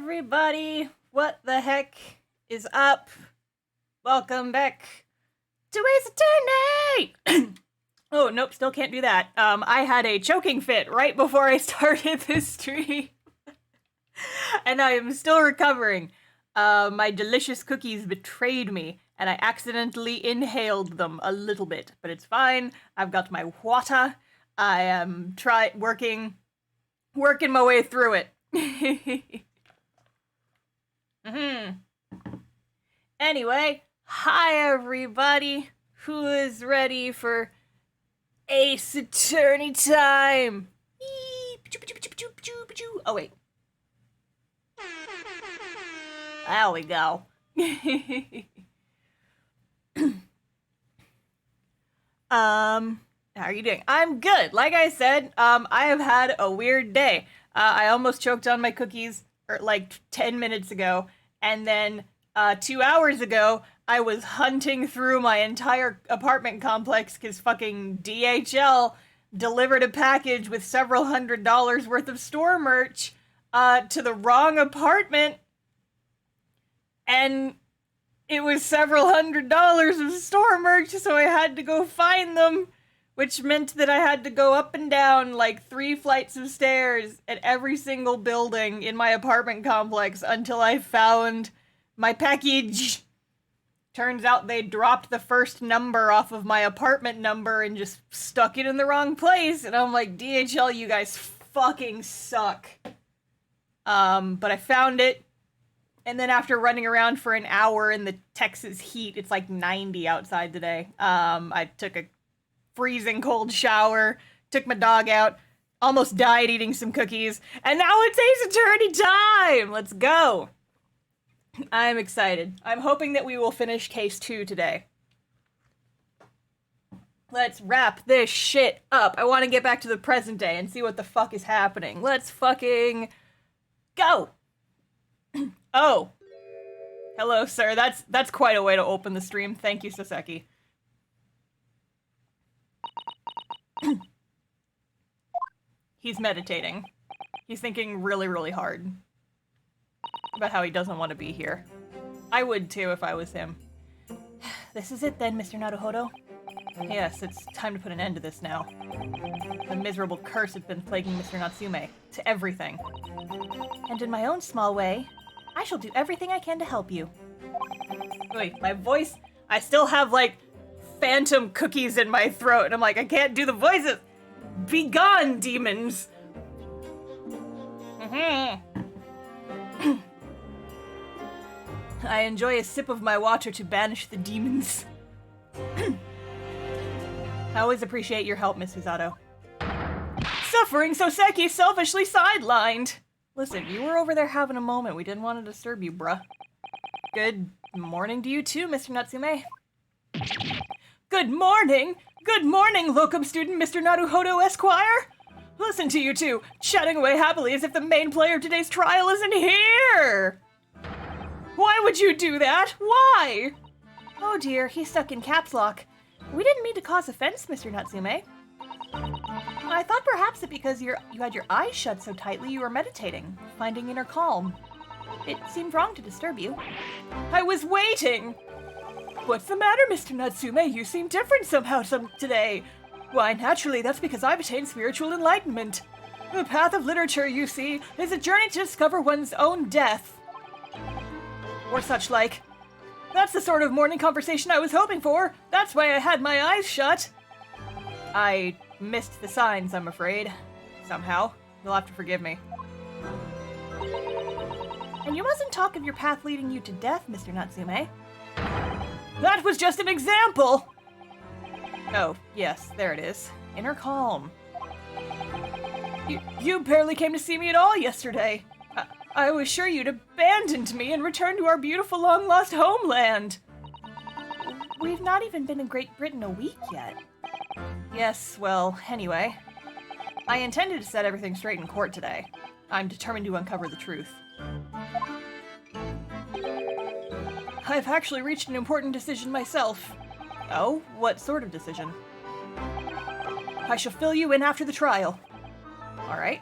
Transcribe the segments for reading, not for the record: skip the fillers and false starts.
everybody! What the heck is up? Welcome back to Ace Attorney! Oh, nope, still can't do that. I had a choking fit right before I started this stream. And I am still recovering. My delicious cookies betrayed me, and I accidentally inhaled them a little bit. But it's fine. I've got my water. I am working my way through it. Anyway, hi everybody. Who is ready for Ace Attorney time? Oh wait. There we go. How are you doing? I'm good. Like I said, I have had a weird day. I almost choked on my cookies like 10 minutes ago, and then 2 hours ago, I was hunting through my entire apartment complex because fucking DHL delivered a package with several $100s worth of store merch to the wrong apartment, and it was several $100s of store merch, so I had to go find them, which meant that I had to go up and down like 3 flights of stairs at every single building in my apartment complex until I found my package. Turns out they dropped the first number off of my apartment number and just stuck it in the wrong place, and I'm like, DHL, you guys fucking suck. But I found it. And then after running around for an hour in the Texas heat, it's like 90 outside today. I took a freezing cold shower, took my dog out, almost died eating some cookies, and now it's Ace Attorney time! Let's go! I'm excited. I'm hoping that we will finish case 2 today. Let's wrap this shit up. I want to get back to the present day and see what the fuck is happening. Let's fucking go! Oh. Hello, sir. That's quite a way to open the stream. Thank you, Saseki. He's meditating. He's thinking really, really hard about how he doesn't want to be here. I would too if I was him. This is it then, Mr. Naruhodo. Yes, it's time to put an end to this now. The miserable curse has been plaguing Mr. Natsume. To everything. And in my own small way, I shall do everything I can to help you. Wait, my voice? I still have, like, phantom cookies in my throat, and I'm like, I can't do the voices! Be gone, demons! I enjoy a sip of my water to banish the demons. I always appreciate your help, Miss Misato. Suffering Soseki selfishly sidelined! Listen, you were over there having a moment. We didn't want to disturb you, bruh. Good morning to you too, Mr. Natsume. Good morning! Good morning, locum student Mr. Naruhodo Esquire! Listen to you two, chatting away happily as if the main player of today's trial isn't here! Why would you do that? Why? Oh dear, he's stuck in caps lock. We didn't mean to cause offense, Mr. Natsume. I thought perhaps that because you had your eyes shut so tightly you were meditating, finding inner calm. It seemed wrong to disturb you. I was waiting! What's the matter, Mr. Natsume? You seem different somehow today. Why, naturally, that's because I've attained spiritual enlightenment. The path of literature, you see, is a journey to discover one's own death. Or such like. That's the sort of morning conversation I was hoping for. That's why I had my eyes shut. I missed the signs, I'm afraid. Somehow. You'll have to forgive me. And you mustn't talk of your path leading you to death, Mr. Natsume. That was just an example! Oh, yes, there it is. Inner calm. You barely came to see me at all yesterday. I was sure you'd abandoned me and returned to our beautiful long-lost homeland. We've not even been in Great Britain a week yet. Yes, well, anyway. I intended to set everything straight in court today. I'm determined to uncover the truth. I've actually reached an important decision myself. Oh? What sort of decision? I shall fill you in after the trial. Alright.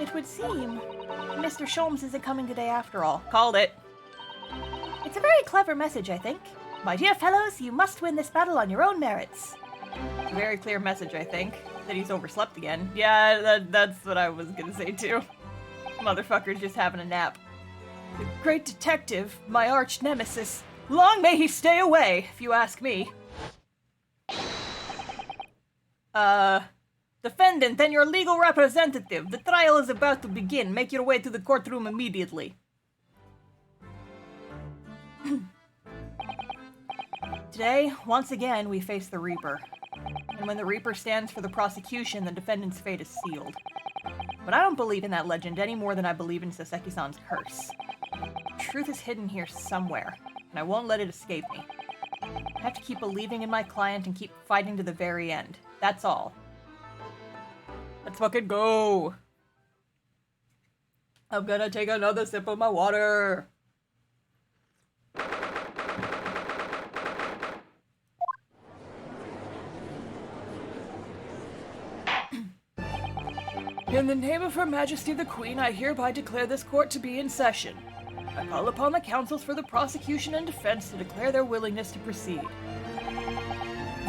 It would seem Mr. Sholmes isn't coming today after all. Called it. It's a very clever message, I think. My dear fellows, you must win this battle on your own merits. It's a very clear message, I think. That he's overslept again. Yeah, that's what I was gonna say too. Motherfucker's just having a nap. The great detective, my arch nemesis. Long may he stay away, if you ask me. Defendant and your legal representative. The trial is about to begin. Make your way to the courtroom immediately. Today, once again, we face the Reaper. And when the Reaper stands for the prosecution, the defendant's fate is sealed. But I don't believe in that legend any more than I believe in Soseki-san's curse. Truth is hidden here somewhere, and I won't let it escape me. I have to keep believing in my client and keep fighting to the very end. That's all. Let's fucking go! I'm gonna take another sip of my water! In the name of Her Majesty the Queen, I hereby declare this court to be in session. I call upon the counsels for the prosecution and defense to declare their willingness to proceed.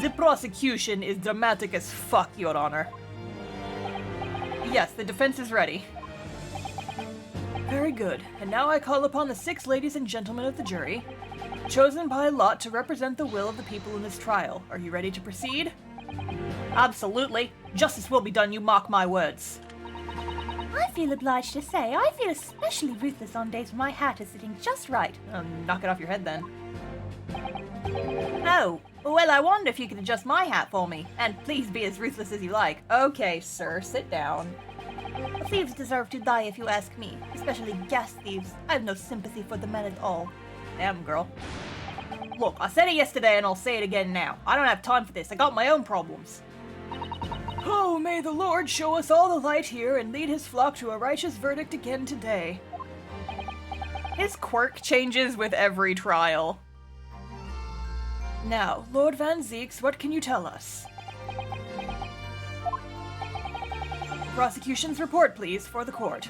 The prosecution is dramatic as fuck, Your Honor. Yes, the defense is ready. Very good. And now I call upon the 6 ladies and gentlemen of the jury, chosen by lot to represent the will of the people in this trial. Are you ready to proceed? Absolutely. Justice will be done, you mark my words. I feel obliged to say, I feel especially ruthless on days when my hat is sitting just right. Knock it off your head then. Oh, well, I wonder if you could adjust my hat for me. And please be as ruthless as you like. Okay, sir, sit down. Thieves deserve to die if you ask me, especially gas thieves. I have no sympathy for the men at all. Damn, girl. Look, I said it yesterday and I'll say it again now. I don't have time for this. I got my own problems. Oh, may the Lord show us all the light here and lead his flock to a righteous verdict again today. His quirk changes with every trial. Now, Lord Van Zeeks, what can you tell us? Prosecution's report, please, for the court.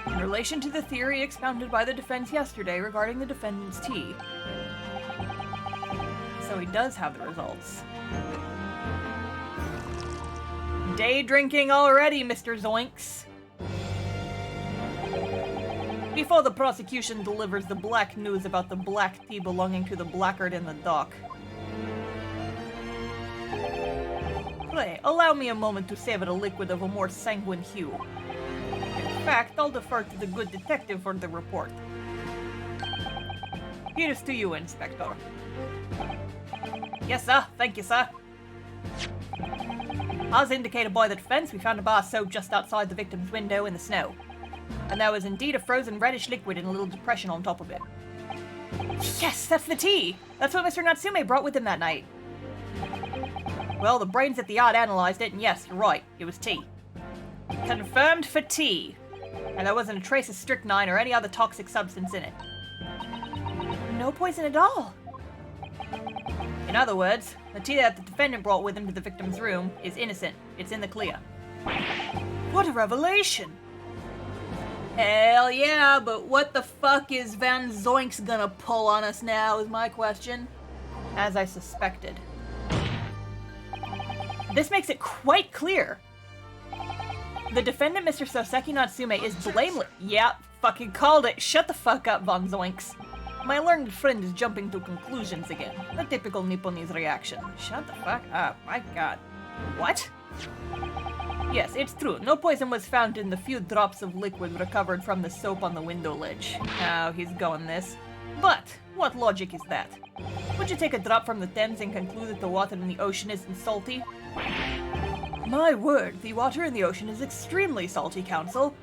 In relation to the theory expounded by the defense yesterday regarding the defendant's tea. So he does have the results. Day drinking already, Mr. Zoinks. Before the prosecution delivers the black news about the black tea belonging to the blackguard in the dock. Pray, allow me a moment to savor a liquid of a more sanguine hue. In fact, I'll defer to the good detective for the report. Here's to you, Inspector. Yes, sir. Thank you, sir. As indicated by the defense, we found a bar soap just outside the victim's window in the snow. And there was indeed a frozen reddish liquid in a little depression on top of it. Yes, that's the tea! That's what Mr. Natsume brought with him that night. Well, the brains at the yard analyzed it, and yes, you're right, it was tea. Confirmed for tea. And there wasn't a trace of strychnine or any other toxic substance in it. No poison at all. In other words, the tea that the defendant brought with him to the victim's room is innocent. It's in the clear. What a revelation! Hell yeah, but what the fuck is Van Zoinks gonna pull on us now is my question. As I suspected. This makes it quite clear. The defendant, Mr. Soseki Natsume, is blameless. Yeah, fucking called it. Shut the fuck up, Van Zoinks. My learned friend is jumping to conclusions again. A typical Nipponese reaction. Shut the fuck up. My god. What? Yes, it's true. No poison was found in the few drops of liquid recovered from the soap on the window ledge. Now he's going this. But, what logic is that? Would you take a drop from the Thames and conclude that the water in the ocean isn't salty? My word, the water in the ocean is extremely salty, Counsel.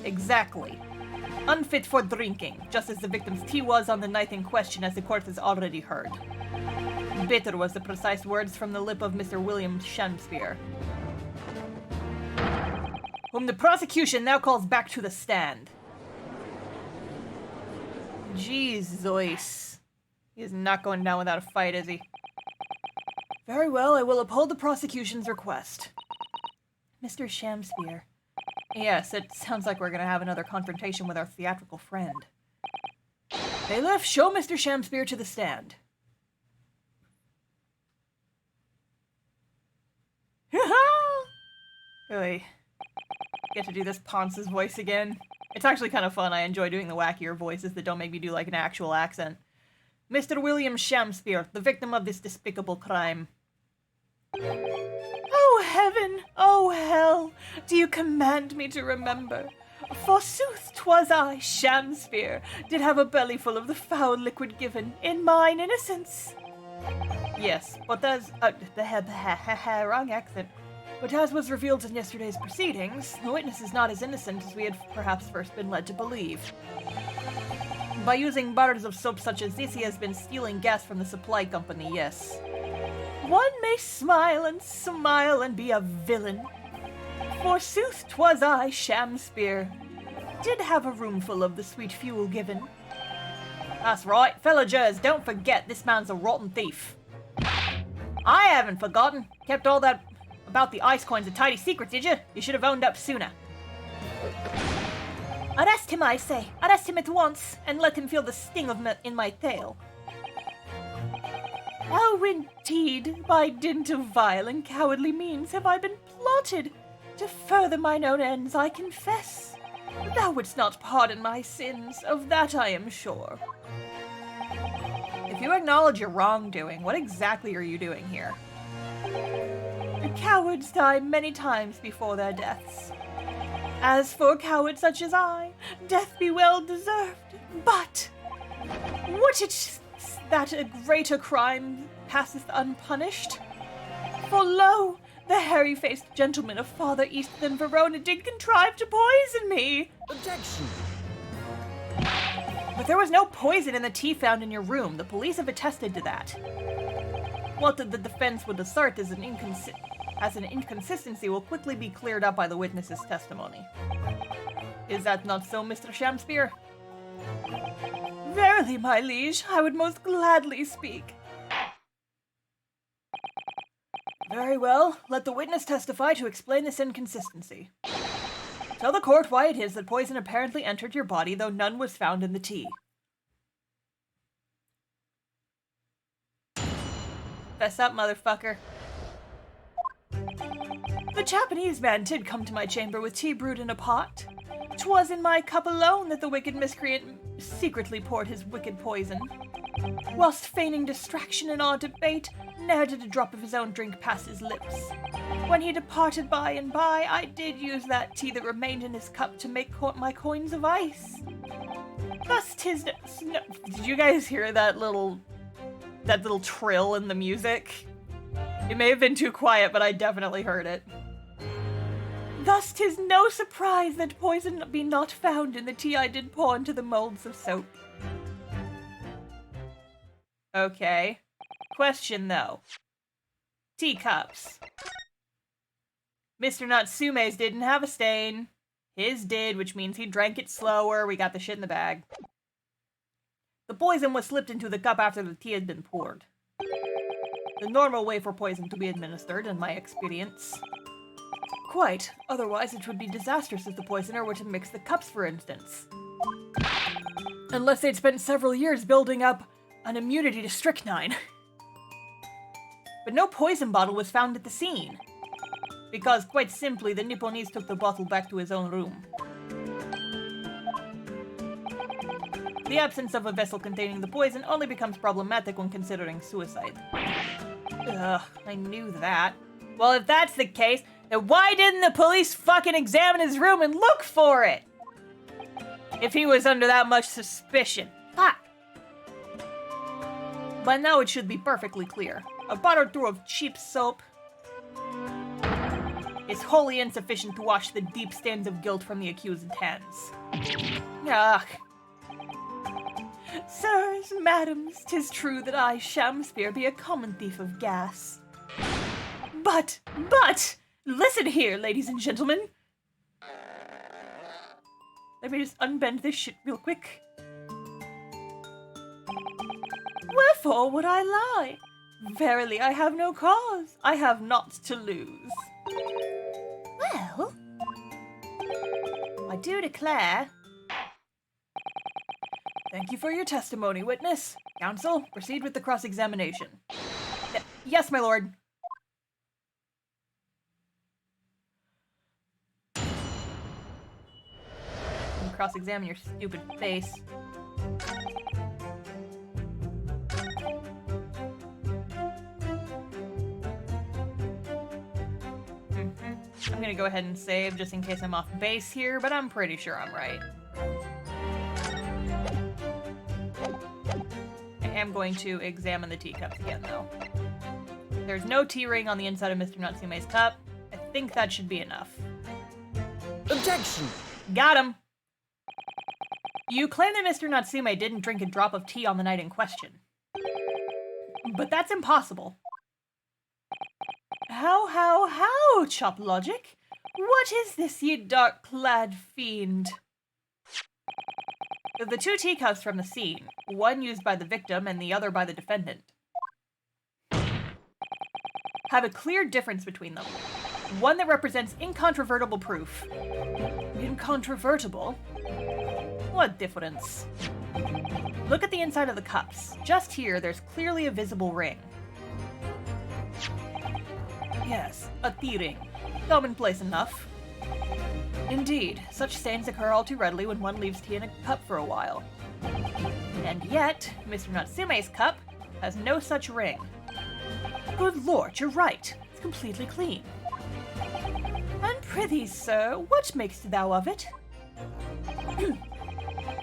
Exactly. Unfit for drinking, just as the victim's tea was on the night in question, as the court has already heard. Bitter was the precise words from the lip of Mr. William Shakespeare, whom the prosecution now calls back to the stand. Jeez, Zois. He is not going down without a fight, is he? Very well, I will uphold the prosecution's request. Mr. Shamspear. Yes, it sounds like we're gonna have another confrontation with our theatrical friend. Bailiff, show Mr. Shamspear to the stand. Really get to do this Ponce's voice again. It's actually kind of fun. I enjoy doing the wackier voices that don't make me do like an actual accent. Mr. William Shamspear, the victim of this despicable crime. Oh heaven, oh hell, do you command me to remember? Forsooth, 'twas I, Shamspear, did have a belly full of the foul liquid given in mine innocence. Yes, but as wrong accent. But as was revealed in yesterday's proceedings, the witness is not as innocent as we had perhaps first been led to believe. By using bars of soap such as this, he has been stealing gas from the supply company, yes. One may smile and be a villain. Forsooth, 'twas I, Shamspear, did have a roomful of the sweet fuel given. That's right, fellow jurors, don't forget this man's a rotten thief. I haven't forgotten. Kept all that about the ice coins a tidy secret, did you? You should have owned up sooner. Arrest him, I say. Arrest him at once, and let him feel the sting of in my tail. Oh, indeed, by dint of vile and cowardly means have I been plotted. To further mine own ends, I confess. Thou wouldst not pardon my sins, of that I am sure. If you acknowledge your wrongdoing, what exactly are you doing here? The cowards die many times before their deaths. As for cowards such as I, death be well deserved. But would it that a greater crime passeth unpunished? For lo, the hairy-faced gentleman of farther east than Verona did contrive to poison me. Objection! But there was no poison in the tea found in your room. The police have attested to that. What the defense would assert is an inconsistency will quickly be cleared up by the witness's testimony. Is that not so, Mr. Shamspear? Verily, my liege, I would most gladly speak. Very well, let the witness testify to explain this inconsistency. Tell the court why it is that poison apparently entered your body, though none was found in the tea. Fess up, motherfucker. The Japanese man did come to my chamber with tea brewed in a pot. 'Twas in my cup alone that the wicked miscreant secretly poured his wicked poison. Whilst feigning distraction in our debate, ne'er did a drop of his own drink pass his lips. When he departed by and by, I did use that tea that remained in his cup to make my coins of ice. Thus 'tis did you guys hear that little trill in the music? It may have been too quiet, but I definitely heard it. Thus 'tis no surprise that poison be not found in the tea I did pour into the molds of soap. Okay. Question, though. Teacups. Mr. Natsume's didn't have a stain. His did, which means he drank it slower. We got the shit in the bag. The poison was slipped into the cup after the tea had been poured. The normal way for poison to be administered, in my experience. Quite. Otherwise, it would be disastrous if the poisoner were to mix the cups, for instance. Unless they'd spent several years building up an immunity to strychnine. But no poison bottle was found at the scene. Because, quite simply, the Nipponese took the bottle back to his own room. The absence of a vessel containing the poison only becomes problematic when considering suicide. Ugh, I knew that. Well, if that's the case, then why didn't the police fucking examine his room and look for it? If he was under that much suspicion. Fuck! By now it should be perfectly clear. A bar or two of cheap soap is wholly insufficient to wash the deep stains of guilt from the accused's hands. Ugh. Sirs, madams, 'tis true that I, Shamspear, be a common thief of gas. But, listen here, ladies and gentlemen. Let me just unbend this shit real quick. Wherefore would I lie? Verily, I have no cause. I have naught to lose. I do declare. Thank you for your testimony, witness. Counsel, proceed with the cross-examination. Yes, my lord. Cross-examine your stupid face. I'm gonna go ahead and save just in case I'm off base here, but I'm pretty sure I'm right. I am going to examine the teacups again, though. There's no tea ring on the inside of Mr. Natsume's cup. I think that should be enough. Objection! Got him! You claim that Mr. Natsume didn't drink a drop of tea on the night in question. But that's impossible. How, Chop Logic? What is this, ye dark-clad fiend? The two teacups from the scene, one used by the victim and the other by the defendant, have a clear difference between them. One that represents incontrovertible proof. Incontrovertible? What difference? Look at the inside of the cups. Just here, there's clearly a visible ring. Yes, a tea ring. Commonplace enough. Indeed, such stains occur all too readily when one leaves tea in a cup for a while. And yet, Mr. Natsume's cup has no such ring. Good lord, you're right. It's completely clean. And prithee, sir, what makest thou of it?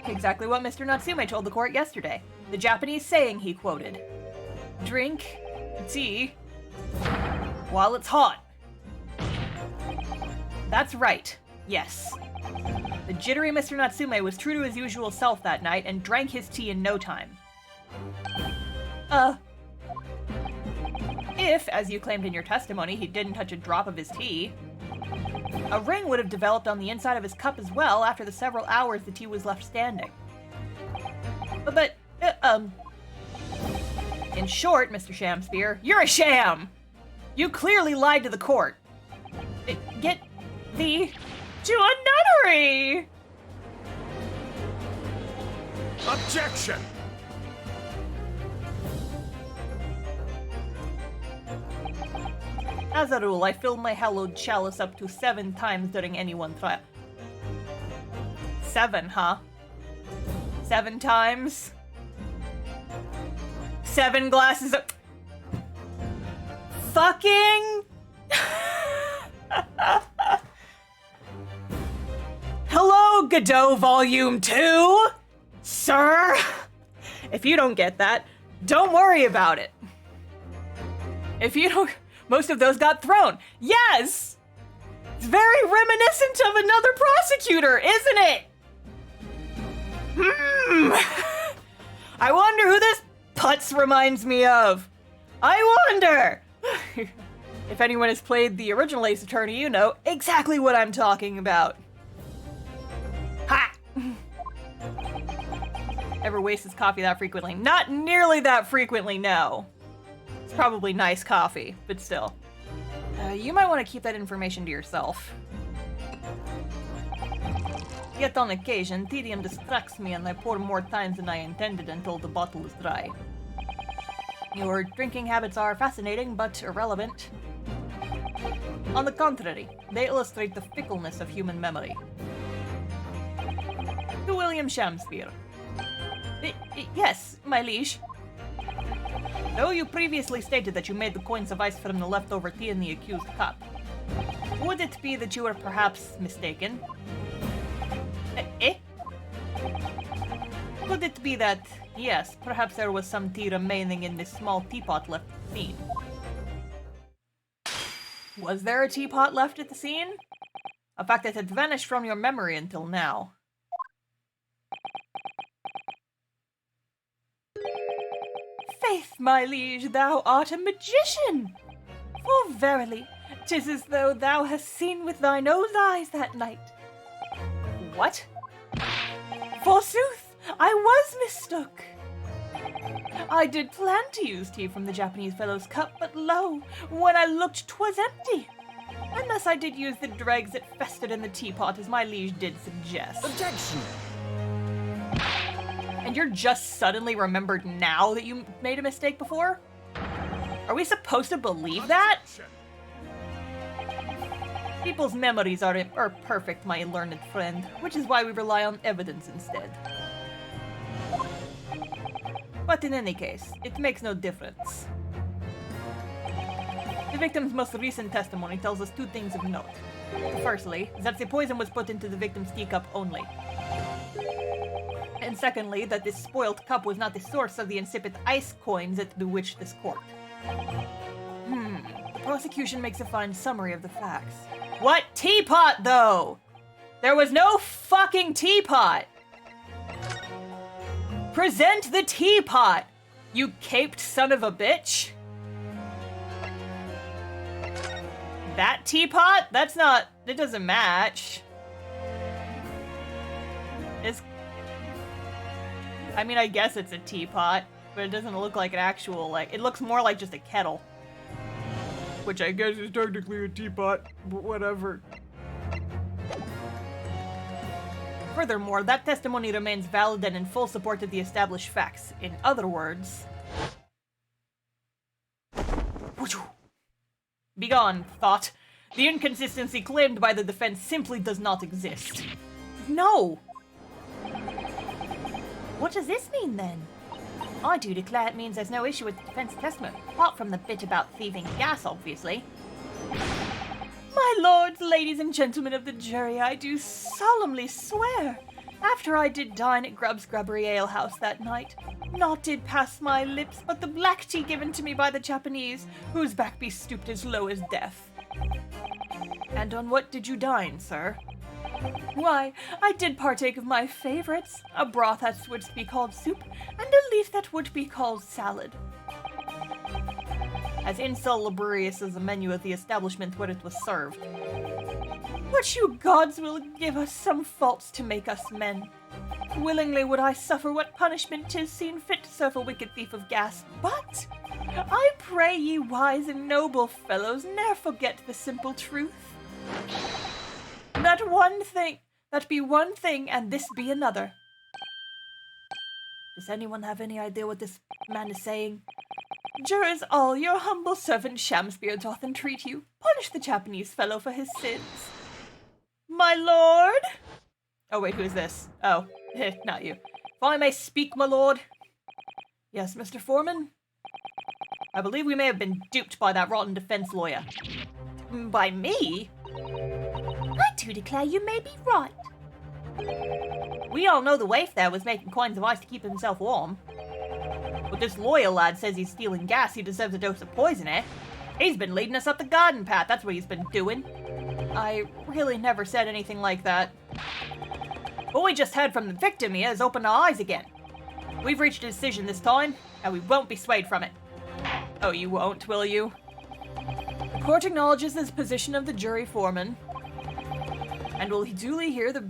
Exactly what Mr. Natsume told the court yesterday. The Japanese saying he quoted. Drink tea while it's hot. That's right. Yes. The jittery Mr. Natsume was true to his usual self that night and drank his tea in no time. If, as you claimed in your testimony, he didn't touch a drop of his tea, a ring would have developed on the inside of his cup as well after the several hours the tea was left standing. In short, Mr. Shamspear, you're a sham! You clearly lied to the court. Get thee to a nunnery! Objection! As a rule, I filled my hallowed chalice up to 7 times during any one trial. 7, huh? 7 times? 7 glasses of... Fucking... Hello, Godot Volume 2? Sir? If you don't get that, don't worry about it. If you don't... Most of those got thrown. Yes! It's very reminiscent of another prosecutor, isn't it? I wonder who this putz reminds me of. I wonder! If anyone has played the original Ace Attorney, you know exactly what I'm talking about. Ha! Ever waste his coffee that frequently? Not nearly that frequently, no. It's probably nice coffee, but still. You might want to keep that information to yourself. Yet on occasion, tedium distracts me and I pour more times than I intended until the bottle is dry. Your drinking habits are fascinating, but irrelevant. On the contrary, they illustrate the fickleness of human memory. To William Shamspear. Yes, my liege. Though you previously stated that you made the coins of ice from the leftover tea in the accused cup, would it be that you were perhaps mistaken? Could it be that, yes, perhaps there was some tea remaining in this small teapot left at the scene? Was there a teapot left at the scene? A fact that had vanished from your memory until now. Faith, my liege, thou art a magician! For verily, 'tis as though thou hast seen with thine own eyes that night. What? Forsooth, I was mistook. I did plan to use tea from the Japanese fellow's cup, but lo, when I looked 'twas empty. Unless I did use the dregs that festered in the teapot, as my liege did suggest. Objection! And you're just suddenly remembered now that you made a mistake before? Are we supposed to believe that? Objection! People's memories aren't perfect, my learned friend, which is why we rely on evidence instead. But in any case, it makes no difference. The victim's most recent testimony tells us two things of note. Firstly, that the poison was put into the victim's teacup only. And secondly, that this spoiled cup was not the source of the insipid ice coins that bewitched this court. The prosecution makes a fine summary of the facts. What teapot, though? There was no fucking teapot! Present the teapot, you caped son of a bitch! That teapot? That's not... It doesn't match. I mean, I guess it's a teapot, but it doesn't look like an actual, like... It looks more like just a kettle. Which I guess is technically a teapot, but whatever. Furthermore, that testimony remains valid and in full support of the established facts. In other words... Begone, thought. The inconsistency claimed by the defense simply does not exist. No! What does this mean, then? I do declare it means there's no issue with the defense testimony, apart from the bit about thieving gas, obviously. My lords, ladies, and gentlemen of the jury, I do solemnly swear, after I did dine at Grubb's Grubbery Ale House that night, naught did pass my lips but the black tea given to me by the Japanese, whose back be stooped as low as death. And on what did you dine, sir? Why, I did partake of my favorites, a broth that would be called soup, and a leaf that would be called salad. As insalubrious as the menu at the establishment where it was served. But you gods will give us some faults to make us men. Willingly would I suffer what punishment 'tis seen fit to serve a wicked thief of gas, but I pray ye wise and noble fellows ne'er forget the simple truth. That be one thing, and this be another. Does anyone have any idea what this man is saying? Jurors all, your humble servant Shamspeare doth entreat you, punish the Japanese fellow for his sins. My lord? Oh wait, who is this? Oh, not you. If I may speak, my lord. Yes, Mr. Foreman? I believe we may have been duped by that rotten defense lawyer. By me? I do declare you may be right. We all know the waif there was making coins of ice to keep himself warm. But this lawyer lad says he's stealing gas, he deserves a dose of poison, eh? He's been leading us up the garden path, that's what he's been doing. I really never said anything like that. What we just heard from the victim here has opened our eyes again. We've reached a decision this time, and we won't be swayed from it. Oh, you won't, will you? The court acknowledges this position of the jury foreman, and will duly hear the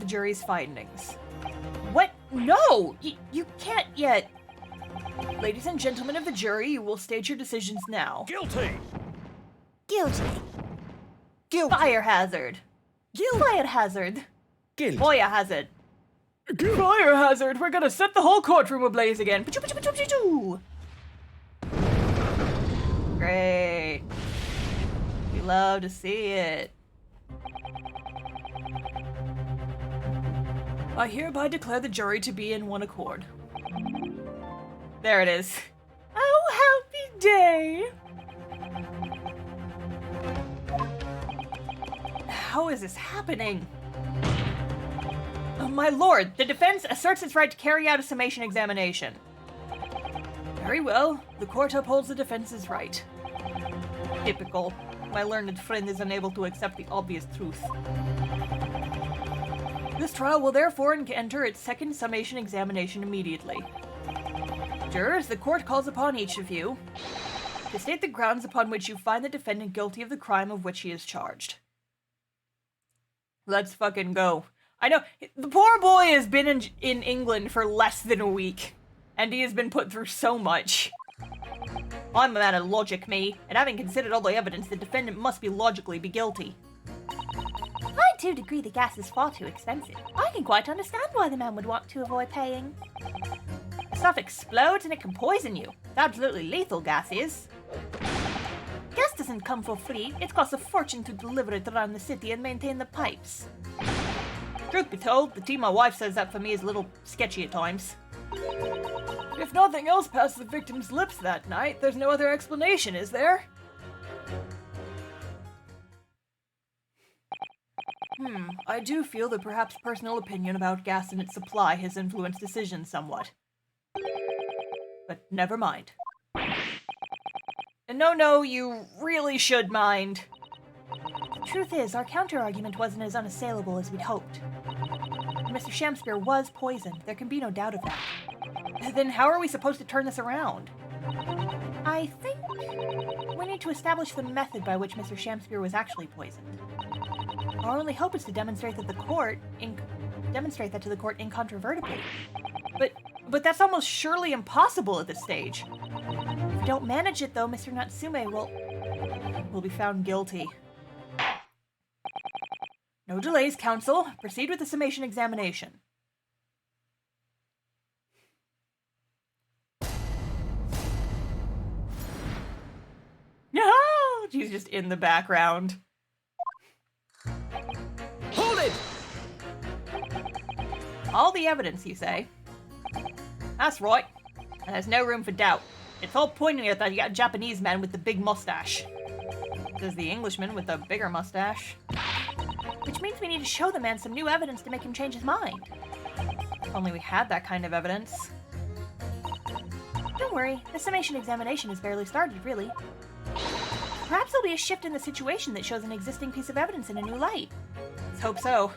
jury's findings. What? No! You can't yet. Ladies and gentlemen of the jury, you will state your decisions now. Guilty! Guilty. Guilty! Fire hazard. Fire hazard. Guilty! Fire hazard. Fire hazard! We're gonna set the whole courtroom ablaze again. Great. We love to see it. I hereby declare the jury to be in one accord. There it is. Oh, happy day! How is this happening? Oh, my lord, the defense asserts its right to carry out a summation examination. Very well, the court upholds the defense's right. Typical. My learned friend is unable to accept the obvious truth. This trial will therefore enter its second summation examination immediately. Jurors, the court calls upon each of you to state the grounds upon which you find the defendant guilty of the crime of which he is charged. Let's fucking go. I know, the poor boy has been in England for less than a week, and he has been put through so much. I'm a man of logic, me, and having considered all the evidence, the defendant must be logically be guilty. I too agree the gas is far too expensive. I can quite understand why the man would want to avoid paying. The stuff explodes and it can poison you. It's absolutely lethal, gas is. Gas doesn't come for free. It costs a fortune to deliver it around the city and maintain the pipes. Truth be told, the tea my wife says that for me is a little sketchy at times. If nothing else passed the victim's lips that night, there's no other explanation, is there? I do feel that perhaps personal opinion about gas and its supply has influenced decisions somewhat. But never mind. And no, you really should mind. The truth is, our counter-argument wasn't as unassailable as we'd hoped. Mr. Shamspeare was poisoned. There can be no doubt of that. Then how are we supposed to turn this around? I think we need to establish the method by which Mr. Shamspeare was actually poisoned. Our only hope is to demonstrate that to the court incontrovertibly. But that's almost surely impossible at this stage. If we don't manage it, though, Mr. Natsume will be found guilty. No delays, counsel. Proceed with the summation examination. No, she's just in the background. Hold it! All the evidence, you say? That's right. And there's no room for doubt. It's all pointing at that Japanese man with the big mustache. There's the Englishman with the bigger mustache. Which means we need to show the man some new evidence to make him change his mind. If only we had that kind of evidence. Don't worry, the summation examination is barely started, really. Perhaps there'll be a shift in the situation that shows an existing piece of evidence in a new light. Let's hope so.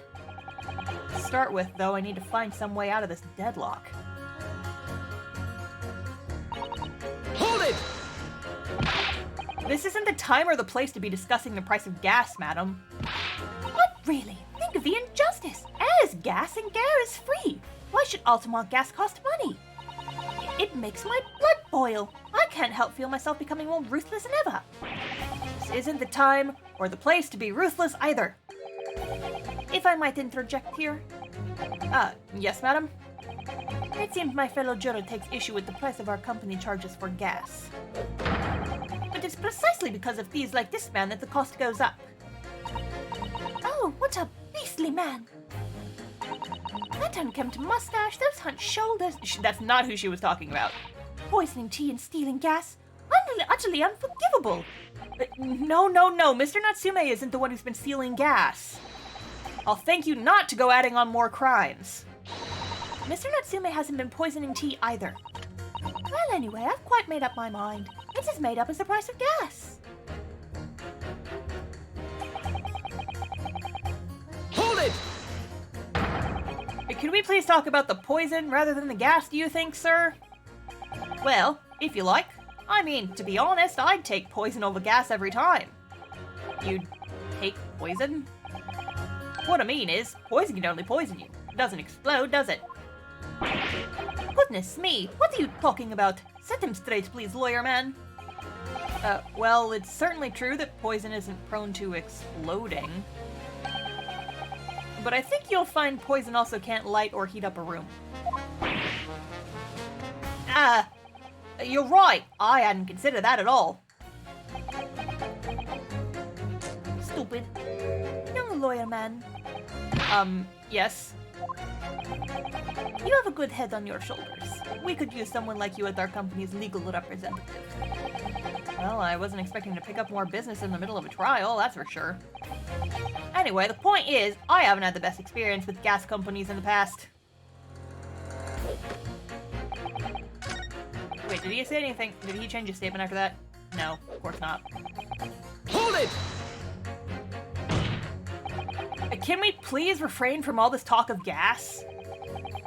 To start with, though, I need to find some way out of this deadlock. Hold it! This isn't the time or the place to be discussing the price of gas, madam. What, really? Think of the injustice! Air is gas and air is free! Why should Altamont gas cost money? It makes my blood boil! I can't help feel myself becoming more ruthless than ever! This isn't the time or the place to be ruthless either. If I might interject here. Yes, madam? It seems my fellow juror takes issue with the price of our company charges for gas. But it's precisely because of thieves like this man that the cost goes up. Oh, what a beastly man! That unkempt mustache, those hunched shoulders. That's not who she was talking about. Poisoning tea and stealing gas. Utterly unforgivable. No. Mr. Natsume isn't the one who's been stealing gas. I'll thank you not to go adding on more crimes. Mr. Natsume hasn't been poisoning tea either. Well, anyway, I've quite made up my mind. It's as made up as the price of gas. Hold it! Could we please talk about the poison rather than the gas, do you think, sir? Well, if you like. I mean, to be honest, I'd take poison over gas every time. You'd take poison? What I mean is, poison can only poison you. It doesn't explode, does it? Goodness me, what are you talking about? Set him straight, please, lawyer man. Well, it's certainly true that poison isn't prone to exploding. But I think you'll find poison also can't light or heat up a room. You're right. I hadn't considered that at all. Stupid. Young lawyer man. Yes? You have a good head on your shoulders. We could use someone like you as our company's legal representative. Well, I wasn't expecting to pick up more business in the middle of a trial, that's for sure. Anyway, the point is, I haven't had the best experience with gas companies in the past. Wait, did he say anything? Did he change his statement after that? No, of course not. Hold it! Can we please refrain from all this talk of gas?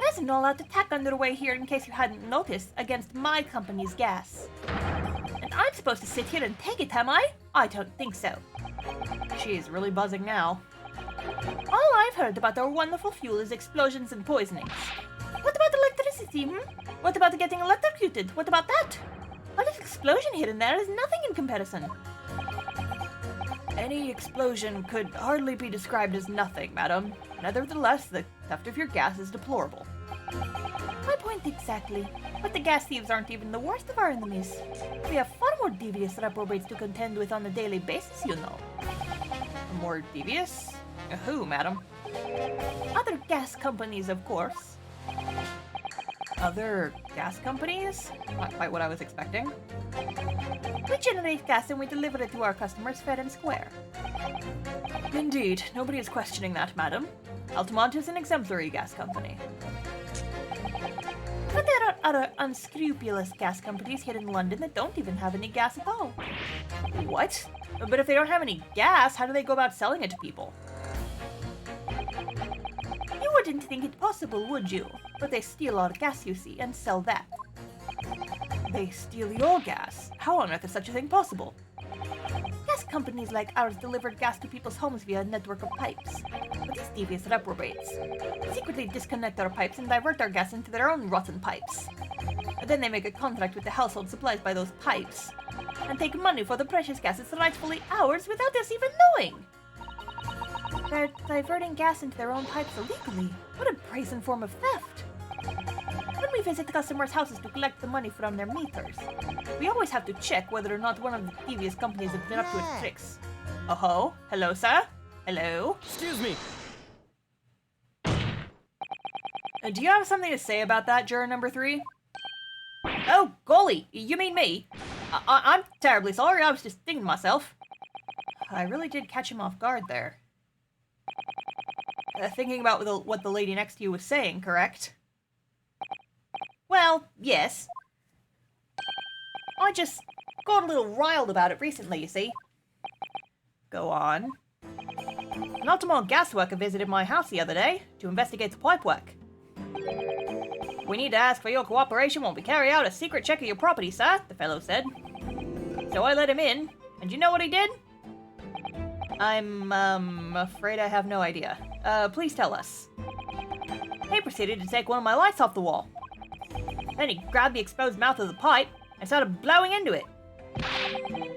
There's an all-out attack underway here, in case you hadn't noticed, against my company's gas. And I'm supposed to sit here and take it, am I? I don't think so. She's really buzzing now. All I've heard about our wonderful fuel is explosions and poisonings. What about electricity, What about getting electrocuted? What about that? A little explosion hidden there is nothing in comparison. Any explosion could hardly be described as nothing, madam. Nevertheless, the theft of your gas is deplorable. My point exactly. But the gas thieves aren't even the worst of our enemies. We have far more devious reprobates to contend with on a daily basis, you know. More devious? Who, madam? Other gas companies, of course. Other gas companies? Not quite what I was expecting. We generate gas and we deliver it to our customers fair and square. Indeed, nobody is questioning that, madam. Altamont is an exemplary gas company. But there are other unscrupulous gas companies here in London that don't even have any gas at all. What? But if they don't have any gas, how do they go about selling it to people? You wouldn't think it possible, would you? But they steal our gas, you see, and sell that. They steal your gas? How on earth is such a thing possible? Gas companies like ours deliver gas to people's homes via a network of pipes. But these devious reprobates secretly disconnect our pipes and divert our gas into their own rotten pipes. And then they make a contract with the household supplied by those pipes, and take money for the precious gas that's rightfully ours without us even knowing. They're diverting gas into their own pipes illegally. What a brazen form of theft! When we visit the customers' houses to collect the money from their meters, we always have to check whether or not one of the devious companies has been up to its tricks. Oh-ho. Hello, sir? Hello? Excuse me. Do you have something to say about that, juror number 3? Oh, golly, you mean me? I'm terribly sorry, I was just thinking to myself. I really did catch him off guard there. Thinking about what the lady next to you was saying, correct? Well, yes. I just got a little riled about it recently, you see. Go on. An Altamont gas worker visited my house the other day to investigate the pipe work. We need to ask for your cooperation when we carry out a secret check of your property, sir, the fellow said. So I let him in, and you know what he did? I'm, afraid I have no idea. Please tell us. He proceeded to take one of my lights off the wall. Then he grabbed the exposed mouth of the pipe and started blowing into it.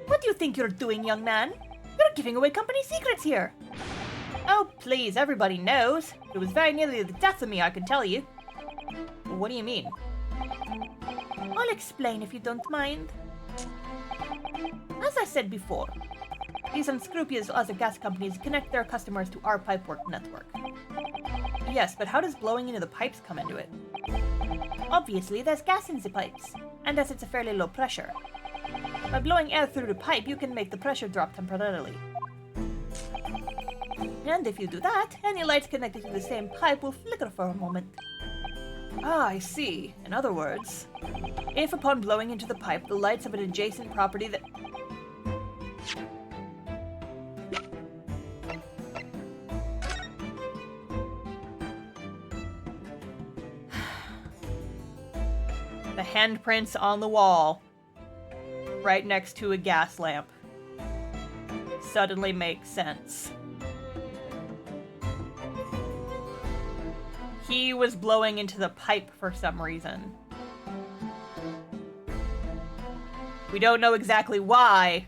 What do you think you're doing, young man? You're giving away company secrets here. Oh, please, everybody knows. It was very nearly the death of me, I can tell you. What do you mean? I'll explain if you don't mind. As I said before, these unscrupulous other gas companies connect their customers to our pipework network. Yes, but how does blowing into the pipes come into it? Obviously, there's gas in the pipes, and as it's a fairly low pressure. By blowing air through the pipe, you can make the pressure drop temporarily. And if you do that, any lights connected to the same pipe will flicker for a moment. Ah, I see. In other words, if upon blowing into the pipe, the lights of an adjacent property that... The handprints on the wall, right next to a gas lamp, suddenly make sense. He was blowing into the pipe for some reason. We don't know exactly why,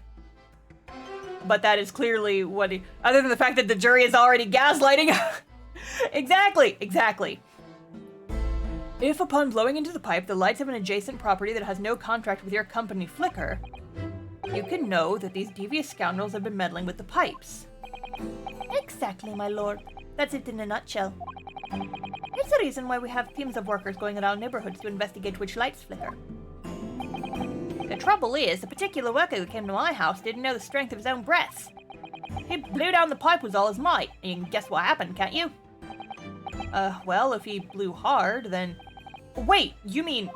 but that is clearly what he... Other than the fact that the jury is already gaslighting... Exactly. If upon blowing into the pipe, the lights of an adjacent property that has no contract with your company flicker, you can know that these devious scoundrels have been meddling with the pipes. Exactly, my lord. That's it in a nutshell. It's the reason why we have teams of workers going around neighborhoods to investigate which lights flicker. The trouble is, the particular worker who came to my house didn't know the strength of his own breath. He blew down the pipe with all his might, and you can guess what happened, can't you? Well, if he blew hard, then... Wait, you mean...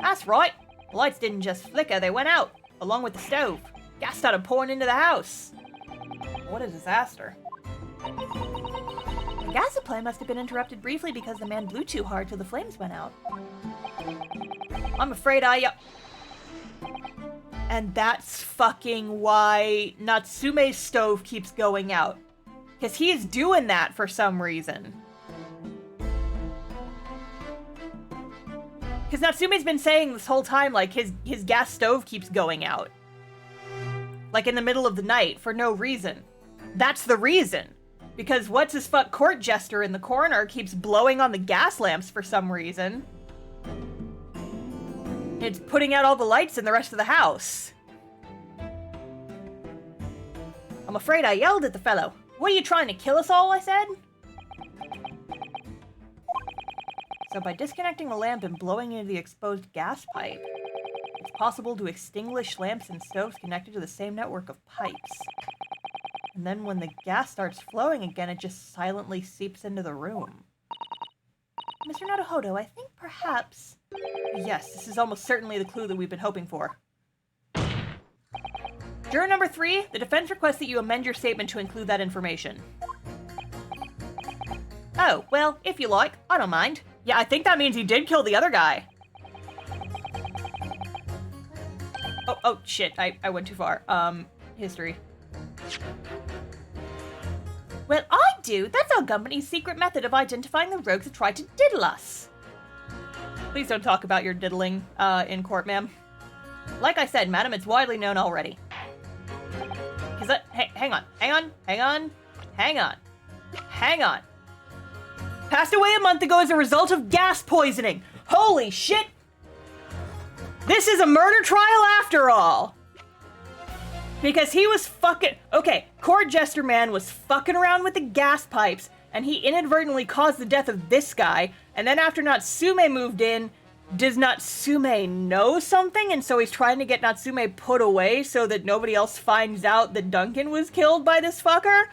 That's right. The lights didn't just flicker, they went out, along with the stove. Gas started pouring into the house. What a disaster. The gas supply must have been interrupted briefly because the man blew too hard till the flames went out. I'm afraid And that's fucking why Natsume's stove keeps going out. Because he's doing that for some reason. Because Natsume's been saying this whole time, like, his gas stove keeps going out. Like, in the middle of the night, for no reason. That's the reason. Because what's-his-fuck court jester in the corner keeps blowing on the gas lamps for some reason. It's putting out all the lights in the rest of the house. I'm afraid I yelled at the fellow. What are you trying to kill us all, I said? So by disconnecting the lamp and blowing into the exposed gas pipe, it's possible to extinguish lamps and stoves connected to the same network of pipes. And then when the gas starts flowing again, it just silently seeps into the room. Mr. Naruhodo, I think perhaps... Yes, this is almost certainly the clue that we've been hoping for. Juror number 3, the defense requests that you amend your statement to include that information. Oh, well, if you like, I don't mind. Yeah, I think that means he did kill the other guy. Oh, shit, I went too far. History. Well, I do. That's our company's secret method of identifying the rogues that try to diddle us. Please don't talk about your diddling, in court, ma'am. Like I said, madam, it's widely known already. Hey, hang on. Passed away a month ago as a result of gas poisoning. Holy shit! This is a murder trial after all! Because he was fucking... Okay, court jester man was fucking around with the gas pipes, and he inadvertently caused the death of this guy, and then after Natsume moved in, does Natsume know something? And so he's trying to get Natsume put away so that nobody else finds out that Duncan was killed by this fucker?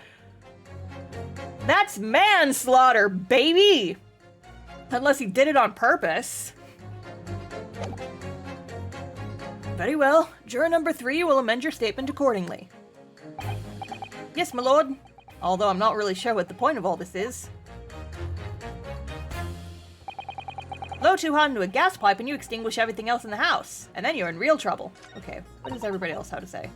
That's manslaughter, baby! Unless he did it on purpose. Very well. Juror number 3 will amend your statement accordingly. Yes, my lord. Although I'm not really sure what the point of all this is. Blow too hot into a gas pipe and you extinguish everything else in the house. And then you're in real trouble. Okay, what does everybody else have to say?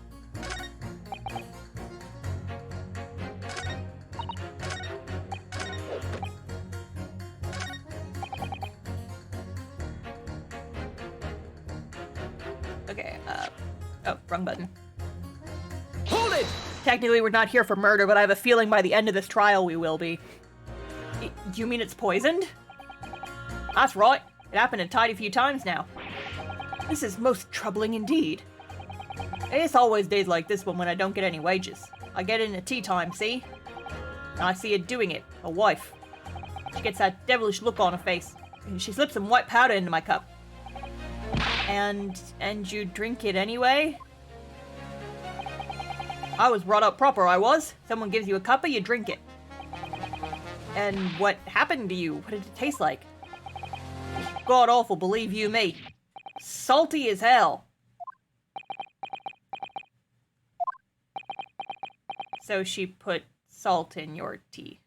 Okay, oh, wrong button. Hold it! Technically, we're not here for murder, but I have a feeling by the end of this trial we will be. Do you mean it's poisoned? That's right. It happened a tidy few times now. This is most troubling indeed. It's always days like this one when I don't get any wages. I get in at tea time, see? And I see her doing it, a wife. She gets that devilish look on her face. And she slips some white powder into my cup. And you drink it anyway? I was brought up proper, I was. Someone gives you a cuppa, you drink it. And what happened to you? What did it taste like? God awful, believe you me. Salty as hell. So she put salt in your tea.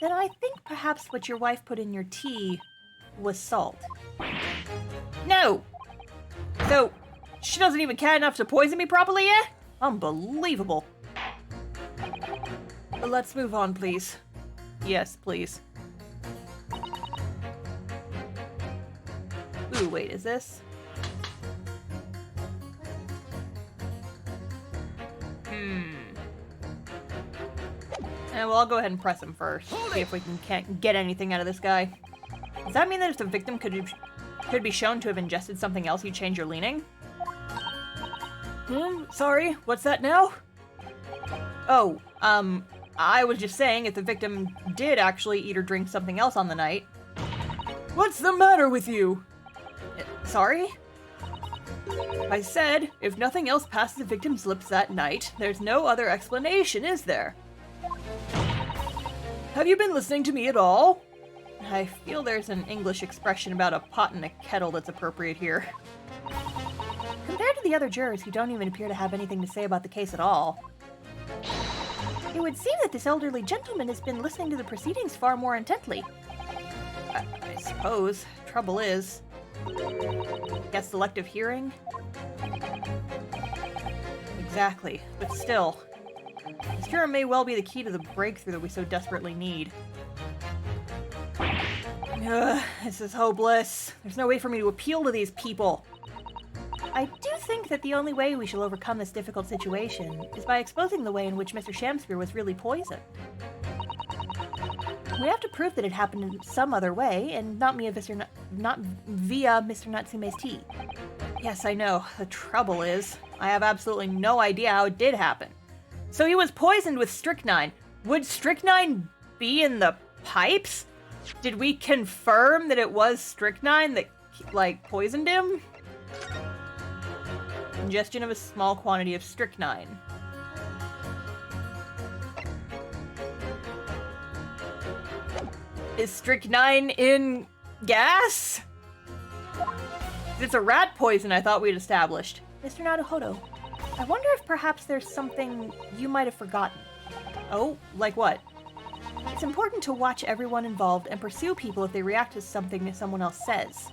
Then I think perhaps what your wife put in your tea was salt. No! So, she doesn't even care enough to poison me properly yet? Unbelievable. But let's move on, please. Yes, please. Ooh, wait, is this? Well, I'll go ahead and press him first. See if we can't get anything out of this guy. Does that mean that if the victim could be shown to have ingested something else, you change your leaning? Sorry, what's that now? Oh, I was just saying if the victim did actually eat or drink something else on the night. What's the matter with you? Sorry? I said, if nothing else passed the victim's lips that night, there's no other explanation, is there? Have you been listening to me at all? I feel there's an English expression about a pot and a kettle that's appropriate here. Compared to the other jurors who don't even appear to have anything to say about the case at all, it would seem that this elderly gentleman has been listening to the proceedings far more intently. I suppose. Trouble is... Guess selective hearing? Exactly, but still. This cure may well be the key to the breakthrough that we so desperately need. Ugh, this is hopeless. There's no way for me to appeal to these people. I do think that the only way we shall overcome this difficult situation is by exposing the way in which Mr. Shamspear was really poisoned. We have to prove that it happened in some other way, and not via Mr. Natsume's tea. Yes, I know. The trouble is, I have absolutely no idea how it did happen. So he was poisoned with strychnine. Would strychnine be in the pipes? Did we confirm that it was strychnine that, like, poisoned him? Ingestion of a small quantity of strychnine. Is strychnine in gas? It's a rat poison, I thought we'd established. Mr. Naruhodo, I wonder if perhaps there's something you might have forgotten. Oh, like what? It's important to watch everyone involved and pursue people if they react to something that someone else says.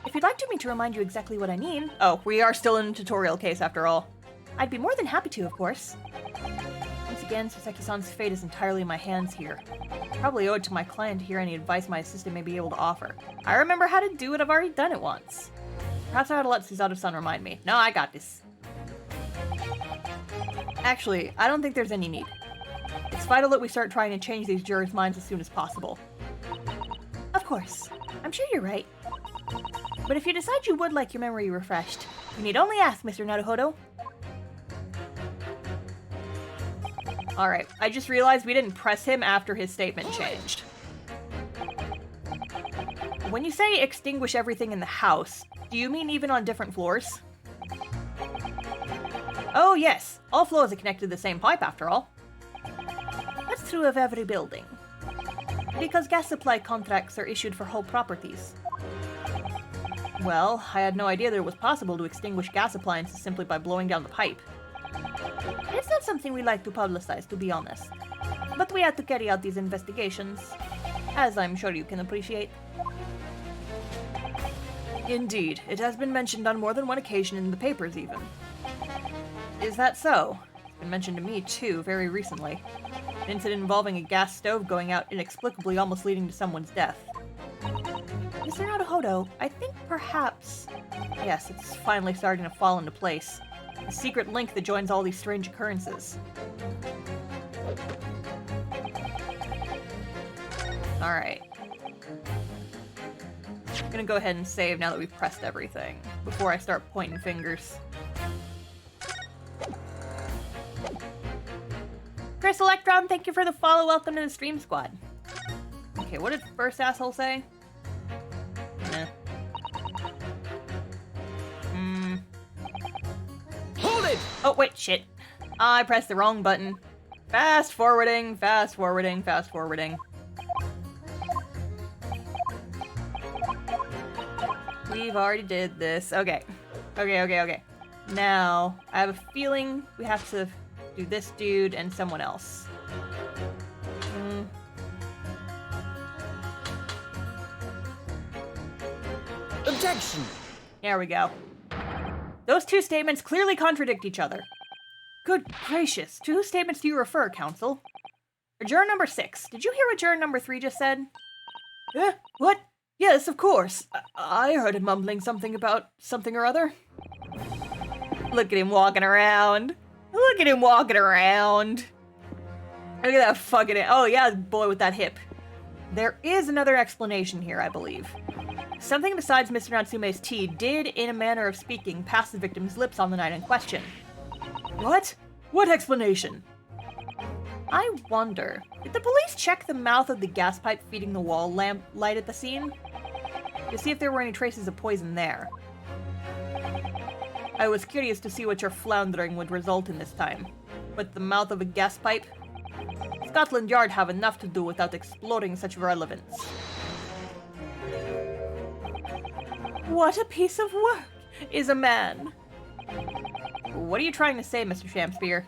If you'd like me to remind you exactly what I mean... Oh, we are still in a tutorial case after all. I'd be more than happy to, of course. Once again, Soseki-san's fate is entirely in my hands here. Probably owe it to my client to hear any advice my assistant may be able to offer. I remember how to do it, I've already done it once. Perhaps I ought to let Susato-san remind me. No, I got this. Actually, I don't think there's any need. It's vital that we start trying to change these jurors' minds as soon as possible. Of course. I'm sure you're right. But if you decide you would like your memory refreshed, you need only ask, Mr. Naruhodo. Alright, I just realized we didn't press him after his statement changed. When you say extinguish everything in the house, do you mean even on different floors? Oh yes, all floors are connected to the same pipe after all. That's true of every building. Because gas supply contracts are issued for whole properties. Well, I had no idea that it was possible to extinguish gas appliances simply by blowing down the pipe. It's not something we like to publicize, to be honest. But we had to carry out these investigations, as I'm sure you can appreciate. Indeed, it has been mentioned on more than one occasion in the papers even. Is that so? It's been mentioned to me too, very recently. An incident involving a gas stove going out inexplicably, almost leading to someone's death. Mr. Naruhodo, I think perhaps... Yes, it's finally starting to fall into place. The secret link that joins all these strange occurrences. Alright. I'm gonna go ahead and save now that we've pressed everything, before I start pointing fingers. Chris Electron, thank you for the follow. Welcome to the stream squad. Okay, what did first asshole say? Hold it! Oh, wait, shit. I pressed the wrong button. Fast forwarding, fast forwarding, fast forwarding. We've already did this. Okay. Okay. Now, I have a feeling we have to do this dude and someone else. Objection! There we go. Those two statements clearly contradict each other. Good gracious, to whose statements do you refer, counsel? Juror number 6, did you hear what juror number 3 just said? What? Yes, of course. I heard him mumbling something about something or other. Look at him walking around. Look at him walking around. Look at that fucking... Oh yeah, boy with that hip. There is another explanation here, I believe. Something besides Mr. Natsume's tea did, in a manner of speaking, pass the victim's lips on the night in question. What? What explanation? I wonder, did the police check the mouth of the gas pipe feeding the wall lamp light at the scene? To see if there were any traces of poison there. I was curious to see what your floundering would result in this time. But the mouth of a gas pipe? Scotland Yard have enough to do without exploring such relevance. What a piece of work is a man. What are you trying to say, Mr. Shamspear?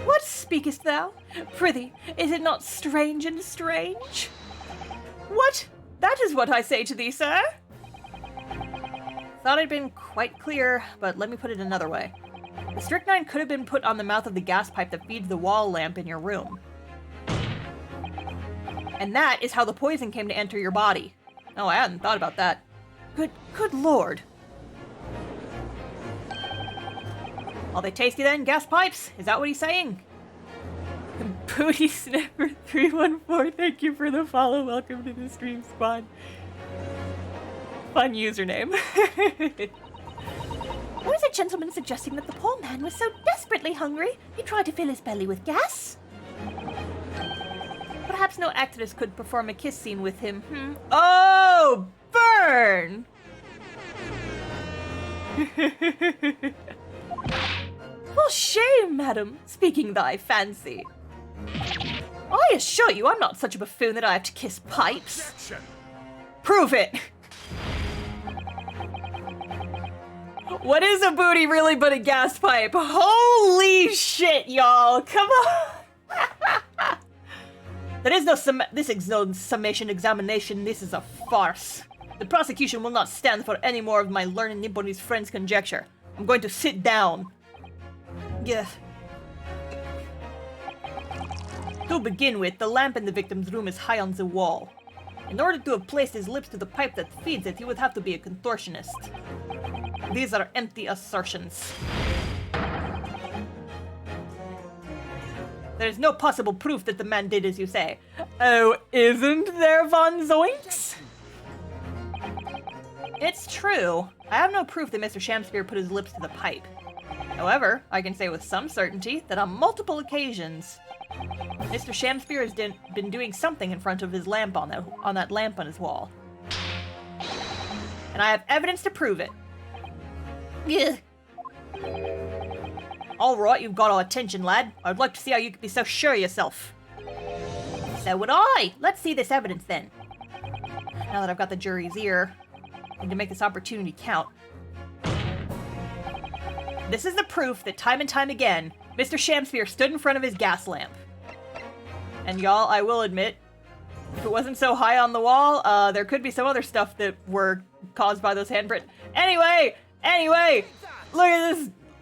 What speakest thou? Prithee, is it not strange and strange? What? That is what I say to thee, sir. Thought I'd been quite clear, but let me put it another way. The strychnine could have been put on the mouth of the gas pipe that feeds the wall lamp in your room. And that is how the poison came to enter your body. Oh, I hadn't thought about that. Good lord. Are they tasty then, gas pipes? Is that what he's saying? Booty Sniffer 314, thank you for the follow. Welcome to the stream squad. Fun username. Was a gentleman suggesting that the poor man was so desperately hungry he tried to fill his belly with gas? Perhaps no actress could perform a kiss scene with him. Oh, burn! For shame, madam, speaking thy fancy. I assure you I'm not such a buffoon that I have to kiss pipes. Objection. Prove it! What is a booty really but a gas pipe? Holy shit, y'all! Come on! This is no summation examination, this is a farce. The prosecution will not stand for any more of my learned Nipponese friend's conjecture. I'm going to sit down. Yeah. To begin with, the lamp in the victim's room is high on the wall. In order to have placed his lips to the pipe that feeds it, he would have to be a contortionist. These are empty assertions. There is no possible proof that the man did as you say. Oh, isn't there, Von Zoinks? It's true. I have no proof that Mr. Shamspeare put his lips to the pipe. However, I can say with some certainty that on multiple occasions, Mr. Shamspeare has been doing something in front of his lamp on that lamp on his wall. And I have evidence to prove it. Ugh. Alright, you've got our attention, lad. I'd like to see how you could be so sure of yourself. So would I! Let's see this evidence then. Now that I've got the jury's ear, I need to make this opportunity count. This is the proof that time and time again, Mr. Shamspeare stood in front of his gas lamp. And y'all, I will admit, if it wasn't so high on the wall, there could be some other stuff that were caused by those handprints. Anyway,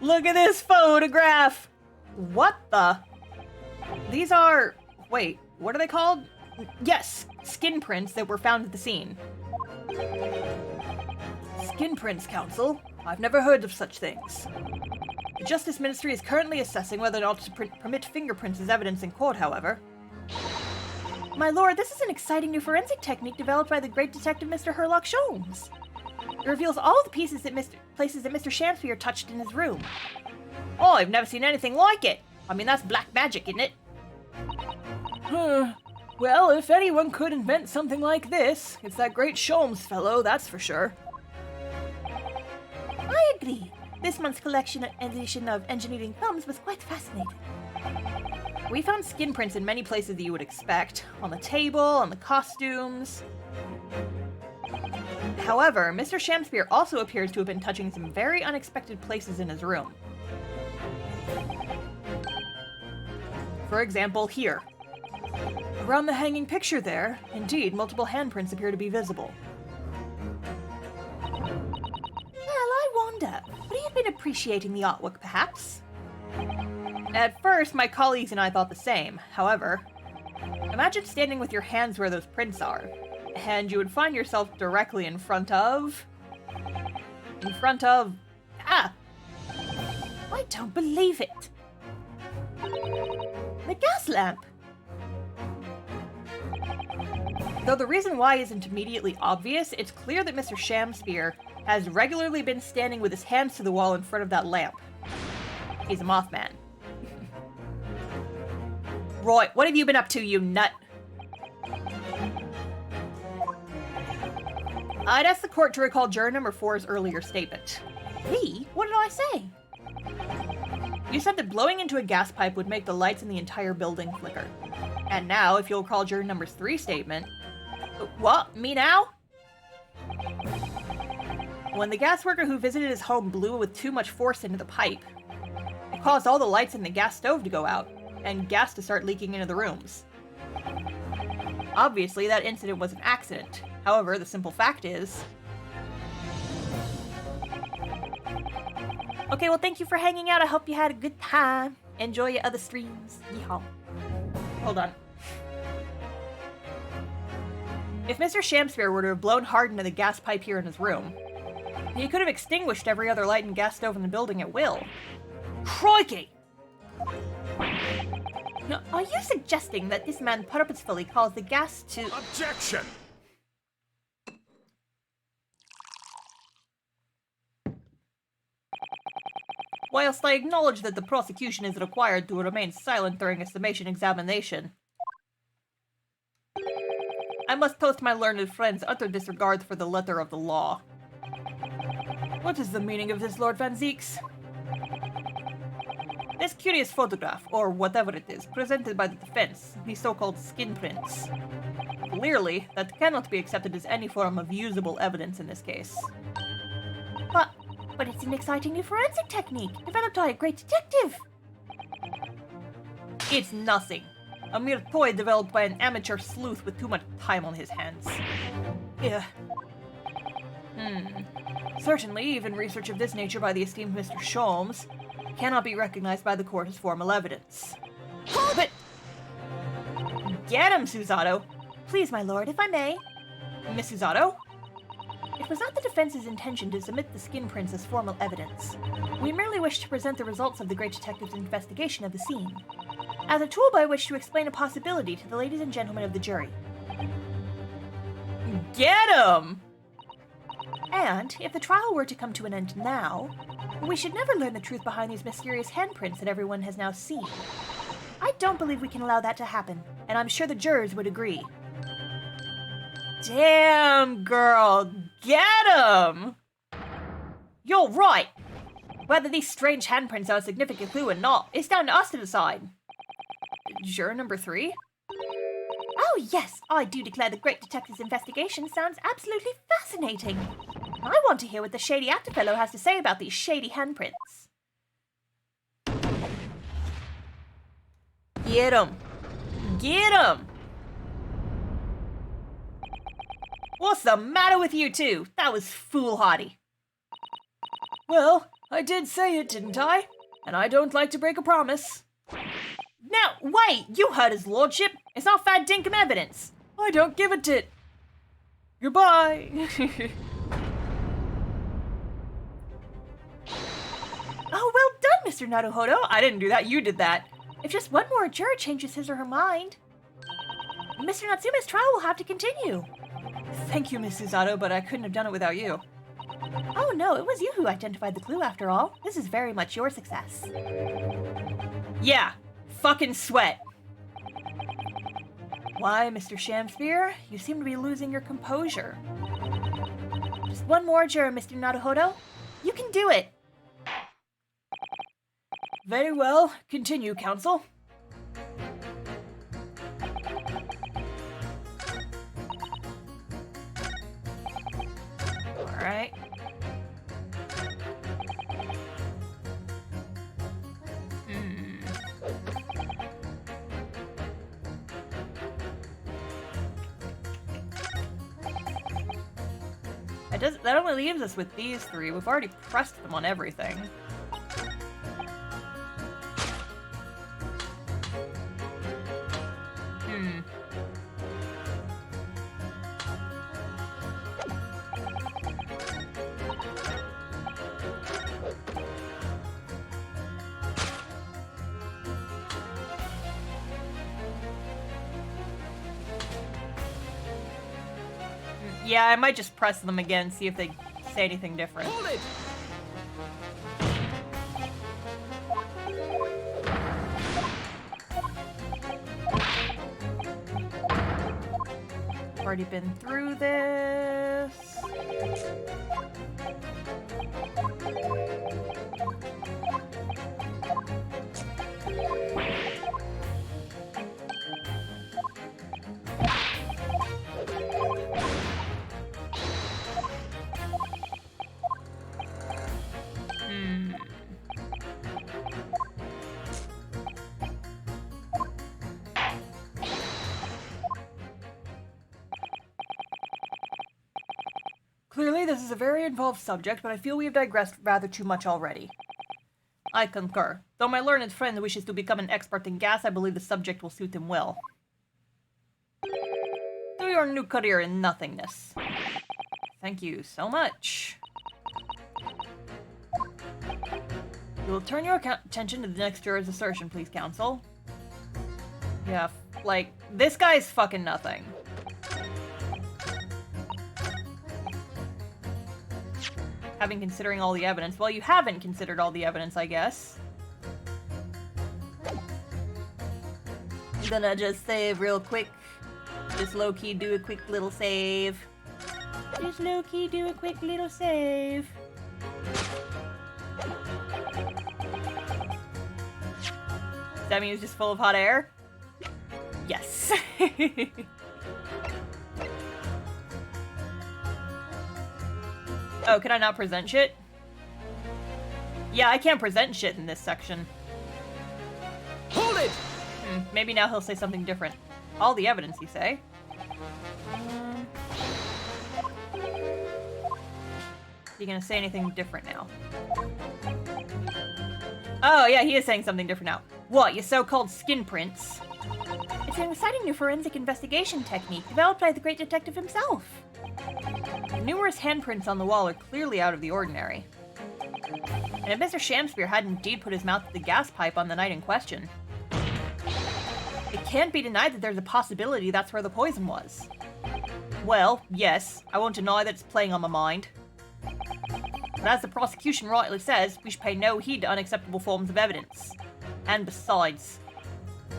look at this photograph. What the? These are, wait, what are they called? Yes, skin prints that were found at the scene. Skin prints, counsel? I've never heard of such things. The Justice Ministry is currently assessing whether or not to permit fingerprints as evidence in court, however. My lord, this is an exciting new forensic technique developed by the great detective Mr. Herlock Sholmes. It reveals all the places that Mr. Shamspeare touched in his room. Oh, I've never seen anything like it. I mean, that's black magic, isn't it? Well, if anyone could invent something like this, it's that great Sholmes fellow, that's for sure. I agree. This month's collection edition of Engineering Thumbs was quite fascinating. We found skin prints in many places that you would expect. On the table, on the costumes. However, Mr. Shamspeare also appears to have been touching some very unexpected places in his room. For example, here. Around the hanging picture there, indeed, multiple handprints appear to be visible. Well, I wonder, would he have been appreciating the artwork, perhaps? At first, my colleagues and I thought the same. However, imagine standing with your hands where those prints are, and you would find yourself directly in front of... Ah! I don't believe it. The gas lamp. Though the reason why isn't immediately obvious, it's clear that Mr. Shamspeare has regularly been standing with his hands to the wall in front of that lamp. He's a Mothman. Roy, what have you been up to, you nut? I'd ask the court to recall juror number 4's earlier statement. Me? What did I say? You said that blowing into a gas pipe would make the lights in the entire building flicker. And now, if you'll recall juror number 3's statement... What? Me now? When the gas worker who visited his home blew with too much force into the pipe, it caused all the lights in the gas stove to go out, and gas to start leaking into the rooms. Obviously, that incident was an accident. However, the simple fact is... Okay, well, thank you for hanging out. I hope you had a good time. Enjoy your other streams. Yeehaw. Hold on. If Mr. Shamspeare were to have blown hard into the gas pipe here in his room, he could have extinguished every other light and gas stove in the building at will. Crikey! Now, are you suggesting that this man purposefully caused the gas to... Objection! Whilst I acknowledge that the prosecution is required to remain silent during a summation examination, I must post my learned friend's utter disregard for the letter of the law. What is the meaning of this, Lord Van Zeeks? This curious photograph, or whatever it is, presented by the defense, the so-called skin prints. Clearly, that cannot be accepted as any form of usable evidence in this case. But it's an exciting new forensic technique, developed by a great detective! It's nothing. A mere toy developed by an amateur sleuth with too much time on his hands. Yeah. Certainly, even research of this nature by the esteemed Mr. Sholmes cannot be recognized by the court as formal evidence. But... Get him, Susato! Please, my lord, if I may. Miss Susato? It was not the defense's intention to submit the skin prints as formal evidence. We merely wish to present the results of the great detective's investigation of the scene, as a tool by which to explain a possibility to the ladies and gentlemen of the jury. Get him! And, if the trial were to come to an end now, we should never learn the truth behind these mysterious handprints that everyone has now seen. I don't believe we can allow that to happen, and I'm sure the jurors would agree. Damn, girl, get him! You're right! Whether these strange handprints are a significant clue or not, it's down to us to decide. Juror number 3? Oh yes, I do declare the great detective's investigation sounds absolutely fascinating. I want to hear what the shady actor fellow has to say about these shady handprints. Get him! Get him! What's the matter with you two? That was foolhardy. Well, I did say it, didn't I? And I don't like to break a promise. Now, wait! You heard his lordship! It's not fad dinkum evidence! I don't give a tit! Goodbye! Oh, well done, Mr. Naruhodo! I didn't do that, you did that. If just one more juror changes his or her mind, Mr. Natsume's trial will have to continue. Thank you, Miss Susato, but I couldn't have done it without you. Oh no, it was you who identified the clue after all. This is very much your success. Yeah, fucking sweat. Why, Mr. Shamspeare, you seem to be losing your composure. Just one more juror, Mr. Naruhodo. You can do it. Very well. Continue, counsel. Alright. That only leaves us with these three. We've already pressed them on everything. Yeah, I might just press them again, see if they say anything different. Hold it! Already been through this. Clearly, this is a very involved subject, but I feel we have digressed rather too much already. I concur. Though my learned friend wishes to become an expert in gas, I believe the subject will suit him well. Do your new career in nothingness. Thank you so much. You will turn your attention to the next juror's assertion, please, counsel. Yeah, like, this guy's fucking nothing. Having considering all the evidence. Well, you haven't considered all the evidence, I guess. I'm gonna just save real quick. Just low-key do a quick little save. Just low-key do a quick little save. Does that mean it's just full of hot air? Yes. Oh, can I not present shit? Yeah, I can't present shit in this section. Hold it! Maybe now he'll say something different. All the evidence, you say? You gonna say anything different now? Oh, yeah, he is saying something different now. What, your so-called skin prints? It's an exciting new forensic investigation technique developed by the great detective himself. The numerous handprints on the wall are clearly out of the ordinary. And if Mr. Shamspeare had indeed put his mouth to the gas pipe on the night in question, it can't be denied that there's a possibility that's where the poison was. Well, yes, I won't deny that it's playing on my mind. But as the prosecution rightly says, we should pay no heed to unacceptable forms of evidence. And besides,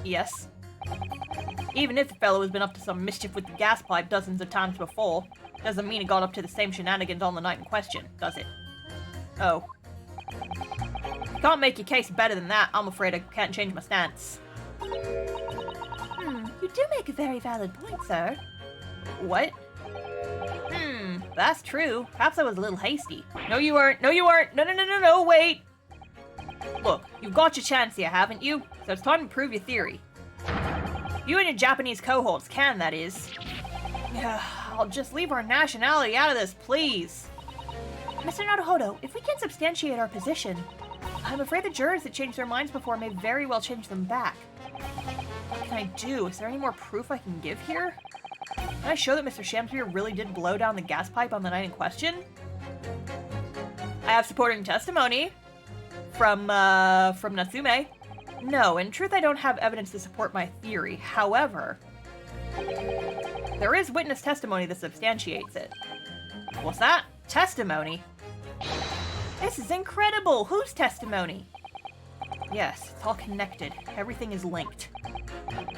yes, even if the fellow has been up to some mischief with the gas pipe dozens of times before, doesn't mean he got up to the same shenanigans on the night in question, does it? Oh. You can't make your case better than that. I'm afraid I can't change my stance. You do make a very valid point, sir. What? That's true. Perhaps I was a little hasty. No, you weren't. No, you weren't. No, wait. Look, you've got your chance here, haven't you? So it's time to prove your theory. You and your Japanese cohorts can, that is. Yeah, I'll just leave our nationality out of this, please. Mr. Naruhodo, if we can't substantiate our position, I'm afraid the jurors that changed their minds before may very well change them back. What can I do? Is there any more proof I can give here? Can I show that Mr. Shamspeare really did blow down the gas pipe on the night in question? I have supporting testimony from Natsume. No, in truth I don't have evidence to support my theory. However, there is witness testimony that substantiates it. What's that? Testimony? This is incredible! Whose testimony? Yes, it's all connected. Everything is linked.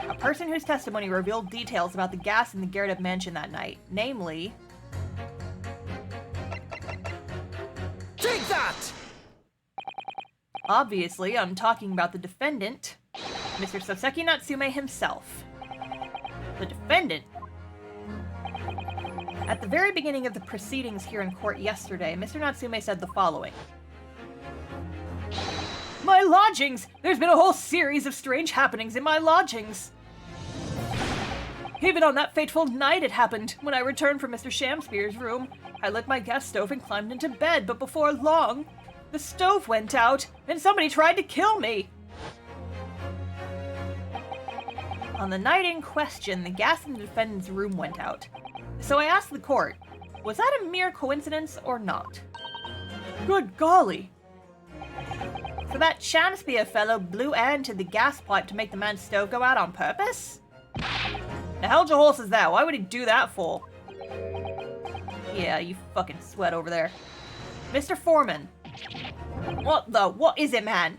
A person whose testimony revealed details about the gas in the Garrett mansion that night. Namely... Take that! Obviously, I'm talking about the defendant, Mr. Soseki Natsume himself. The defendant? At the very beginning of the proceedings here in court yesterday, Mr. Natsume said the following. My lodgings! There's been a whole series of strange happenings in my lodgings. Even on that fateful night it happened. When I returned from Mr. Shamspeare's room, I lit my gas stove and climbed into bed, but before long, the stove went out, and somebody tried to kill me. On the night in question, the gas in the defendant's room went out. So I asked the court, was that a mere coincidence or not? Good golly! So that Shamspeare fellow blew air into the gas pipe to make the man's stove go out on purpose? The hell's your horse is that? Why would he do that for? Yeah, you fucking sweat over there. Mr. Foreman. What is it, man?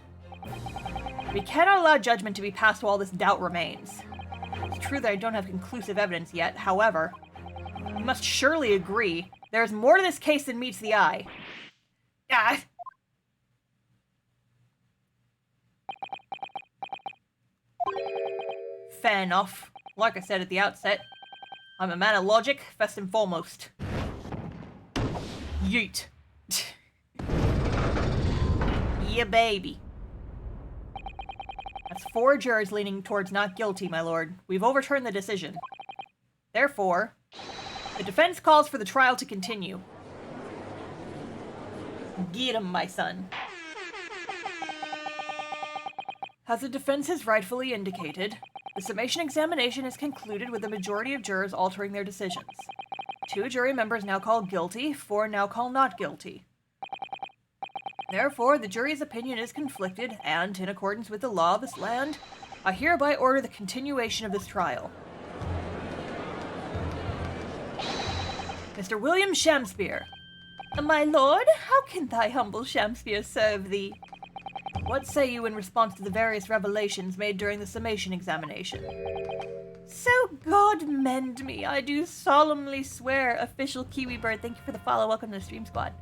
We cannot allow judgment to be passed while this doubt remains. It's true that I don't have conclusive evidence yet, however, you must surely agree there is more to this case than meets the eye. Ah! Fair enough. Like I said at the outset, I'm a man of logic, first and foremost. Yeet. Yeah, baby. That's 4 jurors leaning towards not guilty, my lord. We've overturned the decision. Therefore, the defense calls for the trial to continue. Get him, my son. As the defense has rightfully indicated, The summation examination is concluded with the majority of jurors altering their decisions. 2 jury members now call guilty, 4 now call not guilty. Therefore, the jury's opinion is conflicted, and, in accordance with the law of this land, I hereby order the continuation of this trial. Mr. William Shamspeare. My lord, how can thy humble Shamspeare serve thee? What say you in response to the various revelations made during the summation examination? So God mend me, I do solemnly swear, official Kiwi Bird, thank you for the follow, welcome to the stream squad.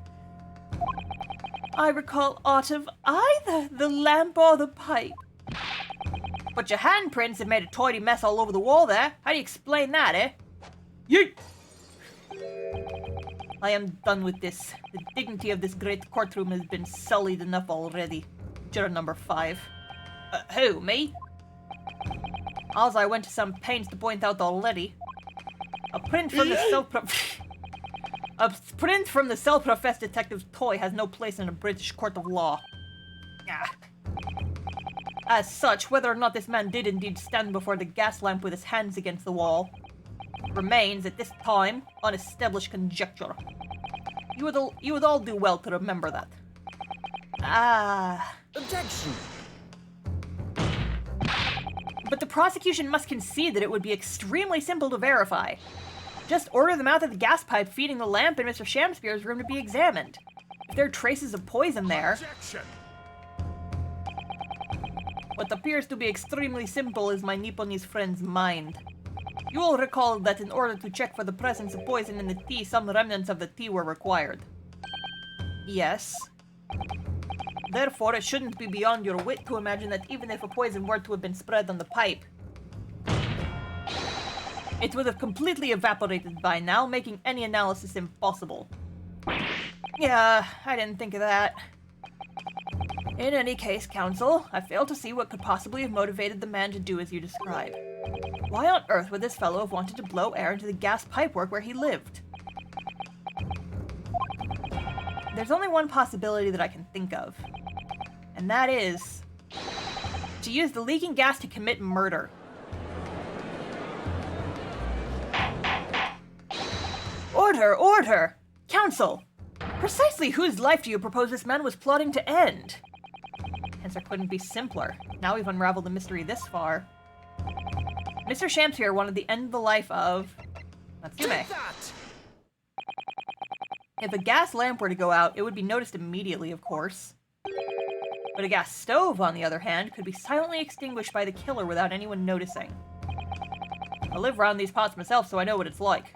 I recall aught of either the lamp or the pipe. But your handprints have made a tidy mess all over the wall there. How do you explain that, eh? Yeet! I am done with this. The dignity of this great courtroom has been sullied enough already. Juror number 5. Who, me? As I went to some pains to point out already. A print from the self-professed detective's toy has no place in a British court of law. As such, whether or not this man did indeed stand before the gas lamp with his hands against the wall remains, at this time, unestablished conjecture. You would all do well to remember that. Objection! But the prosecution must concede that it would be extremely simple to verify. Just order the mouth of the gas pipe feeding the lamp in Mr. Shamspeare's room to be examined. If there are traces of poison there... Objection! What appears to be extremely simple is my Nipponese friend's mind. You will recall that in order to check for the presence of poison in the tea, some remnants of the tea were required. Yes. Therefore, it shouldn't be beyond your wit to imagine that even if a poison were to have been spread on the pipe, it would have completely evaporated by now, making any analysis impossible. Yeah, I didn't think of that. In any case, counsel, I fail to see what could possibly have motivated the man to do as you describe. Why on earth would this fellow have wanted to blow air into the gas pipework where he lived? There's only one possibility that I can think of, and that is to use the leaking gas to commit murder. Order! Order! Counsel! Precisely whose life do you propose this man was plotting to end? Answer couldn't be simpler. Now we've unraveled the mystery this far. Mr. Shamspeare wanted the end of the life of Natsume. If a gas lamp were to go out, it would be noticed immediately, of course. But a gas stove, on the other hand, could be silently extinguished by the killer without anyone noticing. I live around these parts myself, so I know what it's like.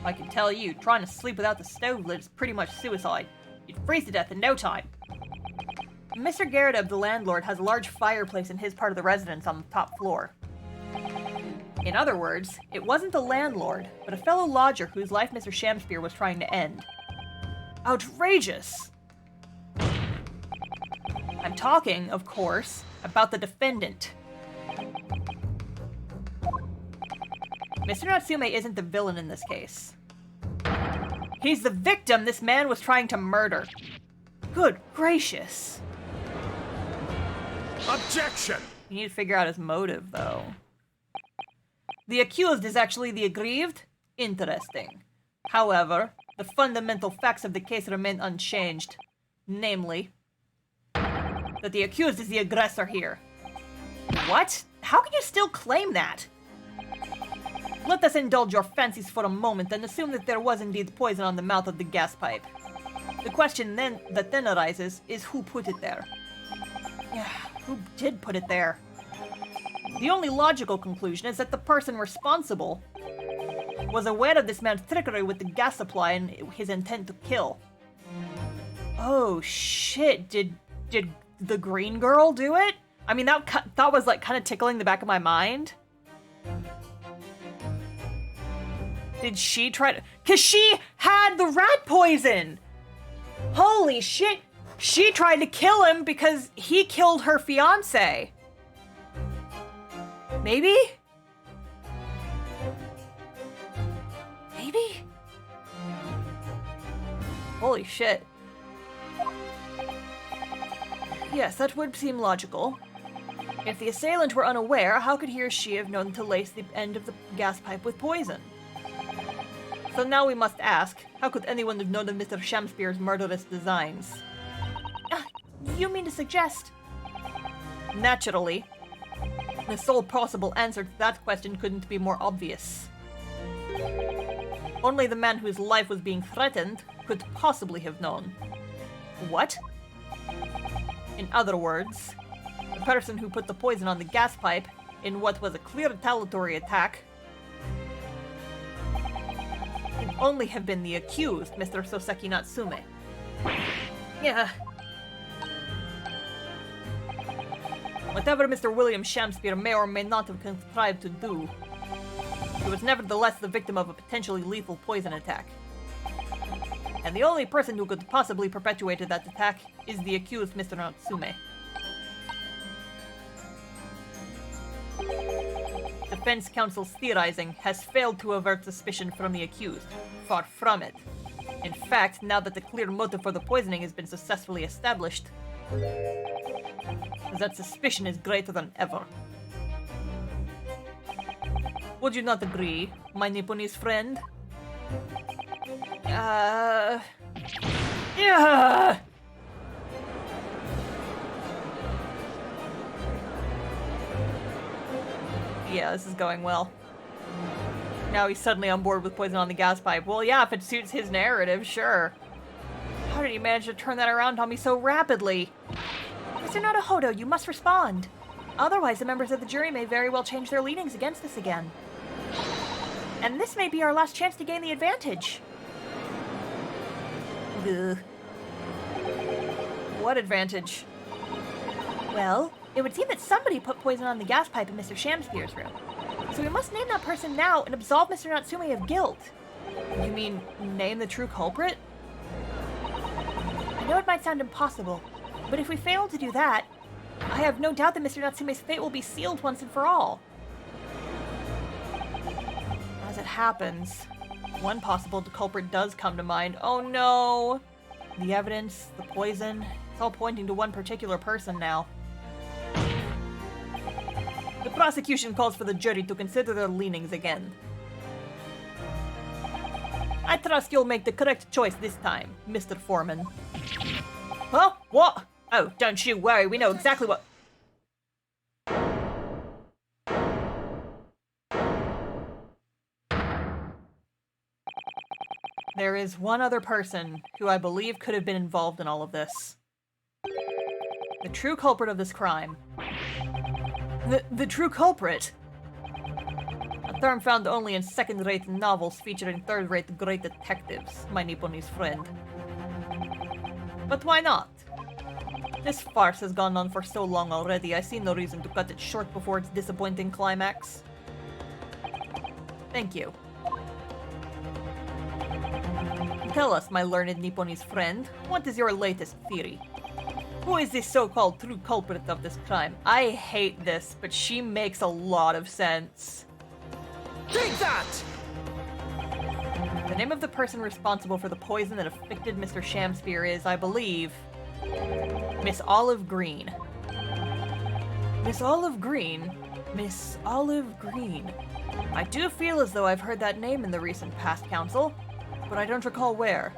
I can tell you, trying to sleep without the stove lid is pretty much suicide. You'd freeze to death in no time. Mr. Garrett, the landlord, has a large fireplace in his part of the residence on the top floor. In other words, it wasn't the landlord, but a fellow lodger whose life Mr. Shamspeare was trying to end. Outrageous! I'm talking, of course, about the defendant. Mr. Natsume isn't the villain in this case. He's the victim this man was trying to murder. Good gracious. Objection! You need to figure out his motive, though. The accused is actually the aggrieved? Interesting. However, the fundamental facts of the case remain unchanged. Namely, that the accused is the aggressor here. What? How can you still claim that? Let us indulge your fancies for a moment and assume that there was indeed poison on the mouth of the gas pipe. The question that then arises is who put it there? Yeah, who did put it there? The only logical conclusion is that the person responsible was aware of this man's trickery with the gas supply and his intent to kill. Oh shit, did the green girl do it? I mean, that was like kind of tickling the back of my mind. Did she try to... 'Cause she had the rat poison! Holy shit! She tried to kill him because he killed her fiancé. Maybe? Maybe? Holy shit. Yes, that would seem logical. If the assailant were unaware, how could he or she have known to lace the end of the gas pipe with poison? So now we must ask, how could anyone have known of Mr. Shamspear's murderous designs? You mean to suggest... Naturally. The sole possible answer to that question couldn't be more obvious. Only the man whose life was being threatened could possibly have known. What? In other words, the person who put the poison on the gas pipe in what was a clear retaliatory attack could only have been the accused, Mr. Soseki Natsume. Yeah. Whatever Mr. William Shamspear may or may not have contrived to do, he was nevertheless the victim of a potentially lethal poison attack. And the only person who could possibly perpetuate that attack is the accused, Mr. Natsume. Defense counsel's theorizing has failed to avert suspicion from the accused. Far from it. In fact, now that the clear motive for the poisoning has been successfully established, that suspicion is greater than ever. Would you not agree, my Nipponese friend? Yeah. Yeah, this is going well. Now he's suddenly on board with poison on the gas pipe. Well, yeah, if it suits his narrative, sure. How did he manage to turn that around on me so rapidly? Mr. Naruhodo, you must respond. Otherwise, the members of the jury may very well change their leanings against us again. And this may be our last chance to gain the advantage. Ugh. What advantage? Well, it would seem that somebody put poison on the gas pipe in Mr. Shamspear's room. So we must name that person now and absolve Mr. Natsume of guilt. You mean name the true culprit? I know it might sound impossible, but if we fail to do that, I have no doubt that Mr. Natsume's fate will be sealed once and for all. As it happens, one possible culprit does come to mind. Oh no! The evidence, the poison, it's all pointing to one particular person now. The prosecution calls for the jury to consider their leanings again. I trust you'll make the correct choice this time, Mr. Foreman. Huh? What? Oh, don't you worry, we know exactly what... There is one other person who I believe could have been involved in all of this. The true culprit of this crime. The true culprit? A term found only in second-rate novels featuring third-rate great detectives, my Nipponese friend. But why not? This farce has gone on for so long already, I see no reason to cut it short before its disappointing climax. Thank you. Tell us, my learned Nipponese friend, what is your latest theory? Who is this so-called true culprit of this crime? I hate this, but she makes a lot of sense. Take that! The name of the person responsible for the poison that afflicted Mr. Shamspear is, I believe, Miss Olive Green. Miss Olive Green? Miss Olive Green. I do feel as though I've heard that name in the recent past, Counsel, but I don't recall where.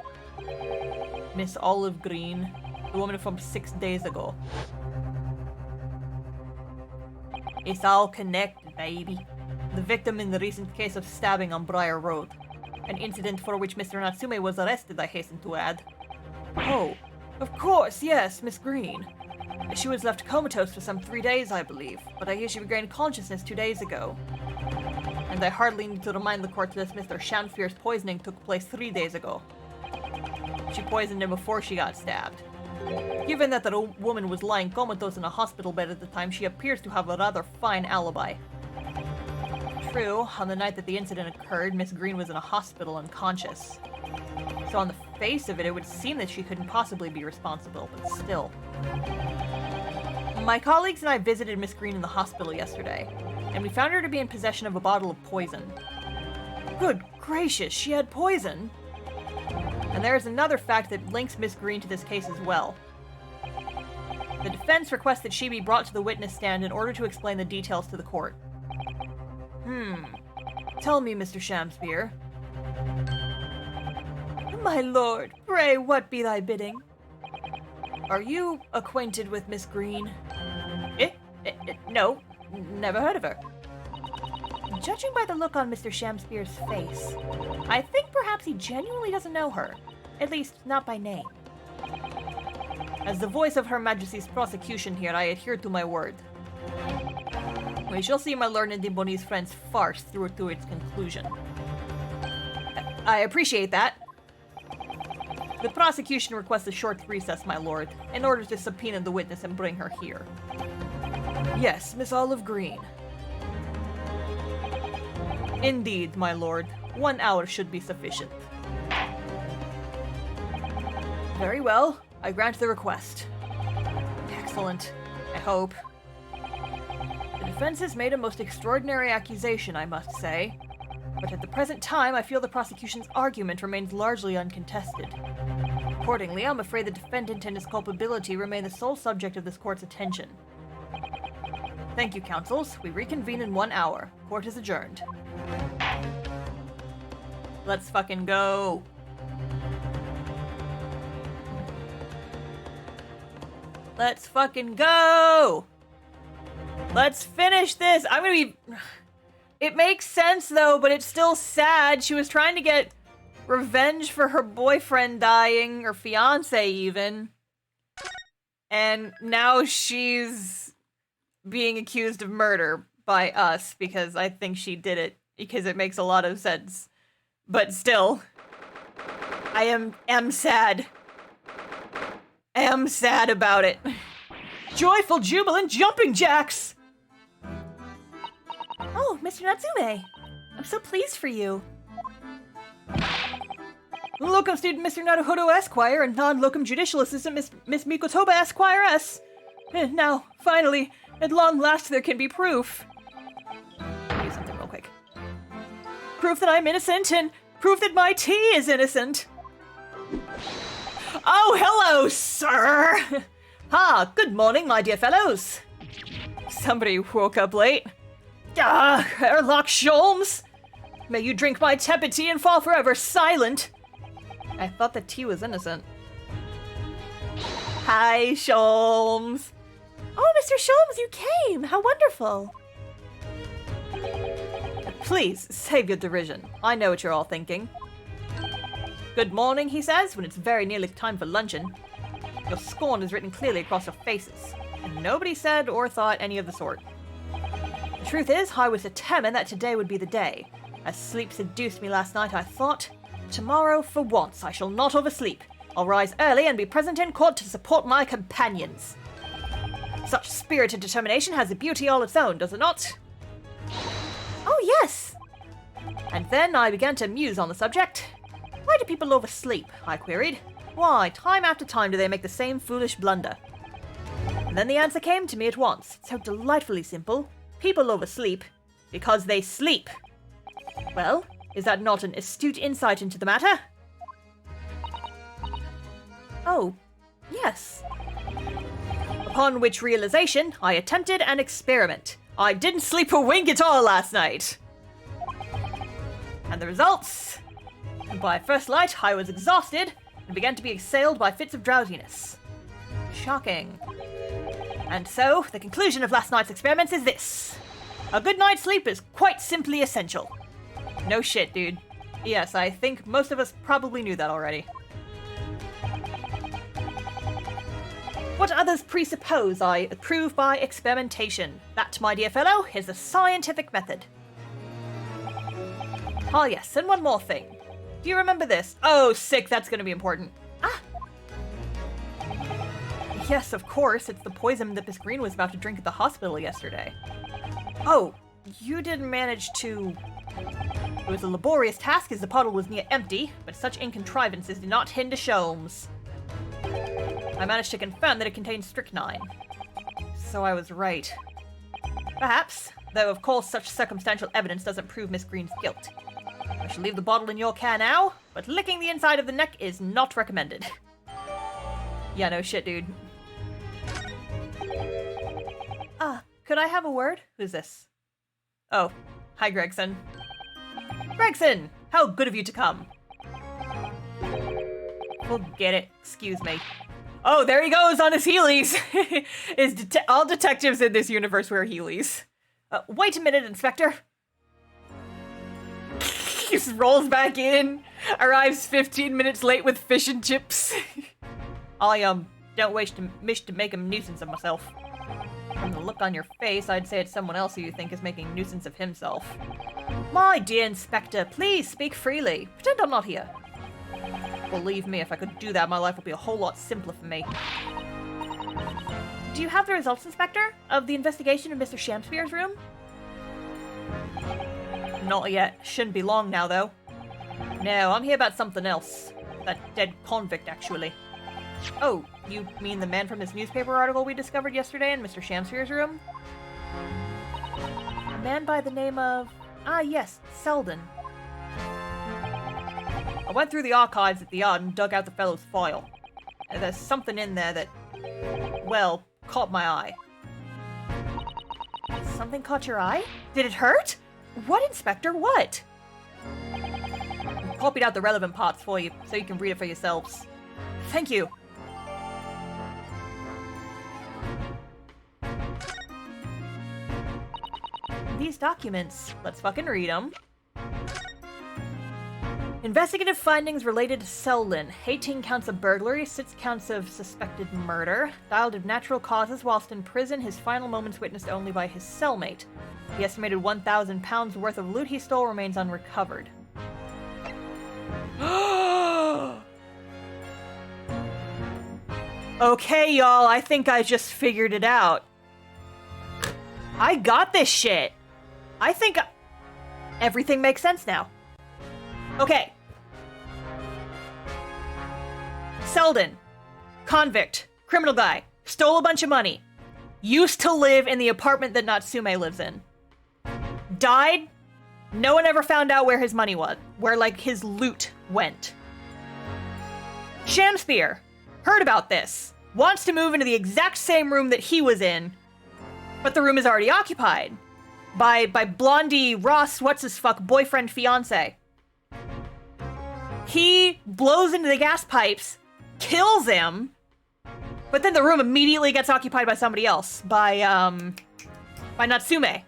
Miss Olive Green, the woman from 6 days ago. It's all connected, baby. The victim in the recent case of stabbing on Briar Road. An incident for which Mr. Natsume was arrested, I hasten to add. Oh, of course, yes, Miss Green. She was left comatose for some 3 days, I believe, but I hear she regained consciousness 2 days ago. And I hardly need to remind the court that Mr. Shamspear's poisoning took place 3 days ago. She poisoned him before she got stabbed. Given that the woman was lying comatose in a hospital bed at the time, she appears to have a rather fine alibi. True, on the night that the incident occurred, Miss Green was in a hospital unconscious. So on the face of it, it would seem that she couldn't possibly be responsible, but still. My colleagues and I visited Miss Green in the hospital yesterday, and we found her to be in possession of a bottle of poison. Good gracious, she had poison! And there is another fact that links Miss Green to this case as well. The defense requests that she be brought to the witness stand in order to explain the details to the court. Tell me, Mr. Shamspeare. My lord, pray what be thy bidding? Are you acquainted with Miss Green? No, never heard of her. Judging by the look on Mr. Shamspeare's face, I think perhaps he genuinely doesn't know her. At least, not by name. As the voice of Her Majesty's prosecution here, I adhere to my word. We shall see my learned and Bonnie's friend's farce through to its conclusion. I appreciate that. The prosecution requests a short recess, my lord, in order to subpoena the witness and bring her here. Yes, Miss Olive Green. Indeed, my lord. 1 hour should be sufficient. Very well. I grant the request. Excellent. I hope. The defense has made a most extraordinary accusation, I must say. But at the present time, I feel the prosecution's argument remains largely uncontested. Accordingly, I'm afraid the defendant and his culpability remain the sole subject of this court's attention. Thank you, counsels. We reconvene in 1 hour. Court is adjourned. Let's fucking go. Let's fucking go! Let's finish this! I'm gonna be... It makes sense, though, but it's still sad. She was trying to get revenge for her boyfriend dying, or fiancé even. And now she's being accused of murder by us, because I think she did it, because it makes a lot of sense. But still, I am sad. Am sad about it. Joyful, jubilant jumping jacks! Oh, Mr. Natsume! I'm so pleased for you. Locum student Mr. Naruhodo Esquire and non-locum judicial assistant Miss Mikotoba Esquire-S. Now, finally, at long last there can be proof. Do something real quick. Proof that I'm innocent and proof that my tea is innocent. Oh, hello, sir! Good morning, my dear fellows. Somebody woke up late. Herlock Sholmes! May you drink my tepid tea and fall forever silent. I thought the tea was innocent. Hi, Sholmes. Oh, Mr. Sholmes, you came! How wonderful! Please, save your derision. I know what you're all thinking. Good morning, he says, when it's very nearly time for luncheon. Your scorn is written clearly across your faces, and nobody said or thought any of the sort. The truth is, I was determined that today would be the day. As sleep seduced me last night, I thought, tomorrow, for once, I shall not oversleep. I'll rise early and be present in court to support my companions. Such spirited determination has a beauty all its own, does it not? Oh, yes! And then I began to muse on the subject. Why do people oversleep? I queried. Why, time after time do they make the same foolish blunder? And then the answer came to me at once. So delightfully simple. People oversleep because they sleep. Well, is that not an astute insight into the matter? Oh, yes. Upon which realization, I attempted an experiment. I didn't sleep a wink at all last night. And the results? By first light, I was exhausted and began to be assailed by fits of drowsiness. Shocking. And so, the conclusion of last night's experiments is this. A good night's sleep is quite simply essential. No shit, dude. Yes, I think most of us probably knew that already. What others presuppose I prove by experimentation. That, my dear fellow, is the scientific method. Ah, yes, and one more thing. Do you remember this? Oh, sick, that's gonna be important. Yes, of course, it's the poison that Miss Green was about to drink at the hospital yesterday. Oh, you didn't manage to... It was a laborious task as the bottle was near empty, but such incontrivances did not hinder Sholmes. I managed to confirm that it contained strychnine. So I was right. Perhaps, though of course such circumstantial evidence doesn't prove Miss Green's guilt. I shall leave the bottle in your care now, but licking the inside of the neck is not recommended. Yeah, no shit, dude. could I have a word? Who's this? Oh, hi, Gregson. Gregson! How good of you to come. Forget it. Excuse me. Oh, there he goes on his Heelys! All detectives in this universe wear Heelys. Wait a minute, Inspector. He just rolls back in, arrives 15 minutes late with fish and chips. I, don't wish to make a nuisance of myself. From the look on your face, I'd say it's someone else who you think is making a nuisance of himself. My dear Inspector, please speak freely. Pretend I'm not here. Believe me, if I could do that, my life would be a whole lot simpler for me. Do you have the results, Inspector, of the investigation in Mr. Shamspeare's room? Not yet. Shouldn't be long now, though. No, I'm here about something else. That dead convict, actually. Oh, you mean the man from this newspaper article we discovered yesterday in Mr. Shamspeare's room? A man by the name of... Ah, yes, Selden. I went through the archives at the yard and dug out the fellow's file. And there's something in there that, well, caught my eye. Something caught your eye? Did it hurt? What, Inspector? What? I copied out the relevant parts for you, so you can read it for yourselves. Thank you. These documents. Let's fucking read them. Investigative findings related to Selden. 18 counts of burglary, 6 counts of suspected murder. Died of natural causes whilst in prison, his final moments witnessed only by his cellmate. The estimated 1,000 pounds worth of loot he stole remains unrecovered. Okay, y'all, I think I just figured it out. I got this shit. I think everything makes sense now. Okay. Selden, convict, criminal guy, stole a bunch of money, used to live in the apartment that Natsume lives in. Died, no one ever found out where his money was, where, like, his loot went. Shamspeare heard about this, wants to move into the exact same room that he was in, but the room is already occupied by Blondie Ross, what's-his-fuck, boyfriend, fiance. He blows into the gas pipes, kills him, but then the room immediately gets occupied by somebody else, by Natsume.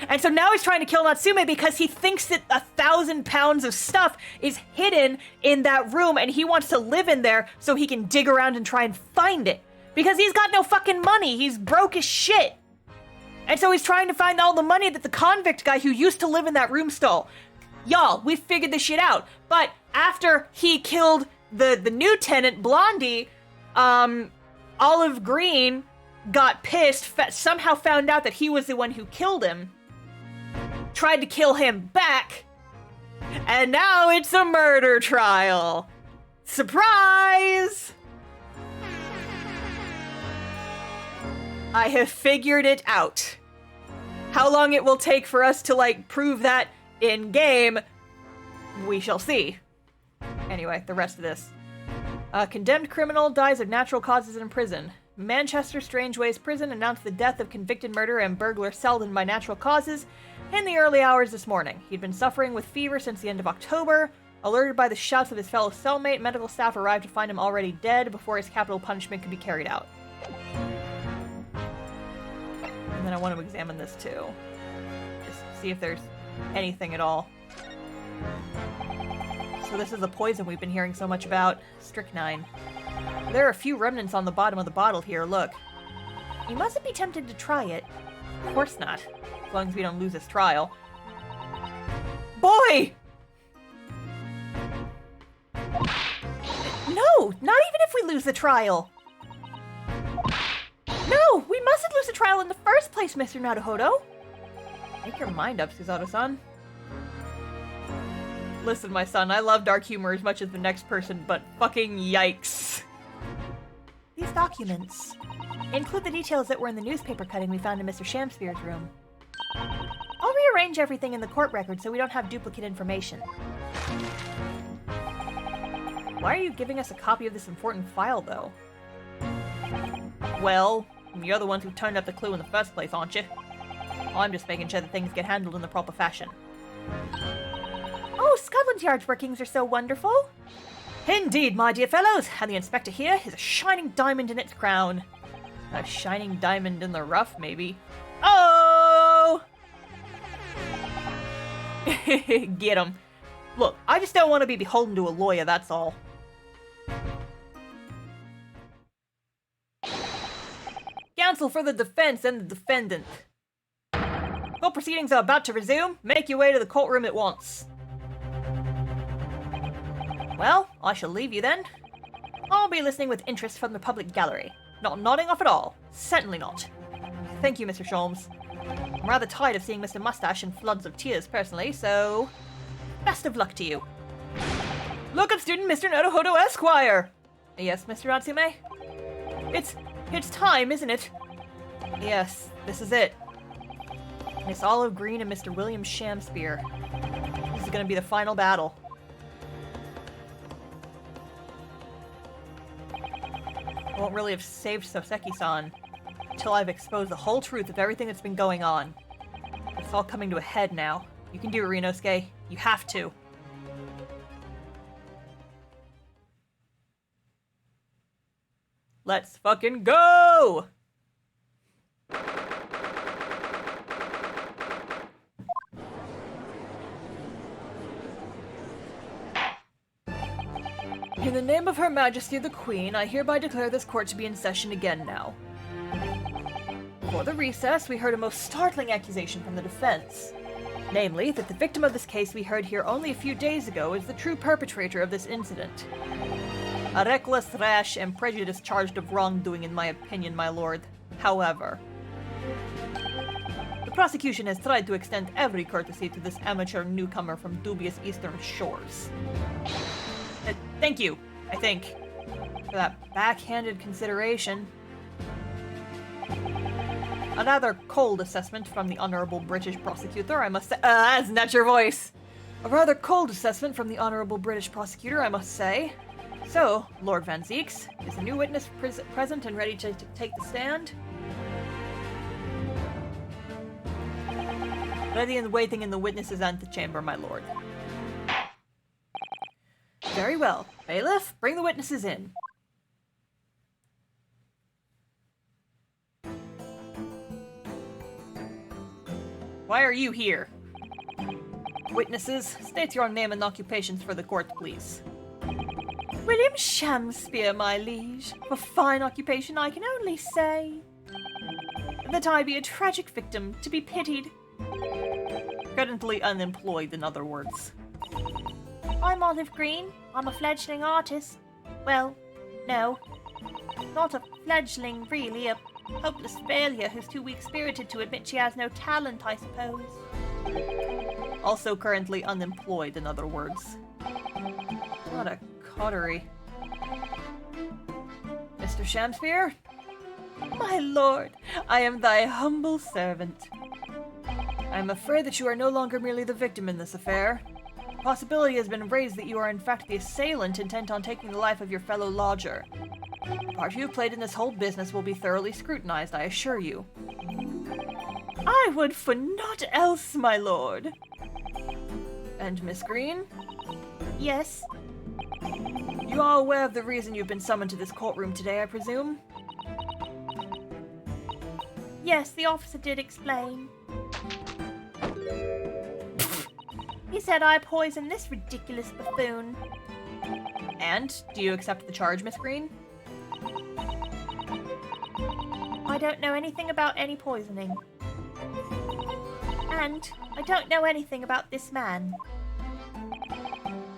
And so now he's trying to kill Natsume because he thinks that 1,000 pounds of stuff is hidden in that room and he wants to live in there so he can dig around and try and find it. Because he's got no fucking money, he's broke as shit. And so he's trying to find all the money that the convict guy who used to live in that room stole. Y'all, we figured this shit out. But after he killed the new tenant, Blondie, Olive Green got pissed, somehow found out that he was the one who killed him, tried to kill him back, and now it's a murder trial. Surprise! I have figured it out. How long it will take for us to, like, prove that in game, we shall see. Anyway, the rest of this. Condemned criminal dies of natural causes in prison. Manchester Strangeways Prison announced the death of convicted murderer and burglar Selden by natural causes in the early hours this morning. He'd been suffering with fever since the end of October. Alerted by the shouts of his fellow cellmate, medical staff arrived to find him already dead before his capital punishment could be carried out. And then I want to examine this too. Just see if there's anything at all. So this is the poison we've been hearing so much about. Strychnine. There are a few remnants on the bottom of the bottle here, look. You mustn't be tempted to try it. Of course not. As long as we don't lose this trial. Boy! No! Not even if we lose the trial! No! We mustn't lose the trial in the first place, Mr. Naruhodo! Make your mind up, Susato-san. Listen, my son, I love dark humor as much as the next person, but fucking yikes. These documents include the details that were in the newspaper cutting we found in Mr. Shamspeare's room. I'll rearrange everything in the court record so we don't have duplicate information. Why are you giving us a copy of this important file, though? Well, You're the ones who turned up the clue in the first place, aren't you? I'm just making sure that things get handled in the proper fashion. Oh, Scotland Yard's workings are so wonderful. Indeed, my dear fellows, and the inspector here is a shining diamond in its crown. A shining diamond in the rough, maybe. Oh! Get him. Look, I just don't want to be beholden to a lawyer, that's all. Counsel for the defense and the defendant. Court proceedings are about to resume. Make your way to the courtroom at once. Well, I shall leave you then. I'll be listening with interest from the public gallery. Not nodding off at all. Certainly not. Thank you, Mr. Sholmes. I'm rather tired of seeing Mr. Mustache in floods of tears personally, so... best of luck to you. Look up, student Mr. Nodohodo Esquire! Yes, Mr. Natsume? It's time, isn't it? Yes, this is it. Miss Olive Green and Mr. William Shamspeare. This is gonna be the final battle. I won't really have saved Soseki-san until I've exposed the whole truth of everything that's been going on. It's all coming to a head now. You can do it, Rinosuke. You have to. Let's fucking go! In the name of Her Majesty the Queen, I hereby declare this court to be in session again now. Before the recess, we heard a most startling accusation from the defense. Namely, that the victim of this case we heard here only a few days ago is the true perpetrator of this incident. A reckless, rash, and prejudiced charge of wrongdoing in my opinion, my lord. However, the prosecution has tried to extend every courtesy to this amateur newcomer from dubious eastern shores. Thank you, I think, for that backhanded consideration. A rather cold assessment from the Honourable British Prosecutor, I must say. That's not your voice! A rather cold assessment from the Honourable British Prosecutor, I must say. So, Lord Van Zeeks, is the new witness present and ready to take the stand? Ready and waiting in the witness's antechamber, my lord. Very well. Bailiff, bring the witnesses in. Why are you here? Witnesses, state your name and occupations for the court, please. William Shamspeare, my liege. For fine occupation, I can only say that I be a tragic victim, to be pitied. Currently unemployed, in other words. I'm Olive Green. I'm a fledgling artist. Well, no. Not a fledgling, really. A hopeless failure who's too weak-spirited to admit she has no talent, I suppose. Also currently unemployed, in other words. What a coterie. Mr. Shamspeare? My lord, I am thy humble servant. I am afraid that you are no longer merely the victim in this affair. The possibility has been raised that you are in fact the assailant intent on taking the life of your fellow lodger. The part you have played in this whole business will be thoroughly scrutinized, I assure you. I would for naught else, my lord. And Miss Green? Yes? You are aware of the reason you've been summoned to this courtroom today, I presume? Yes, the officer did explain. He said I poisoned this ridiculous buffoon. And, do you accept the charge, Miss Green? I don't know anything about any poisoning. And I don't know anything about this man.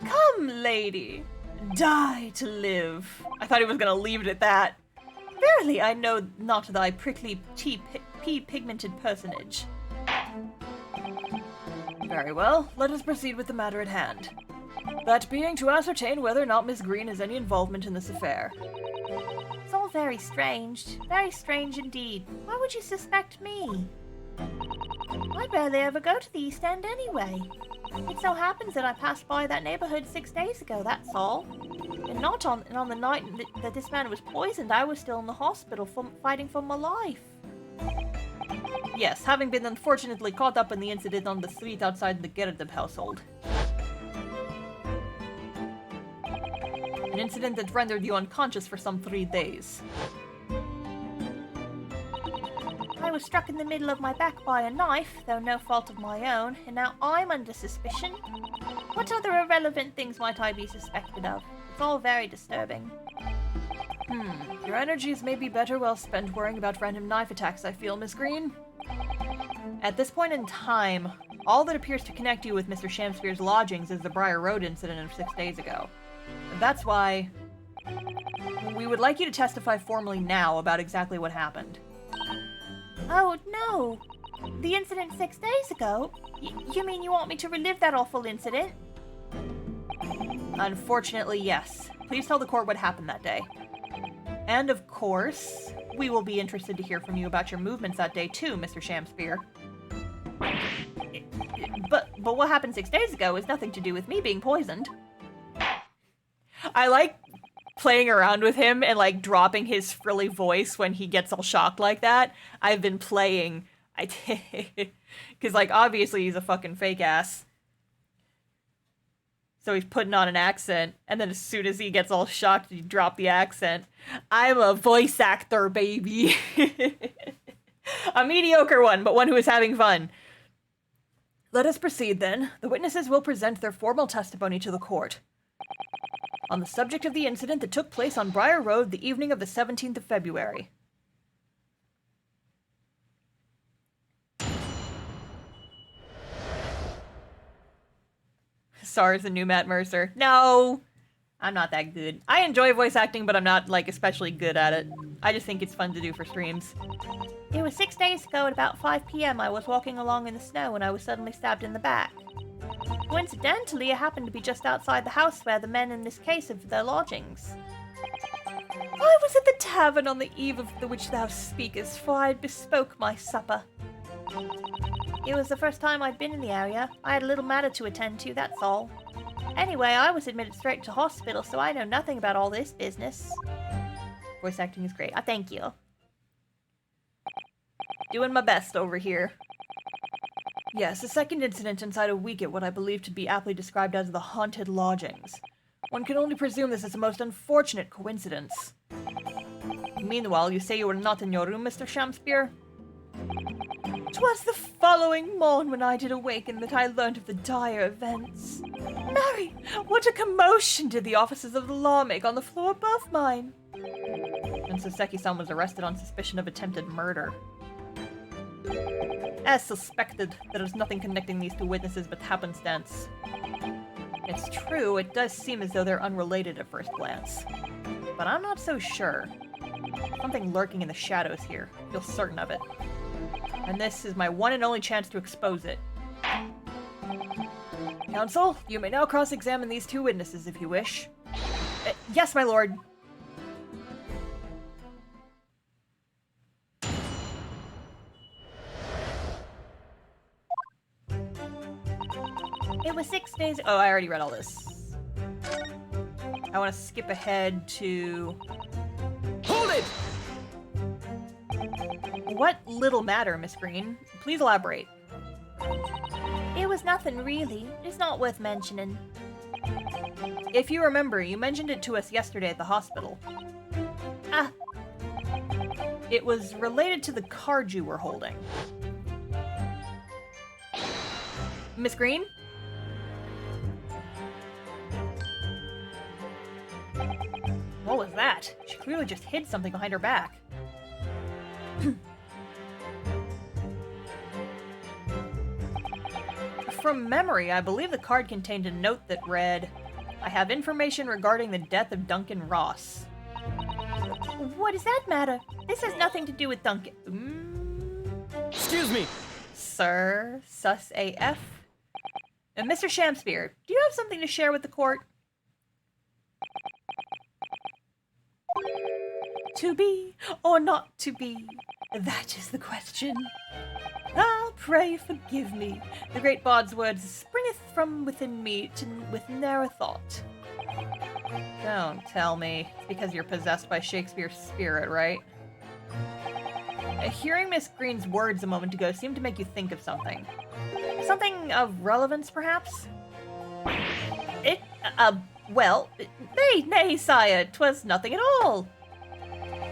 Come, lady. Die to live. I thought he was gonna leave it at that. Verily, I know not thy prickly pea-pigmented personage. Very well, let us proceed with the matter at hand. That being to ascertain whether or not Miss Green has any involvement in this affair. It's all very strange indeed. Why would you suspect me? I barely ever go to the East End anyway. It so happens that I passed by that neighborhood 6 days ago, that's all. And on the night that this man was poisoned, I was still in the hospital fighting for my life. Yes, having been unfortunately caught up in the incident on the street outside the Gerda household. An incident that rendered you unconscious for some 3 days. I was struck in the middle of my back by a knife, though no fault of my own, and now I'm under suspicion. What other irrelevant things might I be suspected of? It's all very disturbing. Your energies may be better well spent worrying about random knife attacks, I feel, Miss Green. At this point in time, all that appears to connect you with Mr. Shamspeare's lodgings is the Briar Road incident of 6 days ago. That's why we would like you to testify formally now about exactly what happened. Oh, no! The incident 6 days ago? You mean you want me to relive that awful incident? Unfortunately, yes. Please tell the court what happened that day. And of course, we will be interested to hear from you about your movements that day too, Mr. Shamspeare. But what happened 6 days ago has nothing to do with me being poisoned. I like playing around with him and like dropping his frilly voice when he gets all shocked like that. I've been playing, because like obviously he's a fucking fake ass. So he's putting on an accent, and then as soon as he gets all shocked, you drop the accent. I'm a voice actor, baby. A mediocre one, but one who is having fun. Let us proceed then. The witnesses will present their formal testimony to the court on the subject of the incident that took place on Briar Road the evening of the 17th of February. Stars and new Matt Mercer. No, I'm not that good. I enjoy voice acting, but I'm not, like, especially good at it. I just think it's fun to do for streams. It was 6 days ago at about 5 p.m. I was walking along in the snow when I was suddenly stabbed in the back. Coincidentally, it happened to be just outside the house where the men in this case have their lodgings. I was at the tavern on the eve of the which thou speakest, for I had bespoke my supper. It was the first time I'd been in the area. I had a little matter to attend to, that's all. Anyway, I was admitted straight to hospital, so I know nothing about all this business. Voice acting is great. Thank you. Doing my best over here. Yes, the second incident inside a week at what I believe to be aptly described as the haunted lodgings. One can only presume this is a most unfortunate coincidence. Meanwhile, you say you were not in your room, Mr. Shamspeare? 'Twas the following morn when I did awaken that I learned of the dire events. Marry, what a commotion did the offices of the law make on the floor above mine! And Soseki-san was arrested on suspicion of attempted murder. As suspected, there is nothing connecting these two witnesses but happenstance. It's true, it does seem as though they're unrelated at first glance. But I'm not so sure. Something lurking in the shadows here. I feel certain of it. And this is my one and only chance to expose it. Counsel, you may now cross-examine these two witnesses if you wish. Yes, my lord. It was 6 days. Oh, I already read all this. I want to skip ahead to... Hold it! What little matter, Miss Green? Please elaborate. It was nothing really. It's not worth mentioning. If you remember, you mentioned it to us yesterday at the hospital. Ah. It was related to the card you were holding. Miss Green? What was that? She clearly just hid something behind her back. From memory, I believe the card contained a note that read, I have information regarding the death of Duncan Ross. What does that matter? This has nothing to do with Duncan. Excuse me! Sir, sus AF. Mr. Shamspeare, do you have something to share with the court? To be or not to be? That is the question. Ah, pray forgive me. The great bard's words springeth from within me with ne'er a thought. Don't tell me. It's because you're possessed by Shakespeare's spirit, right? Hearing Miss Green's words a moment ago seemed to make you think of something. Something of relevance, perhaps? Well, nay, sire, 'twas nothing at all.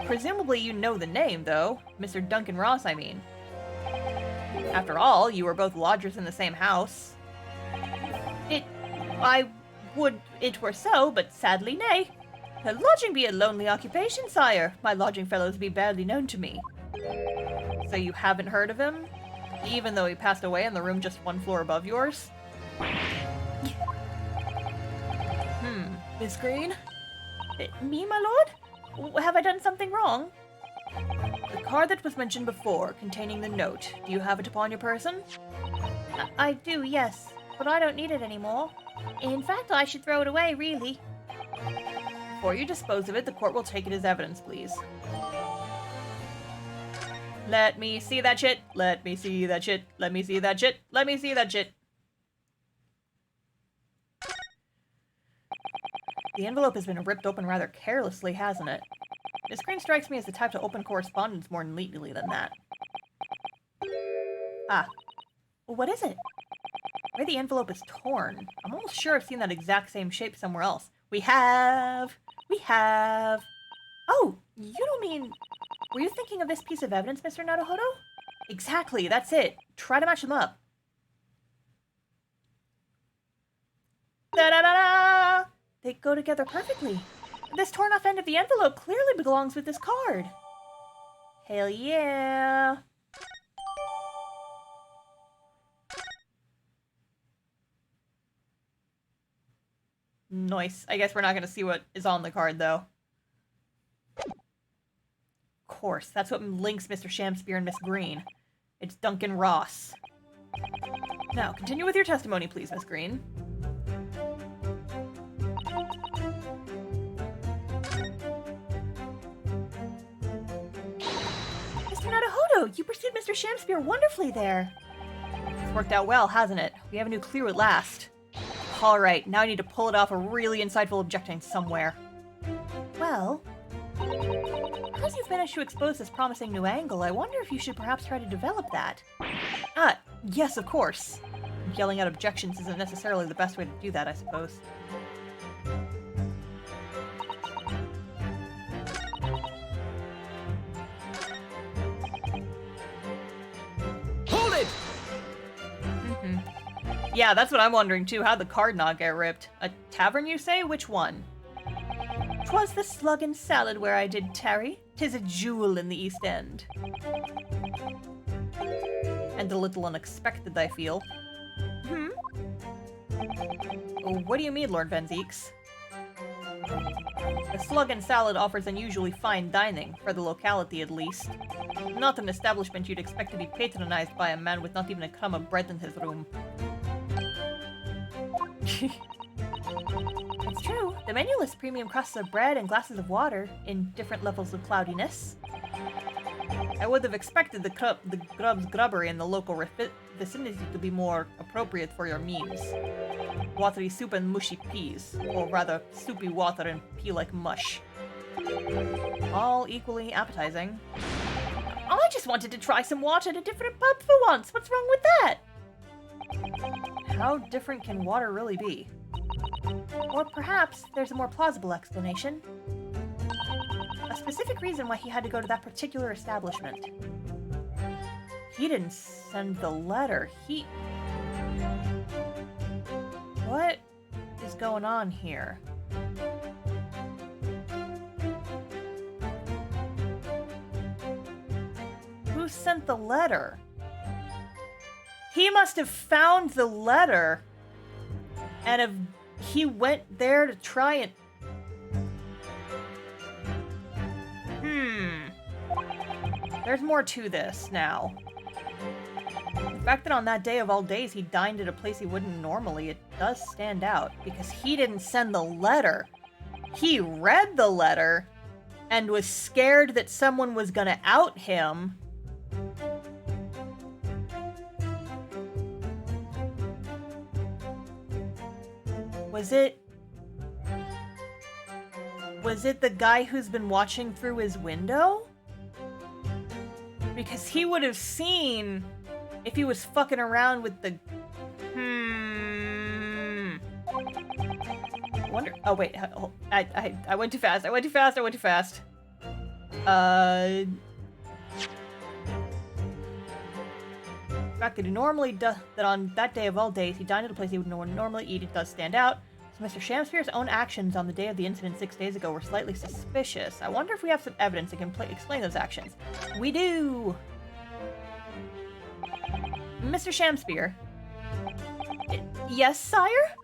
Presumably you know the name, though. Mr. Duncan Ross, I mean. After all, you were both lodgers in the same house. I would it were so, but sadly nay. Lodging be a lonely occupation, sire. My lodging fellows be barely known to me. So you haven't heard of him? Even though he passed away in the room just one floor above yours? Miss Green? Me, my lord? Have I done something wrong? The card that was mentioned before, containing the note, do you have it upon your person? I do, yes. But I don't need it anymore. In fact, I should throw it away, really. Before you dispose of it, the court will take it as evidence, please. Let me see that shit. Let me see that shit. Let me see that shit. Let me see that shit. The envelope has been ripped open rather carelessly, hasn't it? Miss Green strikes me as the type to open correspondence more neatly than that. Ah. What is it? The way the envelope is torn. I'm almost sure I've seen that exact same shape somewhere else. We have! Oh, you don't mean... Were you thinking of this piece of evidence, Mr. Naruhodo? Exactly, that's it. Try to match them up. Da-da-da-da! They go together perfectly. This torn off end of the envelope clearly belongs with this card. Hell yeah. Nice. I guess we're not going to see what is on the card, though. Of course, that's what links Mr. Shamspear and Miss Green. It's Duncan Ross. Now, continue with your testimony, please, Miss Green. Mr. Naruhodo, you pursued Mr. Shamspear wonderfully there. It's worked out well, hasn't it? We have a new clue at last. Alright, now I need to pull it off a really insightful objecting somewhere. Well, because you've managed to expose this promising new angle, I wonder if you should perhaps try to develop that. Ah, yes, of course. Yelling out objections isn't necessarily the best way to do that, I suppose. Hold it! Yeah, that's what I'm wondering too. How'd the card not get ripped? A tavern, you say? Which one? 'Twas the Slug and Salad where I did tarry. 'Tis a jewel in the East End. And a little unexpected, I feel. Oh, what do you mean, Lord Van Zeeks? The Slug and Salad offers unusually fine dining, for the locality at least. Not an establishment you'd expect to be patronized by a man with not even a crumb of bread in his room. It's true. The menu lists premium crusts of bread and glasses of water in different levels of cloudiness. I would have expected the grub's grubbery in the local vicinity to be more appropriate for your means. Watery soup and mushy peas, or rather, soupy water and pea-like mush. All equally appetizing. I just wanted to try some water at a different pub for once. What's wrong with that? How different can water really be? Or perhaps there's a more plausible explanation. A specific reason why he had to go to that particular establishment. He didn't send the letter. What is going on here? Who sent the letter? He must have found the letter, and if he went there to try and... There's more to this now. The fact that on that day of all days he dined at a place he wouldn't normally, it does stand out, because he didn't send the letter. He read the letter and was scared that someone was gonna out him. Was it Was it the guy who's been watching through his window? Because he would have seen if he was fucking around with the... Wonder... Oh, wait. I went too fast. I went too fast. The fact that he normally does... That on that day of all days, he dined at a place he would normally eat, it does stand out. So Mr. Shamspeare's own actions on the day of the incident 6 days ago were slightly suspicious. I wonder if we have some evidence that can explain those actions. We do! Mr. Shamspeare. Yes, sire?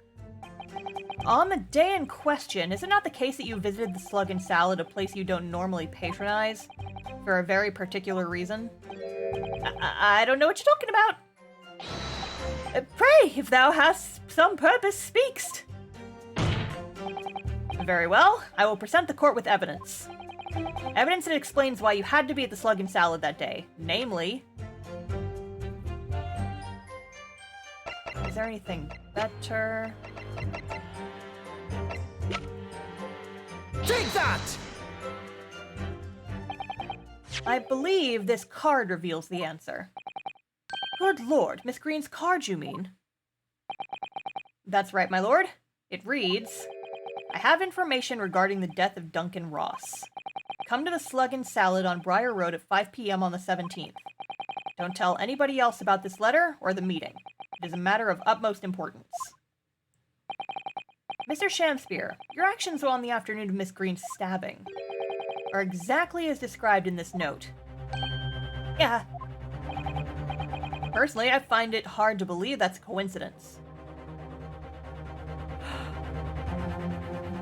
On the day in question, is it not the case that you visited the Slug and Salad, a place you don't normally patronize, for a very particular reason? I don't know what you're talking about. Pray, if thou hast some purpose, speak'st. Very well, I will present the court with evidence. Evidence that explains why you had to be at the Slug and Salad that day. Namely... Is there anything better? Take that! I believe this card reveals the answer. Good lord, Miss Green's card, you mean? That's right, my lord. It reads, I have information regarding the death of Duncan Ross. Come to the Slug and Salad on Briar Road at 5 p.m. on the 17th. Don't tell anybody else about this letter or the meeting. It is a matter of utmost importance. Mr. Shamspeare, your actions on the afternoon of Miss Green's stabbing are exactly as described in this note. Yeah. Personally, I find it hard to believe that's a coincidence.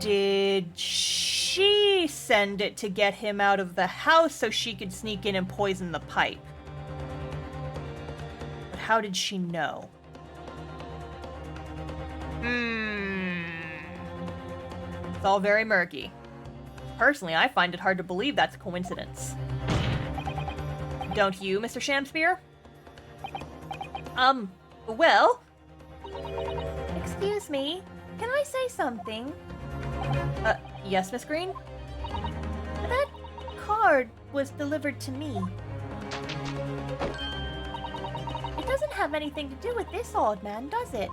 Did she send it to get him out of the house so she could sneak in and poison the pipe? But how did she know? It's all very murky. Personally, I find it hard to believe that's a coincidence. Don't you, Mr. Shamspeare? Well... Excuse me, can I say something? Yes, Miss Green? That card was delivered to me. It doesn't have anything to do with this old man, does it?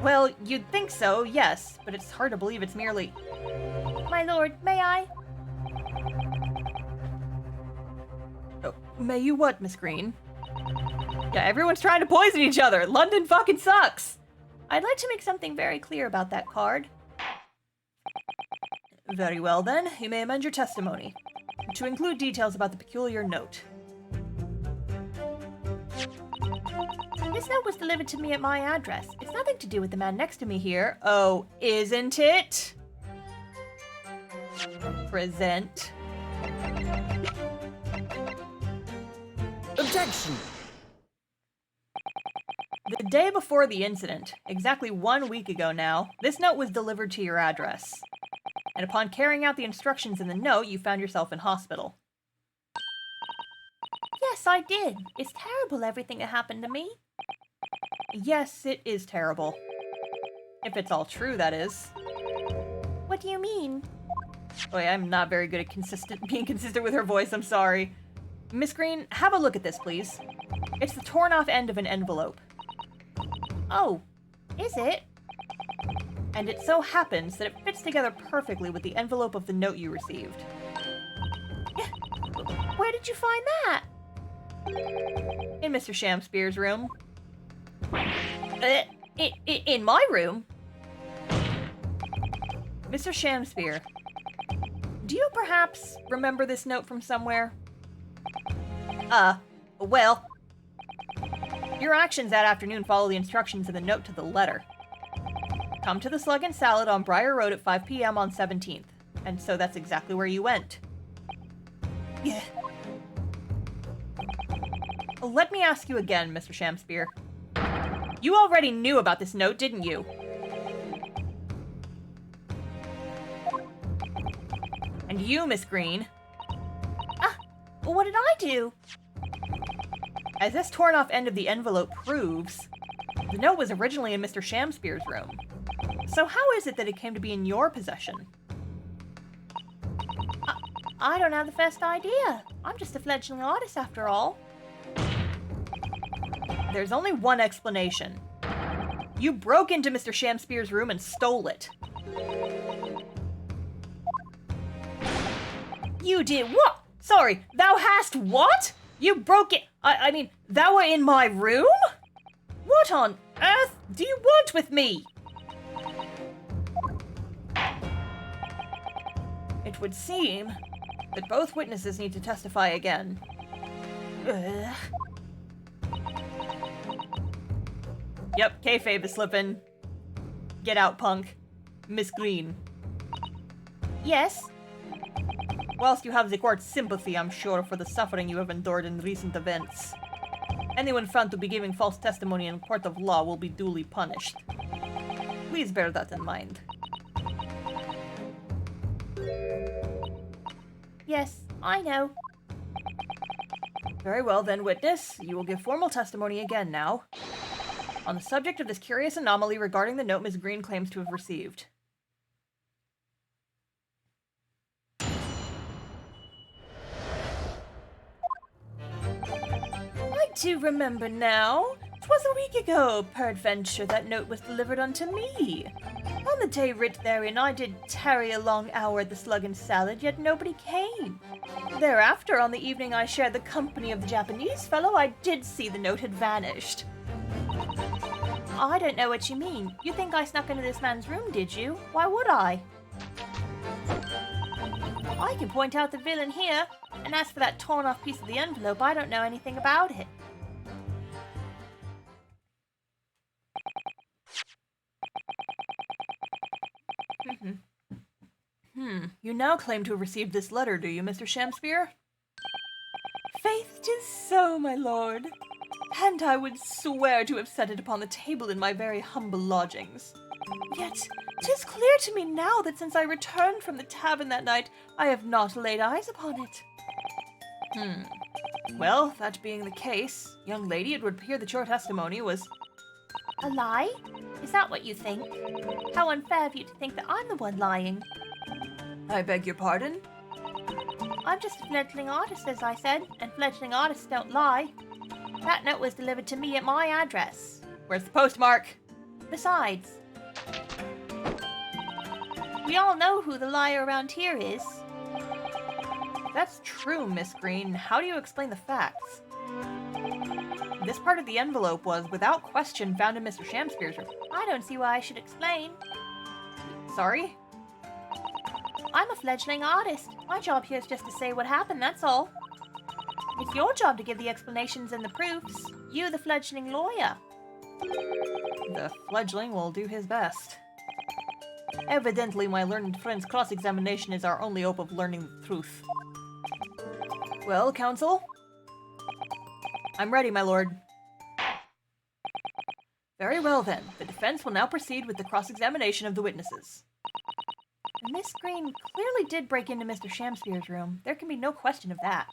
Well, you'd think so, yes, but it's hard to believe it's merely... My lord, may I? May you what, Miss Green? Yeah, everyone's trying to poison each other. London fucking sucks. I'd like to make something very clear about that card. Very well, then. You may amend your testimony to include details about the peculiar note. This note was delivered to me at my address. It's nothing to do with the man next to me here. Oh, isn't it? Present. Objection! The day before the incident, exactly 1 week ago now, this note was delivered to your address. And upon carrying out the instructions in the note, you found yourself in hospital. Yes, I did. It's terrible, everything that happened to me. Yes, it is terrible. If it's all true, that is. What do you mean? Boy, I'm not very good at being consistent with her voice, I'm sorry. Miss Green, have a look at this, please. It's the torn off end of an envelope. Oh, is it? And it so happens that it fits together perfectly with the envelope of the note you received. Where did you find that? In Mr. Shamspeare's room. In my room? Mr. Shamspeare, do you perhaps remember this note from somewhere? Well, your actions that afternoon follow the instructions in the note to the letter. Come to the Slug and Salad on Briar Road at 5 p.m. on 17th. And so that's exactly where you went. Yeah. Let me ask you again, Mr. Shamspeare. You already knew about this note, didn't you? And you, Miss Green. What did I do? As this torn off end of the envelope proves, the note was originally in Mr. Shamspeare's room. So how is it that it came to be in your possession? I don't have the first idea. I'm just a fledgling artist after all. There's only one explanation. You broke into Mr. Shamspeare's room and stole it. You did what? Sorry, thou hast what? You broke it. I mean, thou were in my room? What on earth do you want with me? It would seem that both witnesses need to testify again. Ugh. Yep, kayfabe is slipping. Get out, punk. Miss Green. Yes? Whilst you have the court's sympathy, I'm sure, for the suffering you have endured in recent events, anyone found to be giving false testimony in court of law will be duly punished. Please bear that in mind. Yes, I know. Very well then, witness. You will give formal testimony again now, on the subject of this curious anomaly regarding the note Ms. Green claims to have received. I do remember now. 'Twas a week ago, peradventure, that note was delivered unto me. On the day writ therein, I did tarry a long hour at the Slug and Salad, yet nobody came. Thereafter, on the evening I shared the company of the Japanese fellow, I did see the note had vanished. I don't know what you mean. You think I snuck into this man's room, did you? Why would I? I can point out the villain here, and as for that torn off piece of the envelope, I don't know anything about it. You now claim to have received this letter, do you, Mr. Shamspeare? Faith, 'tis so, my lord. And I would swear to have set it upon the table in my very humble lodgings. Yet, 'tis clear to me now that since I returned from the tavern that night, I have not laid eyes upon it. Well, that being the case, young lady, it would appear that your testimony was... A lie? Is that what you think? How unfair of you to think that I'm the one lying. I beg your pardon? I'm just a fledgling artist, as I said, and fledgling artists don't lie. That note was delivered to me at my address. Where's the postmark? Besides, we all know who the liar around here is. That's true, Miss Green. How do you explain the facts? This part of the envelope was, without question, found in Mr. Shamspeare's room. I don't see why I should explain. Sorry? I'm a fledgling artist. My job here is just to say what happened, that's all. It's your job to give the explanations and the proofs. You, the fledgling lawyer. The fledgling will do his best. Evidently, my learned friend's cross-examination is our only hope of learning the truth. Well, counsel? I'm ready, my lord. Very well, then. The defense will now proceed with the cross-examination of the witnesses. Miss Green clearly did break into Mr. Shamspeare's room. There can be no question of that.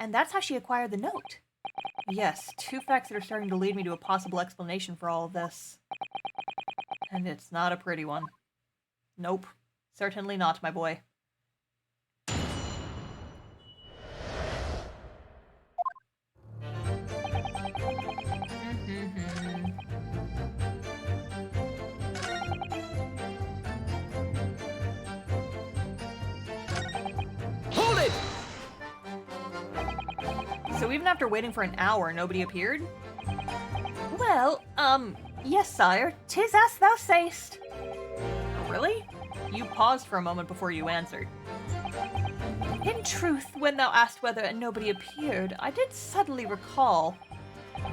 And that's how she acquired the note. Yes, two facts that are starting to lead me to a possible explanation for all of this. And it's not a pretty one. Nope. Certainly not, my boy. Hold it! So even after waiting for an hour, nobody appeared? Well, yes, sire. 'Tis as thou sayst. Really? You paused for a moment before you answered. In truth, when thou asked whether nobody appeared, I did suddenly recall.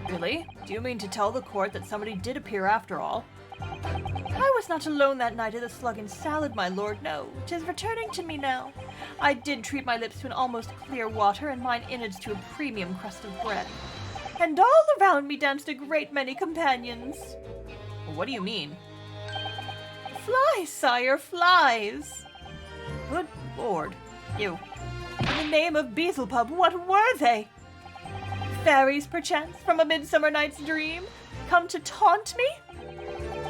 Really? Do you mean to tell the court that somebody did appear after all? I was not alone that night at the Slug and Salad, my lord, no. 'Tis returning to me now. I did treat my lips to an almost clear water and mine innards to a premium crust of bread. And all around me danced a great many companions. What do you mean? Flies, sire, flies! Good lord. You. In the name of Beelzebub, what were they? Fairies, perchance, from a midsummer night's dream, come to taunt me?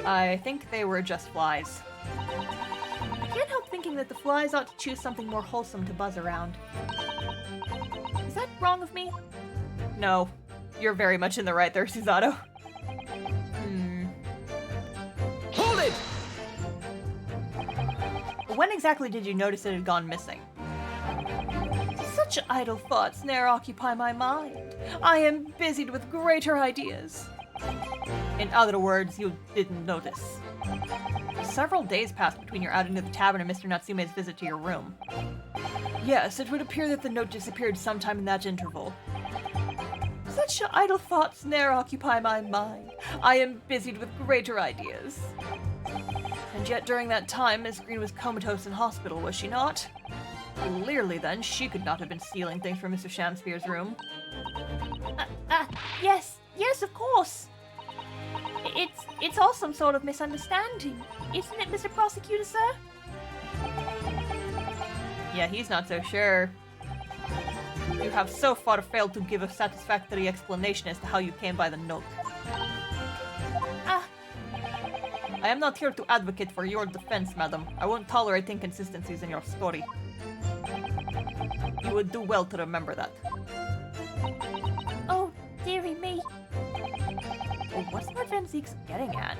I think they were just flies. I can't help thinking thinking that the flies ought to choose something more wholesome to buzz around. Is that wrong of me? No. You're very much in the right there, Susato. Hold it! When exactly did you notice it had gone missing? Such idle thoughts ne'er occupy my mind. I am busied with greater ideas. In other words, you didn't notice. Several days passed between your outing to the tavern and Mr. Natsume's visit to your room. Yes, it would appear that the note disappeared sometime in that interval. Such idle thoughts ne'er occupy my mind. I am busied with greater ideas. And yet during that time, Miss Green was comatose in hospital, was she not? Clearly then, she could not have been stealing things from Mr. Shamspeare's room. Yes, of course. It's all some sort of misunderstanding. Isn't it, Mr. Prosecutor, sir? Yeah, he's not so sure. You have so far failed to give a satisfactory explanation as to how you came by the note. I am not here to advocate for your defense, madam. I won't tolerate inconsistencies in your story. You would do well to remember that. Oh, dearie me. Well, what's Lord Van Zeke's getting at?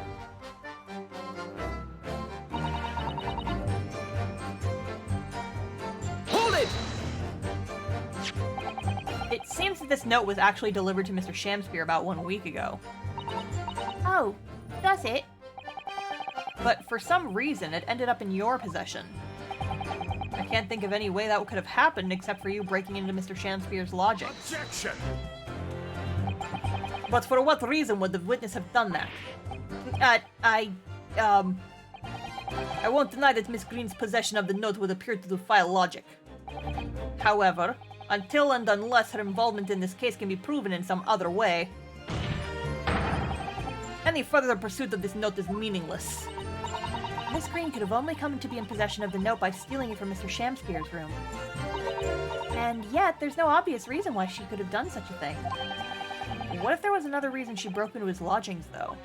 Hold it! It seems that this note was actually delivered to Mr. Shamspeare about 1 week ago. Oh, does it? But for some reason, it ended up in your possession. I can't think of any way that could have happened except for you breaking into Mr. Shamspeare's lodgings. Objection! But for what reason would the witness have done that? I won't deny that Miss Green's possession of the note would appear to defy logic. However, until and unless her involvement in this case can be proven in some other way, any further pursuit of this note is meaningless. Miss Green could have only come to be in possession of the note by stealing it from Mr. Shamspeare's room. And yet, there's no obvious reason why she could have done such a thing. What if there was another reason she broke into his lodgings, though?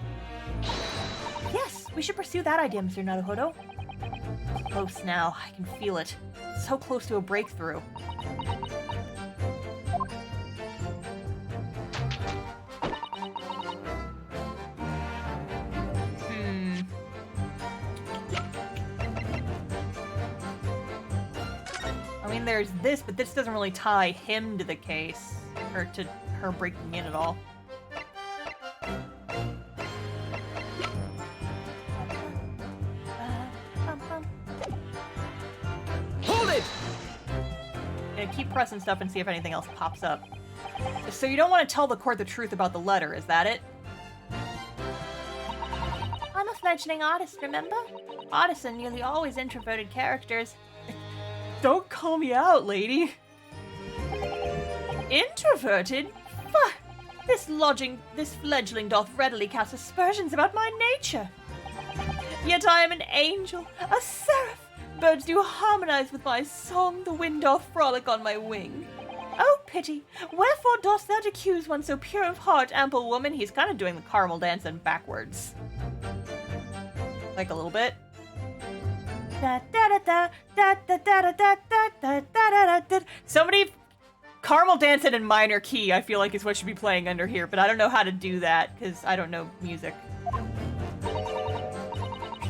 Yes, we should pursue that idea, Mr. Naruhodo. Close now, I can feel it. So close to a breakthrough. I mean, there's this, but this doesn't really tie him to the case, or to her breaking in at all. Hold it! Gonna keep pressing stuff and see if anything else pops up. So you don't want to tell the court the truth about the letter, is that it? I'm a fledgling artist, remember? Artists are nearly always introverted characters. Don't call me out, lady. Introverted? Bah! This fledgling doth readily cast aspersions about my nature. Yet I am an angel, a seraph. Birds do harmonize with my song, the wind doth frolic on my wing. Oh, pity, wherefore dost thou accuse one so pure of heart, ample woman? He's kind of doing the caramel dance and backwards. Like a little bit. Da da da da da da da da da da da da. Somebody caramel dancing in minor key, I feel like is what should be playing under here, but I don't know how to do that because I don't know music.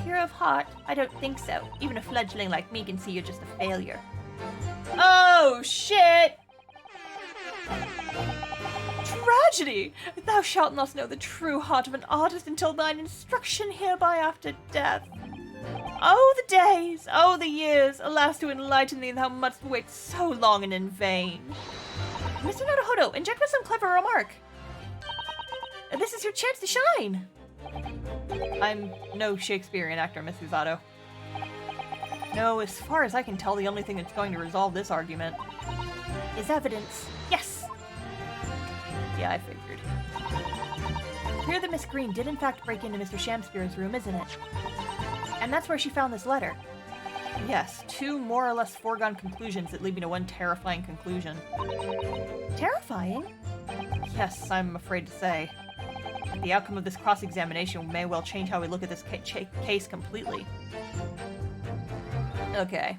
Pure of heart? I don't think so. Even a fledgling like me can see you're just a failure. Oh shit! Tragedy! Thou shalt not know the true heart of an artist until thine instruction hereby after death. Oh, the days! Oh, the years! Alas, to enlighten thee, thou must wait so long and in vain. Mr. Naruhodo, inject with some clever remark. This is your chance to shine. I'm no Shakespearean actor, Miss Usato. No, as far as I can tell, the only thing that's going to resolve this argument Is evidence. Yes! Yeah, I figured. Clear that Miss Green did in fact break into Mr. Shamspeare's room, isn't it? And that's where she found this letter. Yes, two more or less foregone conclusions that lead me to one terrifying conclusion. Terrifying? Yes, I'm afraid to say. The outcome of this cross-examination may well change how we look at this case completely. Okay.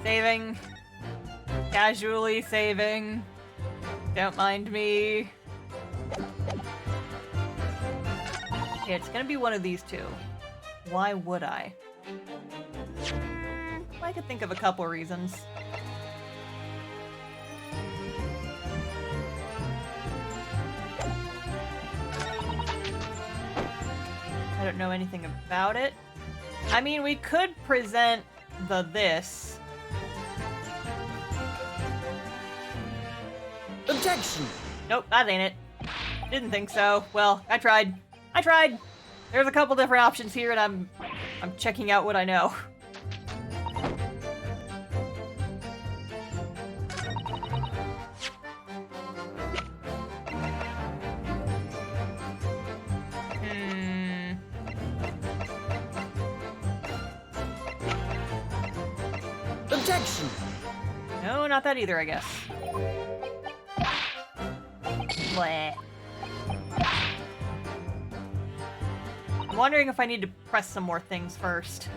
Saving. Casually saving. Don't mind me. Okay, it's gonna be one of these two. Why would I? I could think of a couple reasons. I don't know anything about it. I mean, we could present this. Objection! Nope, that ain't it. Didn't think so. Well, I tried. I tried! There's a couple different options here, and I'm checking out what I know. Objection! No, not that either, I guess. Bleh. I'm wondering if I need to press some more things first.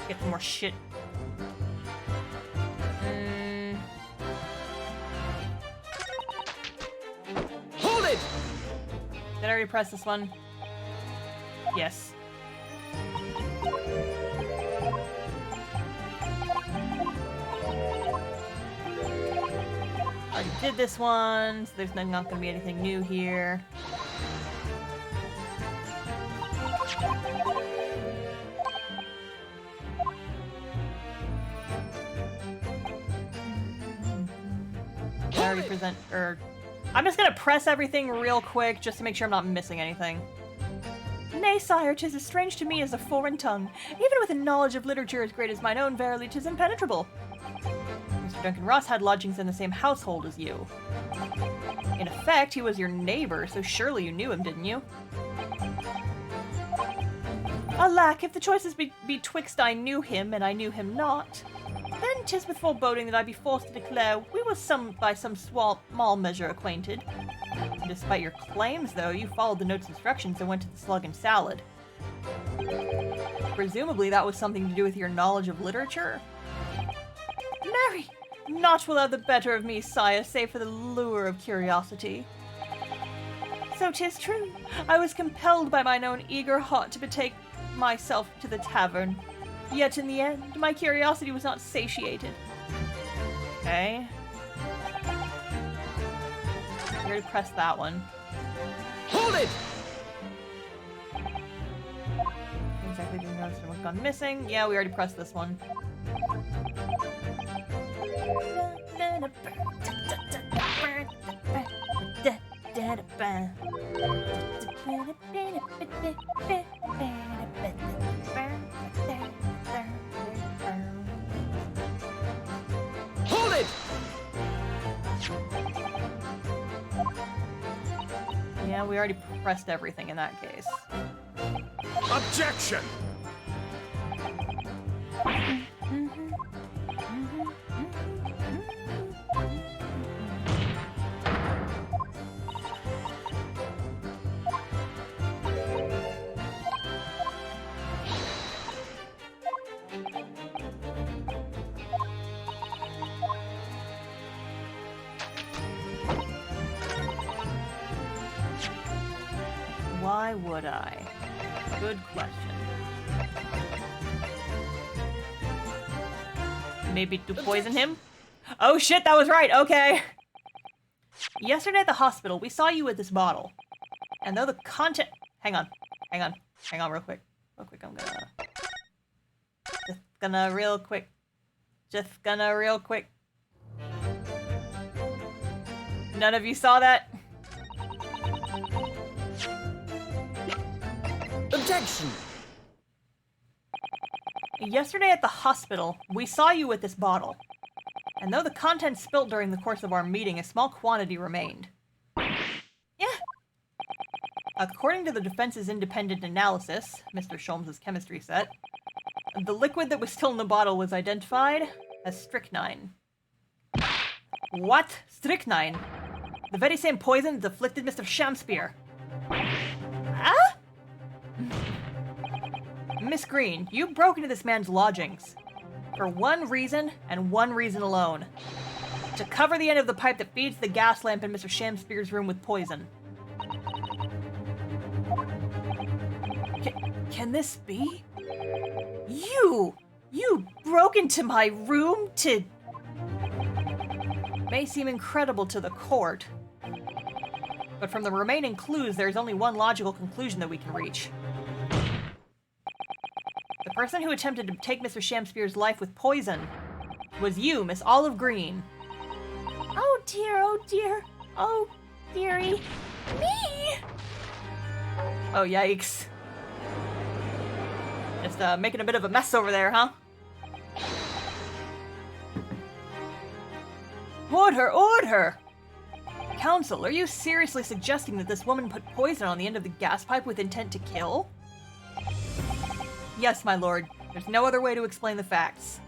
Get some more shit. Hold it! Did I already press this one? Yes. Already did this one, so there's not gonna be anything new here. I already present, I'm just gonna press everything real quick just to make sure I'm not missing anything. Nay, sire, 'tis as strange to me as a foreign tongue. Even with a knowledge of literature as great as mine own, verily 'tis impenetrable. Mr. Duncan Ross had lodgings in the same household as you. In effect, he was your neighbor, so surely you knew him, didn't you? Alack, if the choices be betwixt I knew him and I knew him not, then 'tis with foreboding that I be forced to declare we were by some small measure acquainted. Despite your claims, though, you followed the note's instructions and went to the Slug and Salad. Presumably that was something to do with your knowledge of literature? Marry, naught will have the better of me, sire, save for the lure of curiosity. So 'tis true, I was compelled by mine own eager heart to betake myself to the tavern. Yet in the end, my curiosity was not satiated. Okay. I already pressed that one. Hold it! Exactly didn't notice what's gone missing. Yeah, we already pressed this one. Hold it! Yeah, we already pressed everything in that case. Objection! Why would I? Good question. Maybe to poison him? Oh shit, that was right, okay! Yesterday at the hospital, we saw you with this bottle. And though the content... Hang on real quick. I'm gonna... Just gonna real quick. None of you saw that? Objection! Yesterday at the hospital, we saw you with this bottle. And though the contents spilt during the course of our meeting, a small quantity remained. Yeah. According to the defense's independent analysis, Mr. Sholmes' chemistry set, the liquid that was still in the bottle was identified as strychnine. What? Strychnine? The very same poison that afflicted Mr. Shamspeare. Huh? Miss Green, you broke into this man's lodgings. For one reason, and one reason alone. To cover the end of the pipe that feeds the gas lamp in Mr. Shamspeare's room with poison. Can this be? You broke into my room to... May seem incredible to the court, but from the remaining clues, there's only one logical conclusion that we can reach. The person who attempted to take Mr. Shamspeare's life with poison was you, Miss Olive Green. Oh dear, oh dear, oh dearie. Me? Oh, yikes. Just making a bit of a mess over there, huh? Order, order! Counsel, are you seriously suggesting that this woman put poison on the end of the gas pipe with intent to kill? Yes, my lord. There's no other way to explain the facts.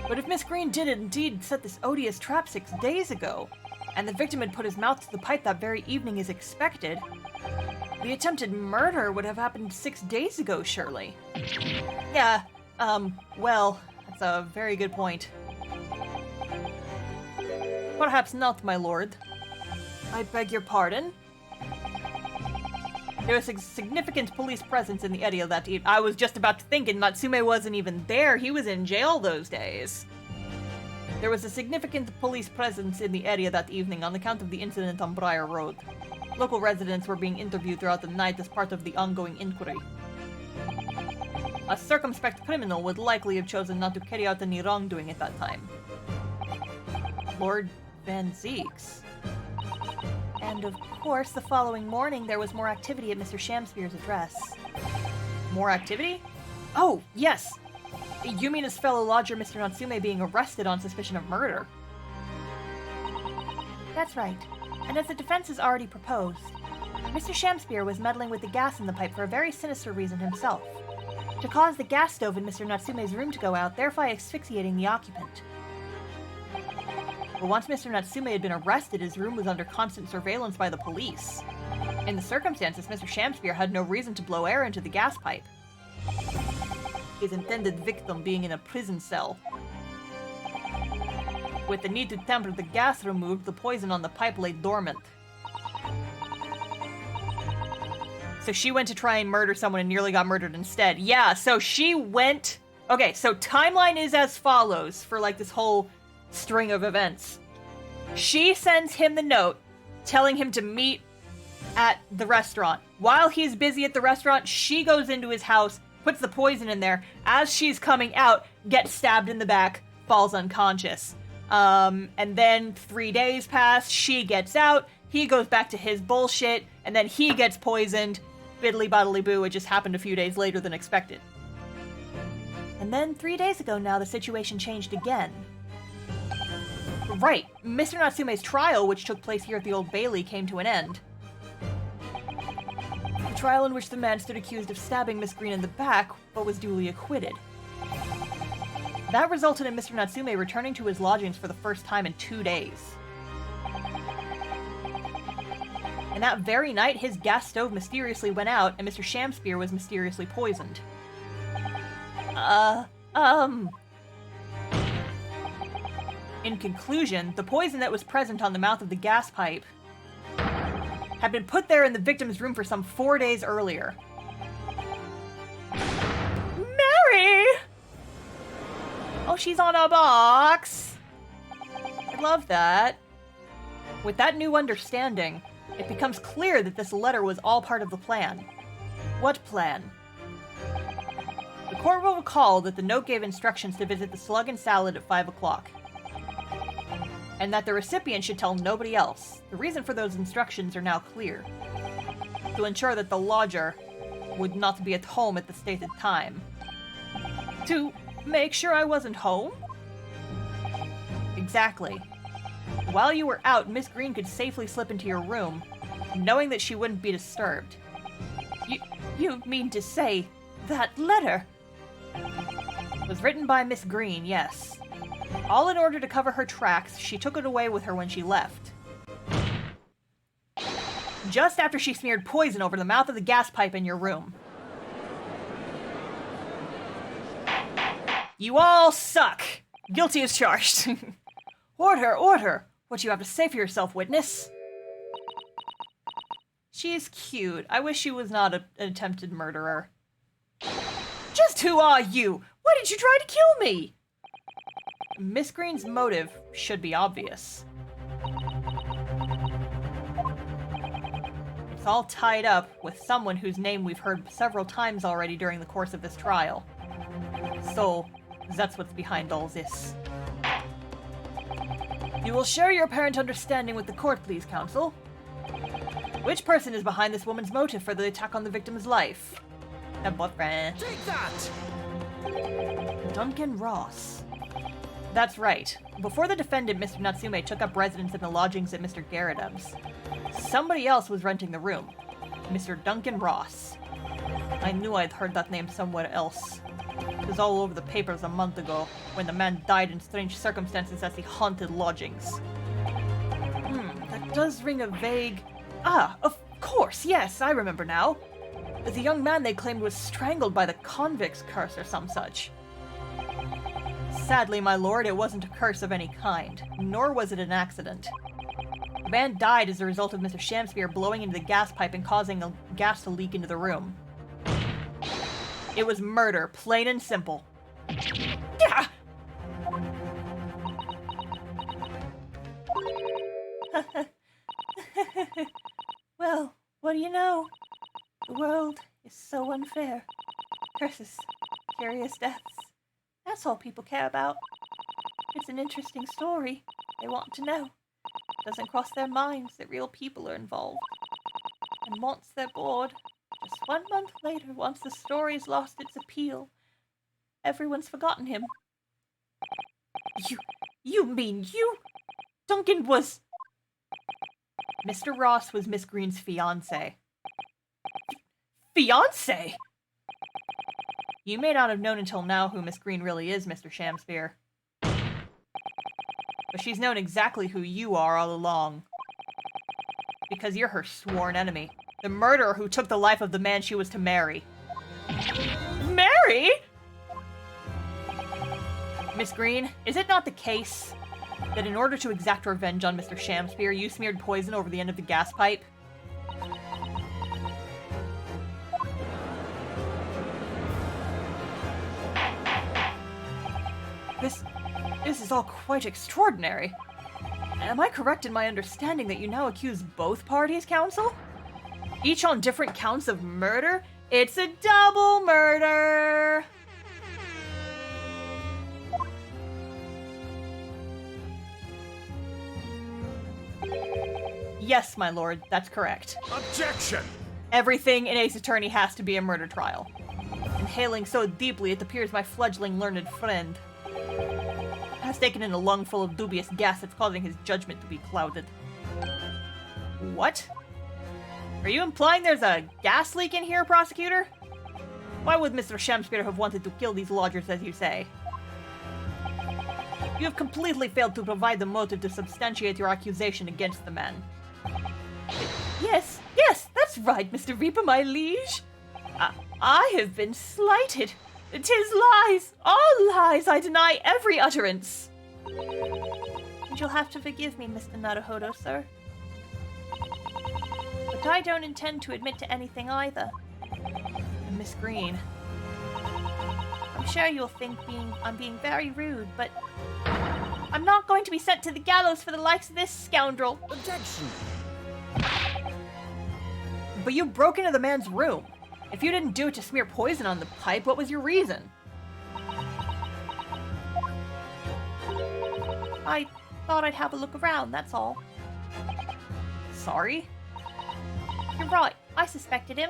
But if Miss Green did indeed set this odious trap 6 days ago, and the victim had put his mouth to the pipe that very evening as expected, the attempted murder would have happened 6 days ago, surely. Yeah, well, that's a very good point. Perhaps not, my lord. I beg your pardon? There was a significant police presence in the area that evening. I was just about to think, and Natsume wasn't even there. He was in jail those days. There was a significant police presence in the area that evening on account of the incident on Briar Road. Local residents were being interviewed throughout the night as part of the ongoing inquiry. A circumspect criminal would likely have chosen not to carry out any wrongdoing at that time. Lord Van Zeeks. And of course, the following morning, there was more activity at Mr. Shamspeare's address. More activity? Oh, yes! You mean his fellow lodger, Mr. Natsume, being arrested on suspicion of murder? That's right. And as the defense has already proposed, Mr. Shamspeare was meddling with the gas in the pipe for a very sinister reason himself. To cause the gas stove in Mr. Natsume's room to go out, thereby asphyxiating the occupant. But once Mr. Natsume had been arrested, his room was under constant surveillance by the police. In the circumstances, Mr. Shamspeare had no reason to blow air into the gas pipe. His intended victim being in a prison cell. With the need to temper the gas removed, the poison on the pipe lay dormant. So she went to try and murder someone and nearly got murdered instead. Yeah, so she went... Okay, so timeline is as follows for, like, this whole string of events. She sends him the note telling him to meet at the restaurant. While he's busy at the restaurant, she goes into his house, puts the poison in there. As she's coming out, gets stabbed in the back, falls unconscious. And then 3 days pass, she gets out, he goes back to his bullshit, and then he gets poisoned. Biddly boddly boo, it just happened a few days later than expected. And then 3 days ago now, the situation changed again. Right. Mr. Natsume's trial, which took place here at the Old Bailey, came to an end. A trial in which the man stood accused of stabbing Miss Green in the back, but was duly acquitted. That resulted in Mr. Natsume returning to his lodgings for the first time in 2 days. And that very night, his gas stove mysteriously went out, and Mr. Shamspeare was mysteriously poisoned. In conclusion, the poison that was present on the mouth of the gas pipe had been put there in the victim's room for some 4 days earlier. Mary! Oh, she's on a box! I love that. With that new understanding, it becomes clear that this letter was all part of the plan. What plan? The court will recall that the note gave instructions to visit the Slug and Salad at 5 o'clock. And that the recipient should tell nobody else. The reason for those instructions are now clear. To ensure that the lodger would not be at home at the stated time. To make sure I wasn't home? Exactly. While you were out, Miss Green could safely slip into your room, knowing that she wouldn't be disturbed. You mean to say that letter? It was written by Miss Green, yes. All in order to cover her tracks, she took it away with her when she left. Just after she smeared poison over the mouth of the gas pipe in your room. You all suck! Guilty as charged. Order, order! What do you have to say for yourself, witness? She's cute. I wish she was not an attempted murderer. Just who are you? Why did you try to kill me? Miss Green's motive should be obvious. It's all tied up with someone whose name we've heard several times already during the course of this trial. So, that's what's behind all this. You will share your apparent understanding with the court, please, counsel. Which person is behind this woman's motive for the attack on the victim's life? Her boyfriend. Take that! Duncan Ross. That's right. Before the defendant, Mr. Natsume, took up residence in the lodgings at Mr. Garrett's, somebody else was renting the room. Mr. Duncan Ross. I knew I'd heard that name somewhere else. It was all over the papers a month ago, when the man died in strange circumstances at the haunted lodgings. That does ring a vague... Ah, of course, yes, I remember now. The young man they claimed was strangled by the convict's curse or some such. Sadly, my lord, it wasn't a curse of any kind, nor was it an accident. The man died as a result of Mr. Shamspeare blowing into the gas pipe and causing the gas to leak into the room. It was murder, plain and simple. Yeah! Well, what do you know? The world is so unfair. Curses, curious deaths. That's all people care about. It's an interesting story. They want to know. It doesn't cross their minds that real people are involved. And once they're bored, just 1 month later, once the story's lost its appeal, everyone's forgotten him. You mean you? Duncan was... Mr. Ross was Miss Green's fiancé. Fiancé? You may not have known until now who Miss Green really is, Mr. Shamspeare. But she's known exactly who you are all along. Because you're her sworn enemy. The murderer who took the life of the man she was to marry. Marry? Miss Green, is it not the case that in order to exact revenge on Mr. Shamspeare, you smeared poison over the end of the gas pipe? This is all quite extraordinary. Am I correct in my understanding that you now accuse both parties, counsel? Each on different counts of murder? It's a double murder! Yes, my lord, that's correct. Objection! Everything in Ace Attorney has to be a murder trial. Inhaling so deeply it appears my fledgling learned friend has taken in a lung full of dubious gas that's causing his judgment to be clouded. What? Are you implying there's a gas leak in here, prosecutor? Why would Mr. Shamspeare have wanted to kill these lodgers, as you say? You have completely failed to provide the motive to substantiate your accusation against the man. Yes, that's right, Mr. Reaper, my liege. I have been slighted. 'Tis lies, all lies. I deny every utterance. And you'll have to forgive me, Mr. Naruhodo, sir. But I don't intend to admit to anything either. Miss Green. I'm sure you'll think I'm being very rude, but I'm not going to be sent to the gallows for the likes of this scoundrel. Objection! But you broke into the man's room. If you didn't do it to smear poison on the pipe, what was your reason? I thought I'd have a look around, that's all. Sorry? You're right, I suspected him.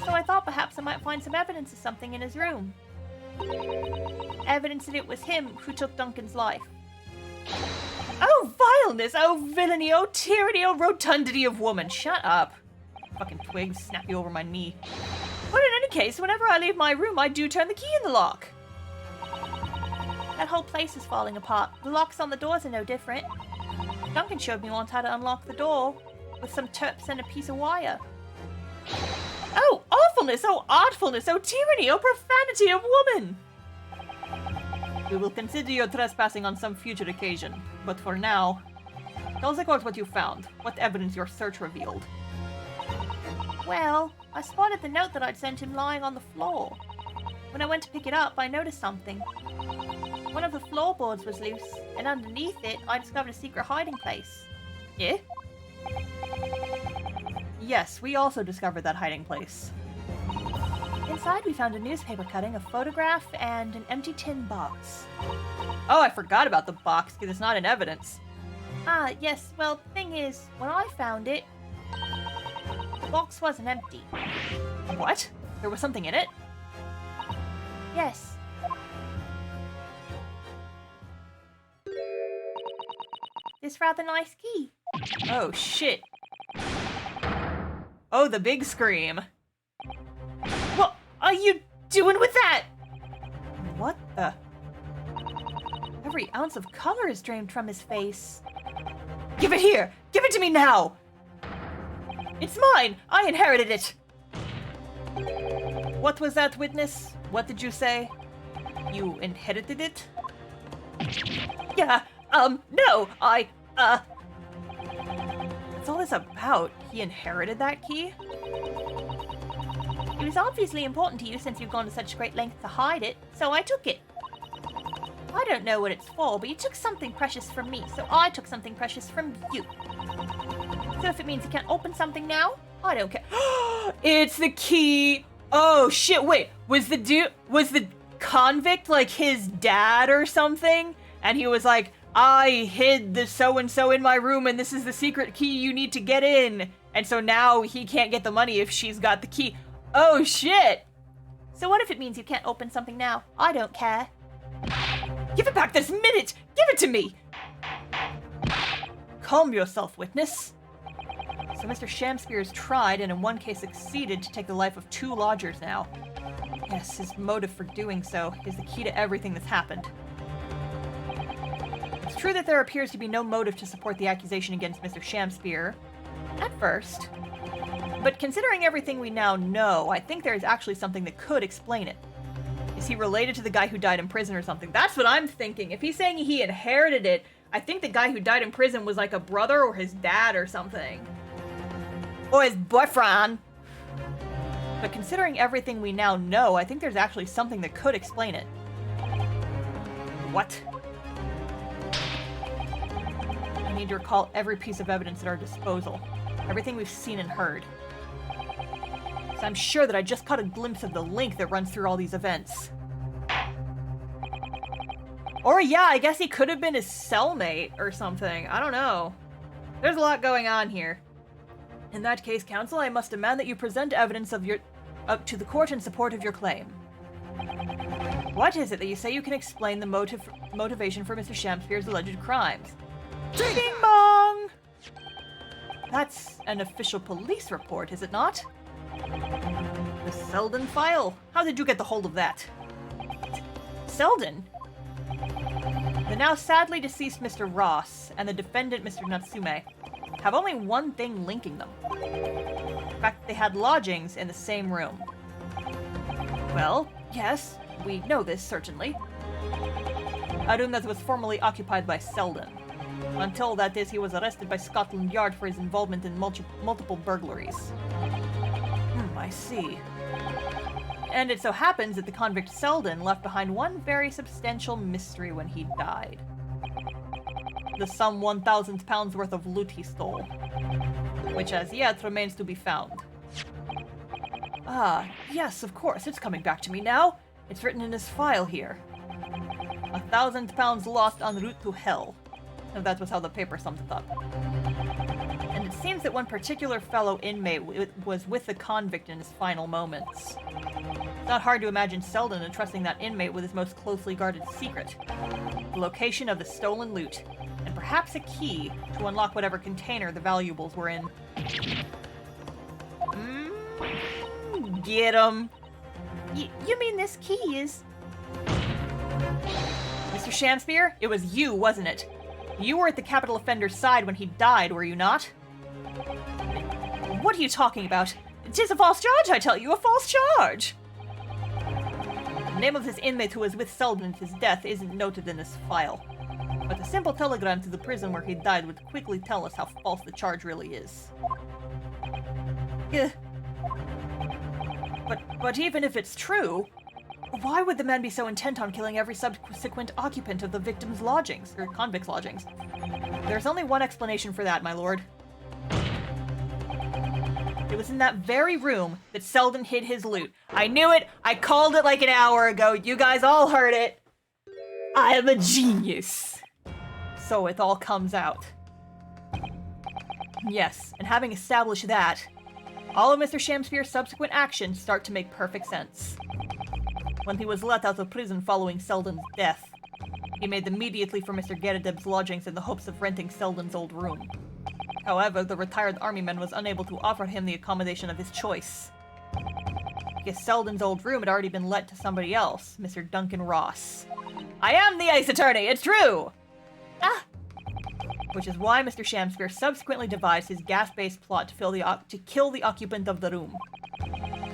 So I thought perhaps I might find some evidence of something in his room. Evidence that it was him who took Duncan's life. Oh, vileness! Oh, villainy! Oh, tyranny! Oh, rotundity of woman! Shut up. Fucking twig, snap you over my knee. But in any case, whenever I leave my room, I do turn the key in the lock. That whole place is falling apart. The locks on the doors are no different. Duncan showed me once how to unlock the door with some turps and a piece of wire. Oh, awfulness! Oh, artfulness! Oh, tyranny! Oh, profanity of woman! We will consider your trespassing on some future occasion, but for now, tell the court what you found, what evidence your search revealed. Well, I spotted the note that I'd sent him lying on the floor. When I went to pick it up, I noticed something. One of the floorboards was loose, and underneath it, I discovered a secret hiding place. Eh? Yes, we also discovered that hiding place. Inside, we found a newspaper cutting, a photograph, and an empty tin box. Oh, I forgot about the box, because it's not in evidence. Ah, yes, well, the thing is, when I found it, the box wasn't empty. What? There was something in it? Yes. This rather nice key. Oh, shit. Oh, the big scream. What are you doing with that? What the? Every ounce of color is drained from his face. Give it here! Give it to me now! It's mine! I inherited it! What was that, witness? What did you say? You inherited it? Yeah, no, What's all this about? He inherited that key? It was obviously important to you since you've gone to such great lengths to hide it, so I took it. I don't know what it's for, but you took something precious from me, so I took something precious from you. So if it means you can't open something now, I don't care. It's the key! Oh shit, wait, was the convict like his dad or something? And he was like, I hid the so-and-so in my room and this is the secret key you need to get in. And so now he can't get the money if she's got the key. Oh shit! So what if it means you can't open something now? I don't care. Give it back this minute! Give it to me! Calm yourself, witness. So Mr. Shamspears tried and in one case succeeded to take the life of 2 lodgers now. Yes, his motive for doing so is the key to everything that's happened. It's true that there appears to be no motive to support the accusation against Mr. Shamspear, at first. But considering everything we now know, I think there's actually something that could explain it. Is he related to the guy who died in prison or something? That's what I'm thinking. If he's saying he inherited it, I think the guy who died in prison was like a brother or his dad or something. Or his boyfriend. But considering everything we now know, I think there's actually something that could explain it. What? I need to recall every piece of evidence at our disposal. Everything we've seen and heard. So I'm sure that I just caught a glimpse of the link that runs through all these events. Or yeah, I guess he could have been his cellmate or something. I don't know. There's a lot going on here. In that case, counsel, I must demand that you present evidence of to the court in support of your claim. What is it that you say you can explain the motivation for Mr. Shamspear's alleged crimes? Ding bong! That's an official police report, is it not? The Selden file? How did you get the hold of that? Selden? The now sadly deceased Mr. Ross and the defendant Mr. Natsume have only one thing linking them. In fact, they had lodgings in the same room. Well, yes, we know this, certainly. A room that was formerly occupied by Selden. Until, that is, he was arrested by Scotland Yard for his involvement in multiple burglaries. I see. And it so happens that the convict Selden left behind one very substantial mystery when he died. The some 1,000 pounds worth of loot he stole, which as yet remains to be found. Ah, yes, of course, it's coming back to me now. It's written in his file here. 1,000 pounds lost en route to hell. And that was how the paper summed it up. And it It seems that one particular fellow inmate was with the convict in his final moments. It's not hard to imagine Selden entrusting that inmate with his most closely guarded secret. The location of the stolen loot, and perhaps a key to unlock whatever container the valuables were in. Get 'em! You mean this key is... Mr. Shamspear, it was you, wasn't it? You were at the capital offender's side when he died, were you not? What are you talking about? 'Tis a false charge, I tell you, a false charge! The name of this inmate who was with Selden at his death isn't noted in this file, but a simple telegram to the prison where he died would quickly tell us how false the charge really is. But even if it's true, why would the man be so intent on killing every subsequent occupant of the victim's lodgings, or convict's lodgings? There's only one explanation for that, my lord. It was in that very room that Selden hid his loot. I knew it! I called it like an hour ago. You guys all heard it. I am a genius. So it all comes out. Yes, and having established that, all of Mr. Shamspear's subsequent actions start to make perfect sense. When he was let out of prison following Selden's death, he made immediately for Mr. Geradeb's lodgings in the hopes of renting Selden's old room. However, the retired armyman was unable to offer him the accommodation of his choice, because Selden's old room had already been let to somebody else, Mr. Duncan Ross. I am the Ace Attorney, it's true! Which is why Mr. Shamspear subsequently devised his gas-based plot to kill the occupant of the room.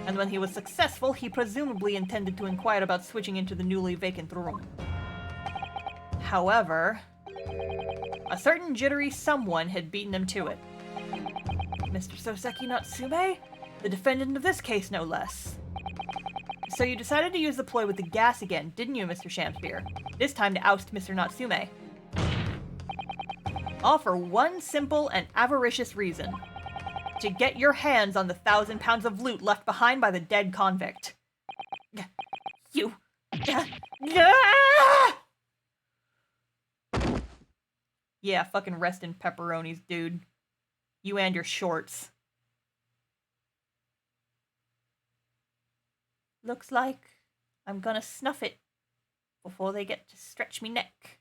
And when he was successful, he presumably intended to inquire about switching into the newly vacant room. However, a certain jittery someone had beaten him to it. Mr. Soseki Natsume? The defendant of this case, no less. So you decided to use the ploy with the gas again, didn't you, Mr. Shamspear? This time to oust Mr. Natsume. All for one simple and avaricious reason. To get your hands on the 1,000 pounds of loot left behind by the dead convict. You... Yeah, fucking rest in pepperonis, dude. You and your shorts. Looks like I'm gonna snuff it before they get to stretch me neck.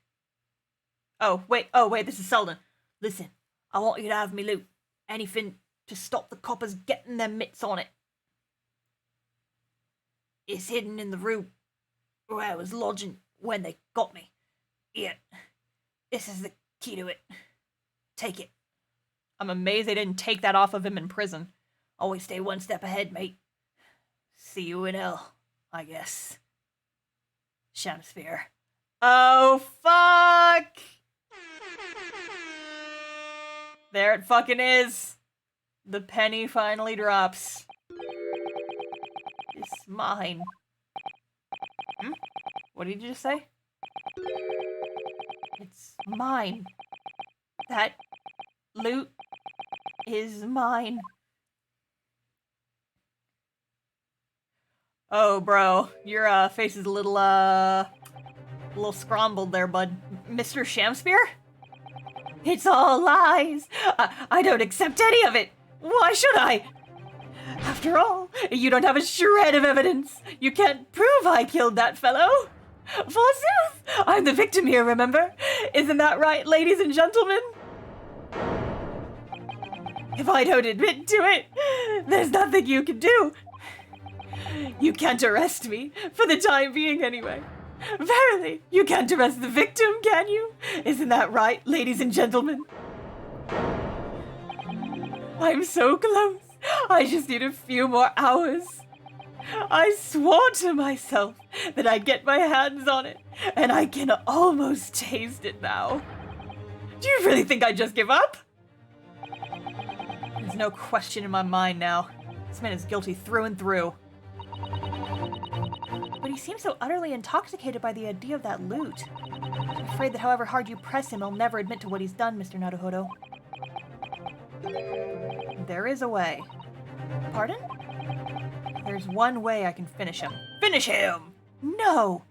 Oh, wait, this is Selden. Listen, I want you to have me loot. Anything to stop the coppers getting their mitts on it. It's hidden in the room where I was lodging when they got me. Here, this is the key to it. Take it. I'm amazed they didn't take that off of him in prison. Always stay one step ahead, mate. See you in hell, I guess. Shamspear. Oh, fuck! There it fucking is. The penny finally drops. It's mine. What did you just say? It's mine. That loot is mine. Oh, bro. Your face is a little scrambled there, bud. Mr. Shamspear? It's all lies. I don't accept any of it. Why should I? After all, you don't have a shred of evidence. You can't prove I killed that fellow. Forsooth, I'm the victim here, remember? Isn't that right, ladies and gentlemen? If I don't admit to it, there's nothing you can do. You can't arrest me, for the time being anyway. Verily, you can't arrest the victim, can you? Isn't that right, ladies and gentlemen? I'm so close. I just need a few more hours. I swore to myself that I'd get my hands on it, and I can almost taste it now. Do you really think I'd just give up? There's no question in my mind now. This man is guilty through and through. But he seems so utterly intoxicated by the idea of that loot. I'm afraid that however hard you press him, he'll never admit to what he's done, Mr. Naruhodo. There is a way. Pardon? There's one way I can finish him. Finish him! No!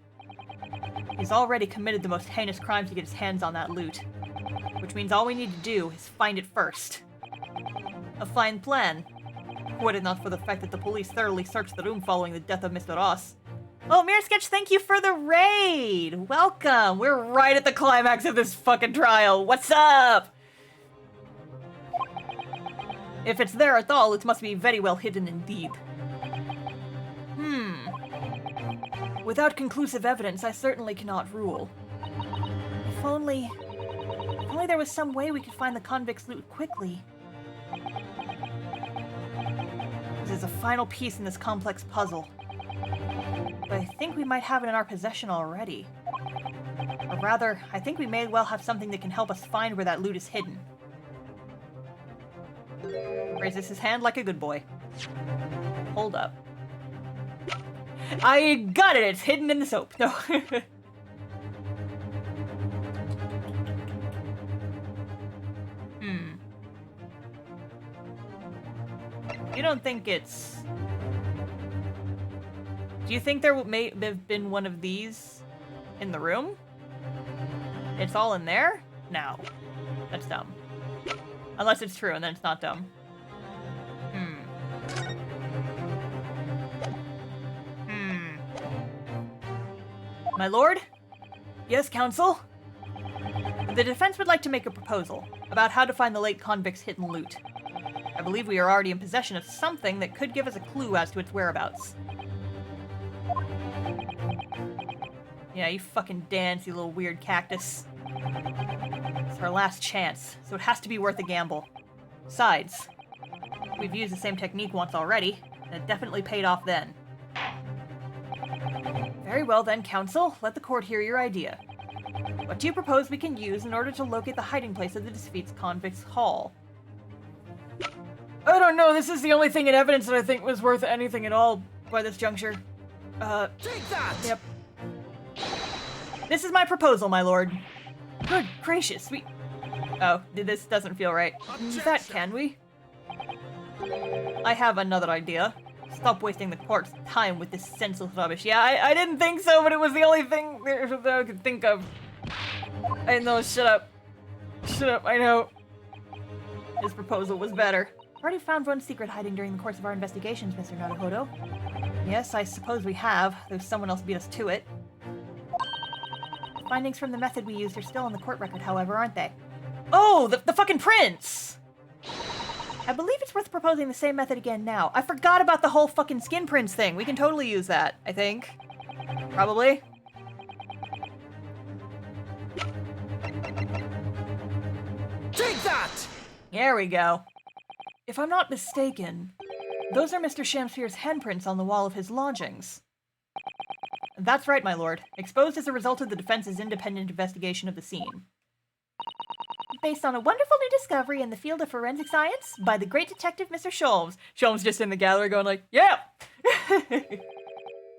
He's already committed the most heinous crimes to get his hands on that loot. Which means all we need to do is find it first. A fine plan. Were it not for the fact that the police thoroughly searched the room following the death of Mr. Ross. Oh, Mirror Sketch, thank you for the raid! Welcome! We're right at the climax of this fucking trial. What's up? If it's there at all, it must be very well hidden indeed. Without conclusive evidence, I certainly cannot rule. If only there was some way we could find the convict's loot quickly. This is a final piece in this complex puzzle. But I think we might have it in our possession already. Or rather, I think we may well have something that can help us find where that loot is hidden. Raises his hand like a good boy. Hold up. I got it! It's hidden in the soap. No. You don't think it's... Do you think there may have been one of these in the room? It's all in there? No. That's dumb. Unless it's true, and then it's not dumb. My lord? Yes, counsel? The defense would like to make a proposal about how to find the late convict's hidden loot. I believe we are already in possession of something that could give us a clue as to its whereabouts. Yeah, you fucking dance, you little weird cactus. It's our last chance, so it has to be worth a gamble. Besides, we've used the same technique once already, and it definitely paid off then. Very well then, counsel. Let the court hear your idea. What do you propose we can use in order to locate the hiding place of the deceased convict's haul? I don't know, this is the only thing in evidence that I think was worth anything at all by this juncture. Take that! Yep. This is my proposal, my lord. Good gracious, Oh, this doesn't feel right. That can we? I have another idea. Stop wasting the court's time with this senseless rubbish. Yeah, I didn't think so, but it was the only thing that I could think of. I know, shut up. Shut up, I know. His proposal was better. Already found one secret hiding during the course of our investigations, Mr. Naruhodo. Yes, I suppose we have, though someone else beat us to it. Findings from the method we used are still on the court record, however, aren't they? Oh, the fucking prints! I believe it's worth proposing the same method again now. I forgot about the whole fucking skin prints thing. We can totally use that, I think. Probably. Take that! There we go. If I'm not mistaken, those are Mr. Shamsphere's handprints on the wall of his lodgings. That's right, my lord. Exposed as a result of the defense's independent investigation of the scene. Based on a wonderful new discovery in the field of forensic science by the great detective Mr. Sholmes. Sholmes just in the gallery going like, yeah!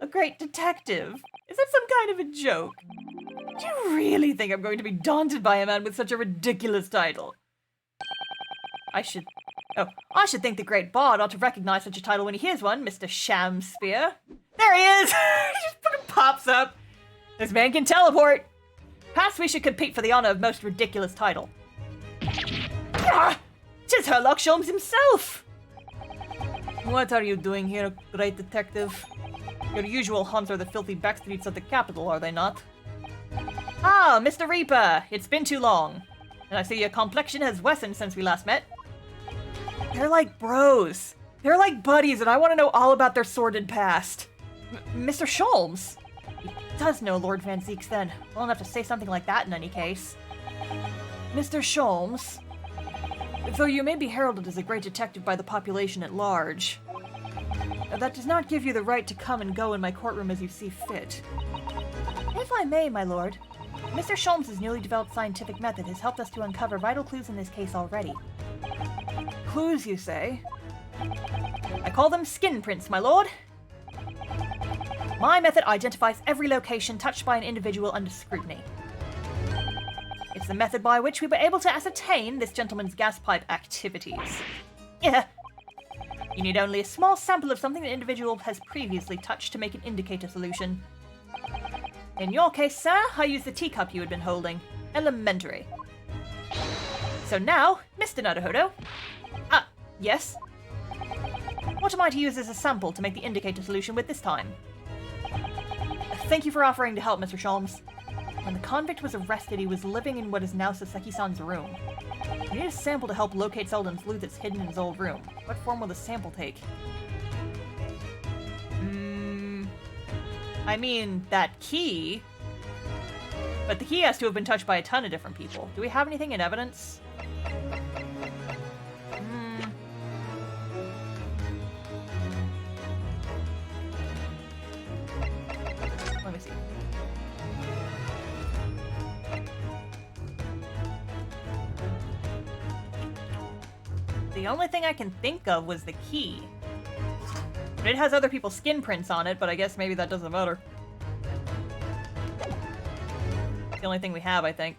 A great detective? Is that some kind of a joke? Do you really think I'm going to be daunted by a man with such a ridiculous title? I should think the great bard ought to recognize such a title when he hears one, Mr. Shamsphere. There he is! He just fucking pops up. This man can teleport. Perhaps we should compete for the honor of most ridiculous title. Ah! 'Tis Herlock Sholmes himself! What are you doing here, great detective? Your usual haunts are the filthy backstreets of the capital, are they not? Ah, Mr. Reaper! It's been too long. And I see your complexion has worsened since we last met. They're like bros. They're like buddies, and I want to know all about their sordid past. Mr. Sholmes? He does know Lord Van Zeeks, then. Well enough to say something like that in any case. Mr. Sholmes, though you may be heralded as a great detective by the population at large, that does not give you the right to come and go in my courtroom as you see fit. If I may, my lord, Mr. Sholmes' newly developed scientific method has helped us to uncover vital clues in this case already. Clues, you say? I call them skin prints, my lord. My method identifies every location touched by an individual under scrutiny. It's the method by which we were able to ascertain this gentleman's gas pipe activities. Yeah. You need only a small sample of something the individual has previously touched to make an indicator solution. In your case, sir, I used the teacup you had been holding. Elementary. So now, Mr. Naruhodo, Ah, yes? What am I to use as a sample to make the indicator solution with this time? Thank you for offering to help, Mr. Sholmes. When the convict was arrested, he was living in what is now Saseki-san's room. We need a sample to help locate Selden's loot that's hidden in his old room. What form will the sample take? I mean, that key... But the key has to have been touched by a ton of different people. Do we have anything in evidence? Let me see. The only thing I can think of was the key. It has other people's skin prints on it, but I guess maybe that doesn't matter. It's the only thing we have, I think.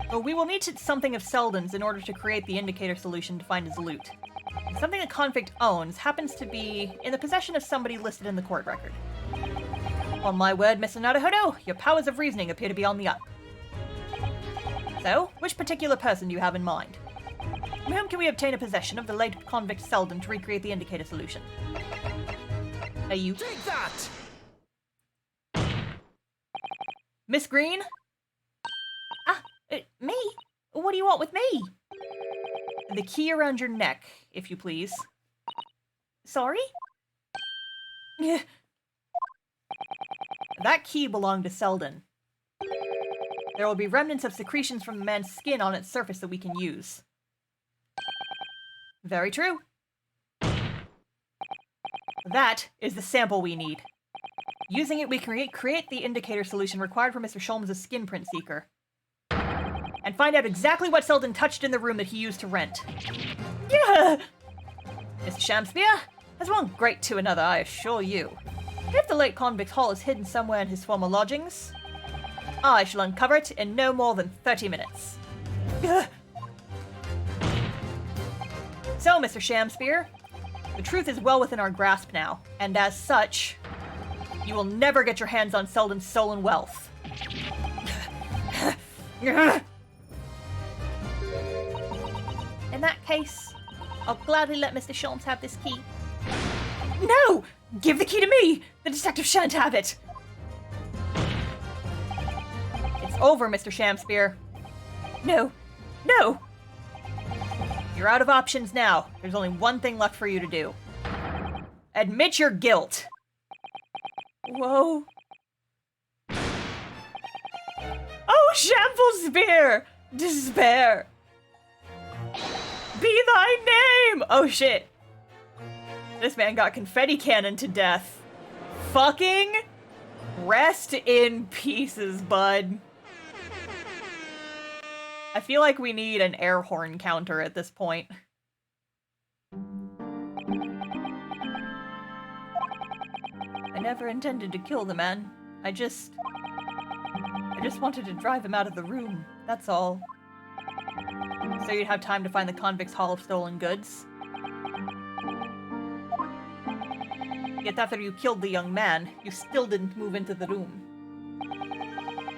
But we will need something of Selden's in order to create the indicator solution to find his loot. And something the convict owns happens to be in the possession of somebody listed in the court record. On my word, Mr. Naruhodo, your powers of reasoning appear to be on the up. So, which particular person do you have in mind? From whom can we obtain a possession of the late convict Selden to recreate the indicator solution? Are you... Take that! Miss Green? Me? What do you want with me? The key around your neck, if you please. Sorry? That key belonged to Selden. There will be remnants of secretions from the man's skin on its surface that we can use. Very true. That is the sample we need. Using it, we can create the indicator solution required for Mr. Sholmes' skin print seeker. And find out exactly what Selden touched in the room that he used to rent. Yeah! Mr. Shamspeare has one great to another, I assure you. If the late convict's haul is hidden somewhere in his former lodgings, I shall uncover it in no more than 30 minutes. So, Mr. Shamspeare, the truth is well within our grasp now, and as such, you will never get your hands on Selden's stolen wealth. In that case, I'll gladly let Mr. Sholmes have this key. No! Give the key to me! The detective shan't have it! It's over, Mr. Shamspeare. No. No! You're out of options now. There's only one thing left for you to do. Admit your guilt. Whoa. Oh, shameful spear! Despair! Be thy name! Oh, shit. This man got confetti cannoned to death. Fucking rest in pieces, bud. I feel like we need an air horn counter at this point. I never intended to kill the man. I just wanted to drive him out of the room, that's all. So you'd have time to find the convict's haul of stolen goods? Yet after you killed the young man, you still didn't move into the room.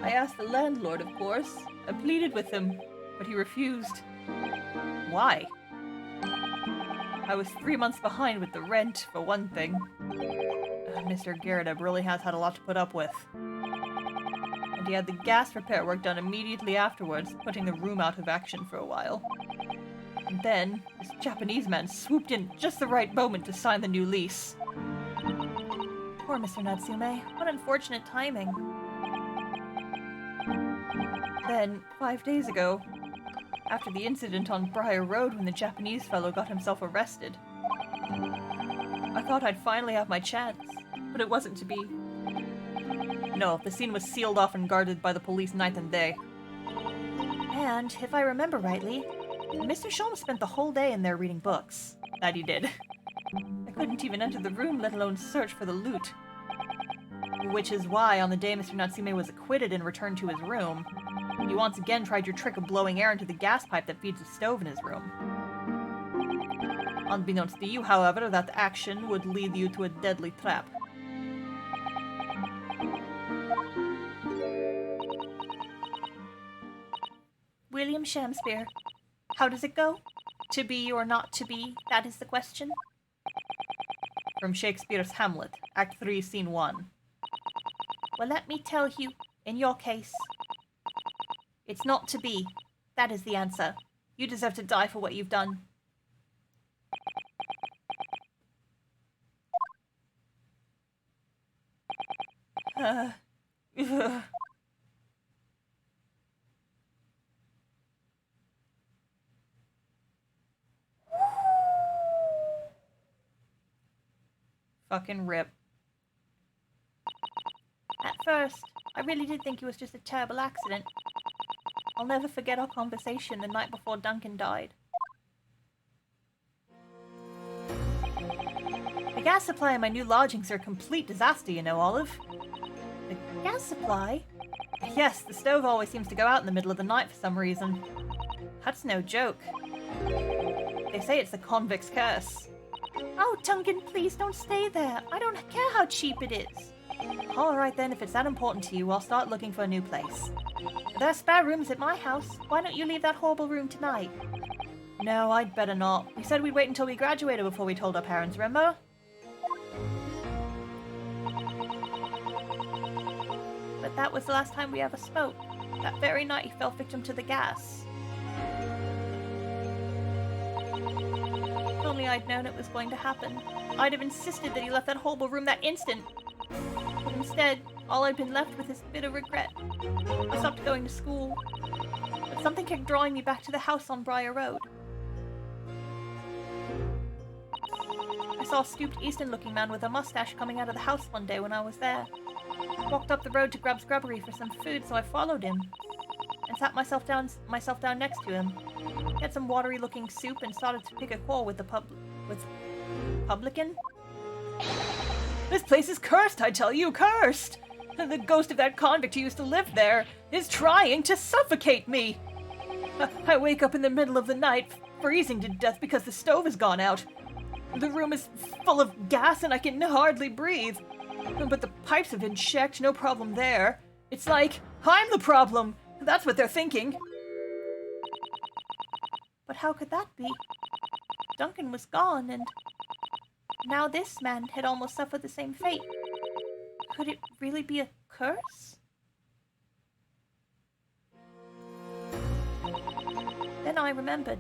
I asked the landlord, of course. I pleaded with him, but he refused. Why? I was 3 months behind with the rent, for one thing. Mr. Garrett really has had a lot to put up with. And he had the gas repair work done immediately afterwards, putting the room out of action for a while. And then, this Japanese man swooped in at just the right moment to sign the new lease. Poor Mr. Natsume. What unfortunate timing. Then, 5 days ago, after the incident on Briar Road when the Japanese fellow got himself arrested, I thought I'd finally have my chance, but it wasn't to be. No, the scene was sealed off and guarded by the police night and day. And, if I remember rightly, Mr. Sholmes spent the whole day in there reading books. That he did. I couldn't even enter the room, let alone search for the loot. Which is why, on the day Mr. Natsume was acquitted and returned to his room, you once again tried your trick of blowing air into the gas pipe that feeds the stove in his room. Unbeknownst to you, however, that action would lead you to a deadly trap. William Shakespeare. How does it go? To be or not to be, that is the question. From Shakespeare's Hamlet, Act 3, Scene 1. Well, let me tell you, in your case, it's not to be. That is the answer. You deserve to die for what you've done. Fucking rip. At first, I really did think it was just a terrible accident. I'll never forget our conversation the night before Duncan died. The gas supply in my new lodgings are a complete disaster, you know, Olive. The gas supply? Yes, the stove always seems to go out in the middle of the night for some reason. That's no joke. They say it's the convict's curse. Oh, Duncan, please don't stay there. I don't care how cheap it is. Alright then, if it's that important to you, I'll start looking for a new place. There are spare rooms at my house. Why don't you leave that horrible room tonight? No, I'd better not. We said we'd wait until we graduated before we told our parents, remember? But that was the last time we ever spoke. That very night he fell victim to the gas. If only I'd known it was going to happen. I'd have insisted that he left that horrible room that instant. But instead, all I'd been left with is bitter regret. I stopped going to school, but something kept drawing me back to the house on Briar Road. I saw a stooped Eastern-looking man with a mustache coming out of the house one day when I was there. I walked up the road to grab Scrubbery for some food, so I followed him and sat myself down next to him. He had some watery-looking soup and started to pick a quarrel with the publican. This place is cursed, I tell you, cursed! The ghost of that convict who used to live there is trying to suffocate me! I wake up in the middle of the night, freezing to death because the stove has gone out. The room is full of gas and I can hardly breathe. But the pipes have been checked, no problem there. It's like, I'm the problem! That's what they're thinking. But how could that be? Duncan was gone, and now this man had almost suffered the same fate. Could it really be a curse? Then I remembered.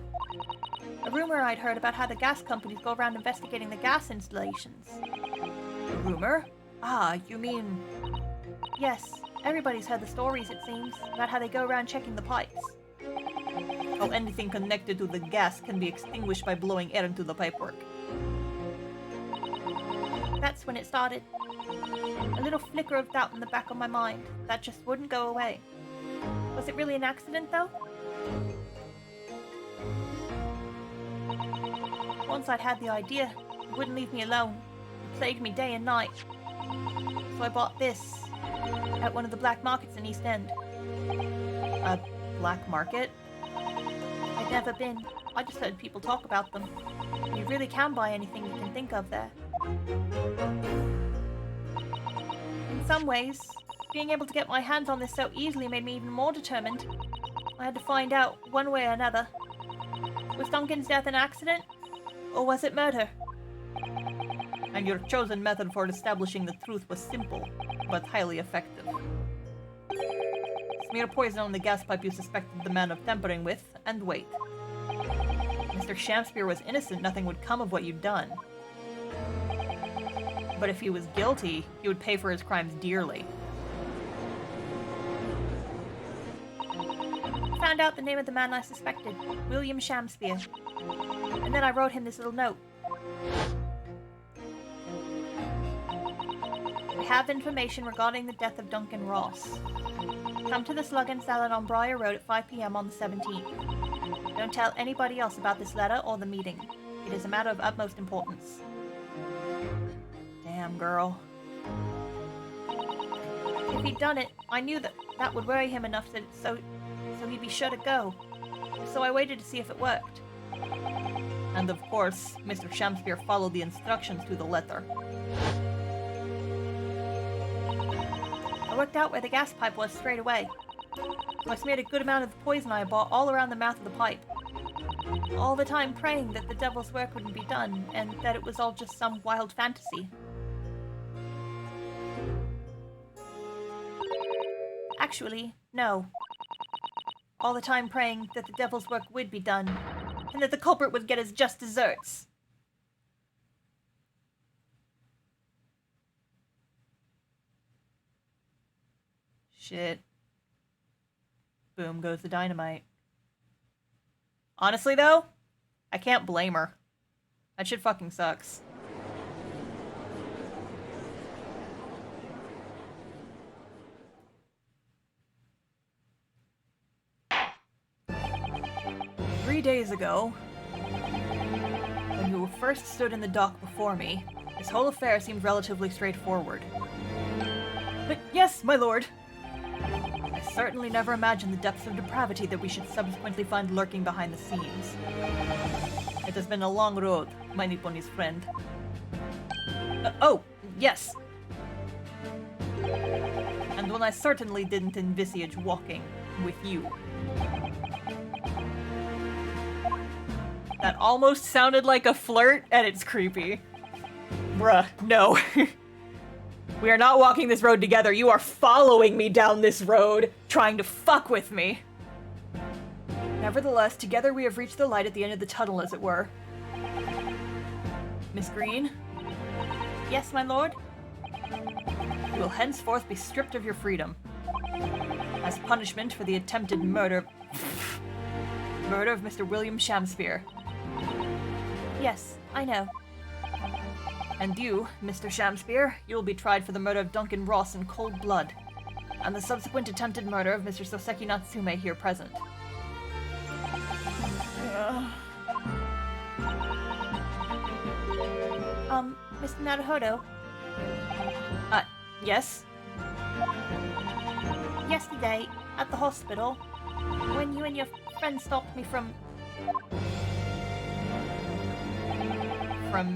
A rumor I'd heard about how the gas companies go around investigating the gas installations. A rumor? Ah, you mean... Yes, everybody's heard the stories, it seems, about how they go around checking the pipes. How anything connected to the gas can be extinguished by blowing air into the pipework. That's when it started. A little flicker of doubt in the back of my mind that just wouldn't go away. Was it really an accident, though? Once I'd had the idea, it wouldn't leave me alone. It plagued me day and night. So I bought this at one of the black markets in East End. A black market? I'd never been. I just heard people talk about them. You really can buy anything you can think of there. In some ways, being able to get my hands on this so easily made me even more determined. I had to find out, one way or another. Was Duncan's death an accident? Or was it murder? And your chosen method for establishing the truth was simple, but highly effective. Smear poison on the gas pipe you suspected the man of tampering with, and wait. Mr. Shakespeare was innocent, nothing would come of what you'd done. But if he was guilty, he would pay for his crimes dearly. Found out the name of the man I suspected, William Shakespeare. And then I wrote him this little note. I have information regarding the death of Duncan Ross. Come to the Slug and Salad on Briar Road at 5 p.m. on the 17th. Don't tell anybody else about this letter or the meeting. It is a matter of utmost importance. Damn, girl. If he'd done it, I knew that would worry him enough so he'd be sure to go. So I waited to see if it worked. And of course, Mr. Shakespeare followed the instructions to the letter. I worked out where the gas pipe was straight away. So I smeared a good amount of the poison I bought all around the mouth of the pipe. All the time praying that the devil's work wouldn't be done, and that it was all just some wild fantasy. Actually, no. All the time praying that the devil's work would be done, and that the culprit would get his just desserts. Shit. Boom goes the dynamite. Honestly, though, I can't blame her. That shit fucking sucks. Three days ago, when you first stood in the dock before me, this whole affair seemed relatively straightforward. But yes, my lord, I certainly never imagined the depths of depravity that we should subsequently find lurking behind the scenes. It has been a long road, my Nipponi's friend. Oh, yes. And one I certainly didn't envisage walking with you. That almost sounded like a flirt, and it's creepy. Bruh, no. We are not walking this road together. You are following me down this road, trying to fuck with me. Nevertheless, together we have reached the light at the end of the tunnel, as it were. Miss Green? Yes, my lord? You will henceforth be stripped of your freedom. As punishment for the attempted murder... murder of Mr. William Shamspeare. Yes, I know. And you, Mr. Shamspeare, you will be tried for the murder of Duncan Ross in cold blood, and the subsequent attempted murder of Mr. Soseki Natsume here present. Mr. Naruhodo? Yes? Yesterday, at the hospital, when you and your friend stopped me from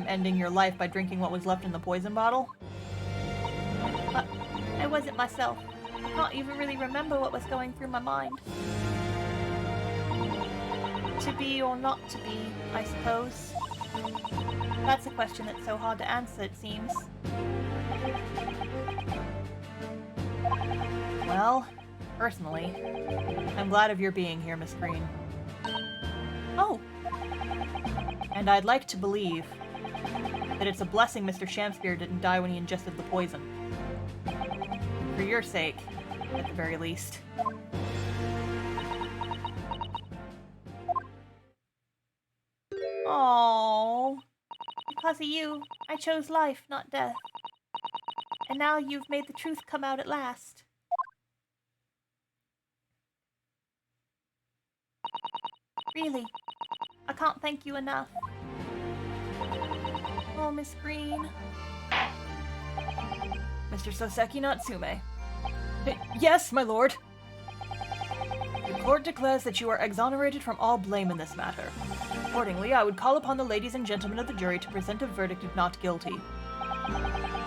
ending your life by drinking what was left in the poison bottle? But I wasn't myself. I can't even really remember what was going through my mind. To be or not to be, I suppose. That's a question that's so hard to answer, it seems. Well, personally, I'm glad of your being here, Miss Green. Oh, And I'd like to believe that it's a blessing Mr. Shamspeare didn't die when he ingested the poison. For your sake, at the very least. aww. Because of you, I chose life, not death. And now you've made the truth come out at last. Really, I can't thank you enough. Oh, Miss Green. Mr. Soseki Natsume. Yes, my lord. The court declares that you are exonerated from all blame in this matter. Accordingly, I would call upon the ladies and gentlemen of the jury to present a verdict of not guilty.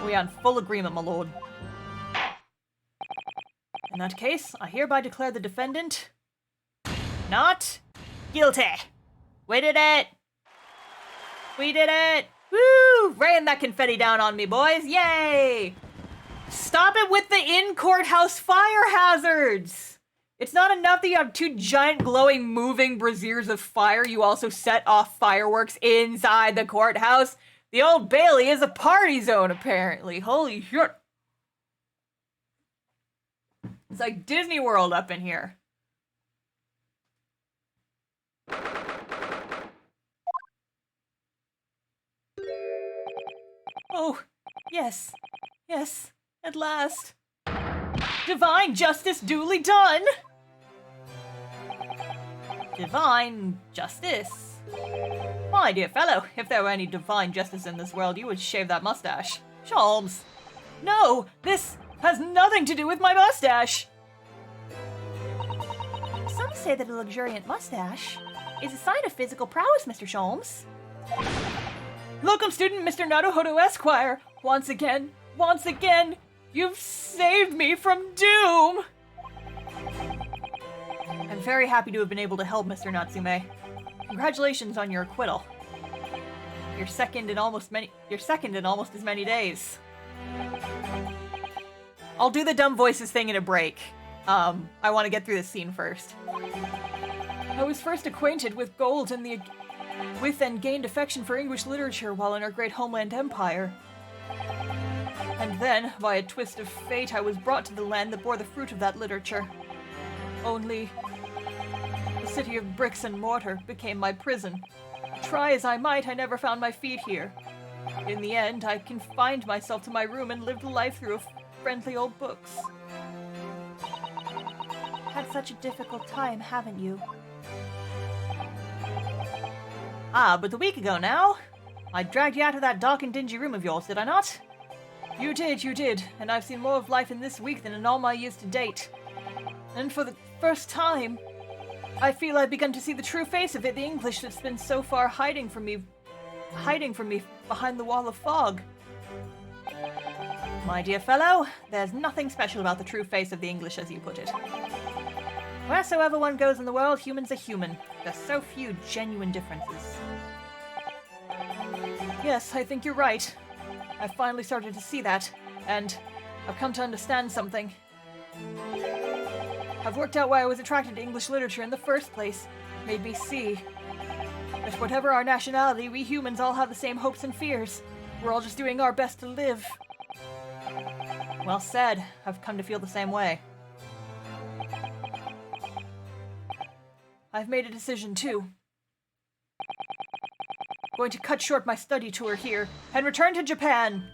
We are in full agreement, my lord. In that case, I hereby declare the defendant not guilty. We did it! We did it! Woo! Rain that confetti down on me, boys! Yay! Stop it with the in-courthouse fire hazards! It's not enough that you have two giant glowing moving braziers of fire, you also set off fireworks inside the courthouse. The Old Bailey is a party zone, apparently. Holy shit. It's like Disney World up in here. Oh, yes. Yes, at last. Divine justice duly done! Divine justice? My dear fellow, if there were any divine justice in this world, you would shave that mustache. Sholmes. No, this has nothing to do with my mustache! Some say that a luxuriant mustache is a sign of physical prowess, Mr. Sholmes. Locum student Mr. Naruhodo Esquire, once again, you've saved me from doom! I'm very happy to have been able to help, Mr. Natsume. Congratulations on your acquittal. You're second in almost as many days. I'll do the dumb voices thing in a break. I want to get through this scene first. I was first acquainted with gold and gained affection for English literature while in our great homeland empire. And then, by a twist of fate, I was brought to the land that bore the fruit of that literature. Only, the city of bricks and mortar became my prison. Try as I might, I never found my feet here. In the end, I confined myself to my room and lived life through friendly old books. Had such a difficult time, haven't you? Ah, but a week ago now, I dragged you out of that dark and dingy room of yours, did I not? You did, and I've seen more of life in this week than in all my years to date. And for the first time, I feel I've begun to see the true face of it, the English that's been so far hiding from me behind the wall of fog. My dear fellow, there's nothing special about the true face of the English, as you put it. Wheresoever one goes in the world, humans are human. There's so few genuine differences. Yes, I think you're right. I've finally started to see that, and I've come to understand something. I've worked out why I was attracted to English literature in the first place. Made me see that whatever our nationality, we humans all have the same hopes and fears. We're all just doing our best to live. Well said. I've come to feel the same way. I've made a decision, too. Going to cut short my study tour here and return to Japan.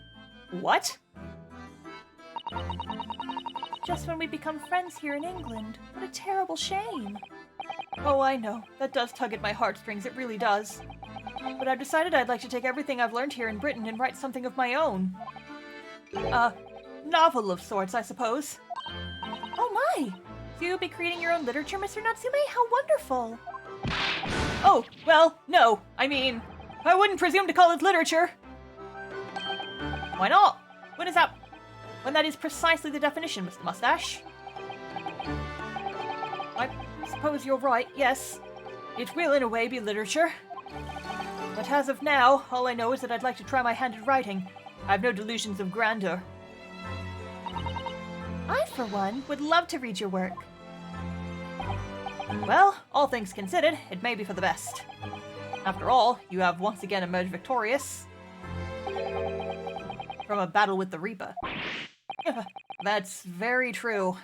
What? Just when we become friends here in England. What a terrible shame. Oh, I know. That does tug at my heartstrings, it really does. But I've decided I'd like to take everything I've learned here in Britain and write something of my own. A novel of sorts, I suppose. Oh my! So you'll be creating your own literature, Mr. Natsume? How wonderful! Oh, well, no. I mean, I wouldn't presume to call it literature. Why not? When is that? When that is precisely the definition, Mr. Mustache. I suppose you're right, yes. It will, in a way, be literature. But as of now, all I know is that I'd like to try my hand at writing. I have no delusions of grandeur. I, for one, would love to read your work. Well, all things considered, it may be for the best. After all, you have once again emerged victorious from a battle with the Reaper. That's very true.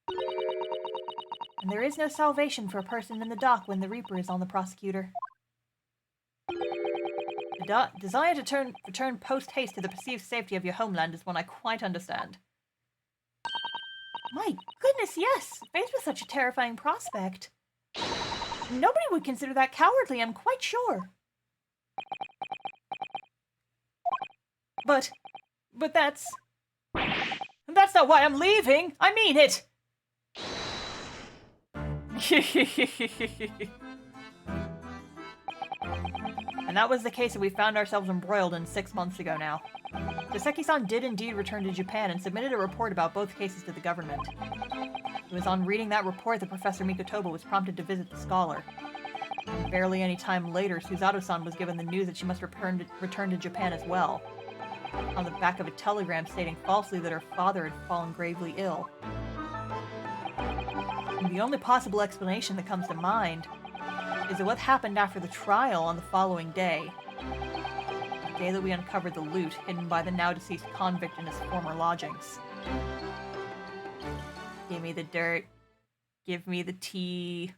And there is no salvation for a person in the dock when the Reaper is on the prosecutor. The desire to return post-haste to the perceived safety of your homeland is one I quite understand. My goodness, yes! Faced with such a terrifying prospect. Nobody would consider that cowardly, I'm quite sure. But that's not why I'm leaving! I mean it! And that was the case that we found ourselves embroiled in 6 months ago now. Joseki-san did indeed return to Japan and submitted a report about both cases to the government. It was on reading that report that Professor Mikotoba was prompted to visit the scholar. And barely any time later, Suzato-san was given the news that she must return to Japan as well, on the back of a telegram stating falsely that her father had fallen gravely ill. And the only possible explanation that comes to mind is that what happened after the trial on the following day, the day that we uncovered the loot hidden by the now-deceased convict in his former lodgings. Give me the dirt. Give me the tea.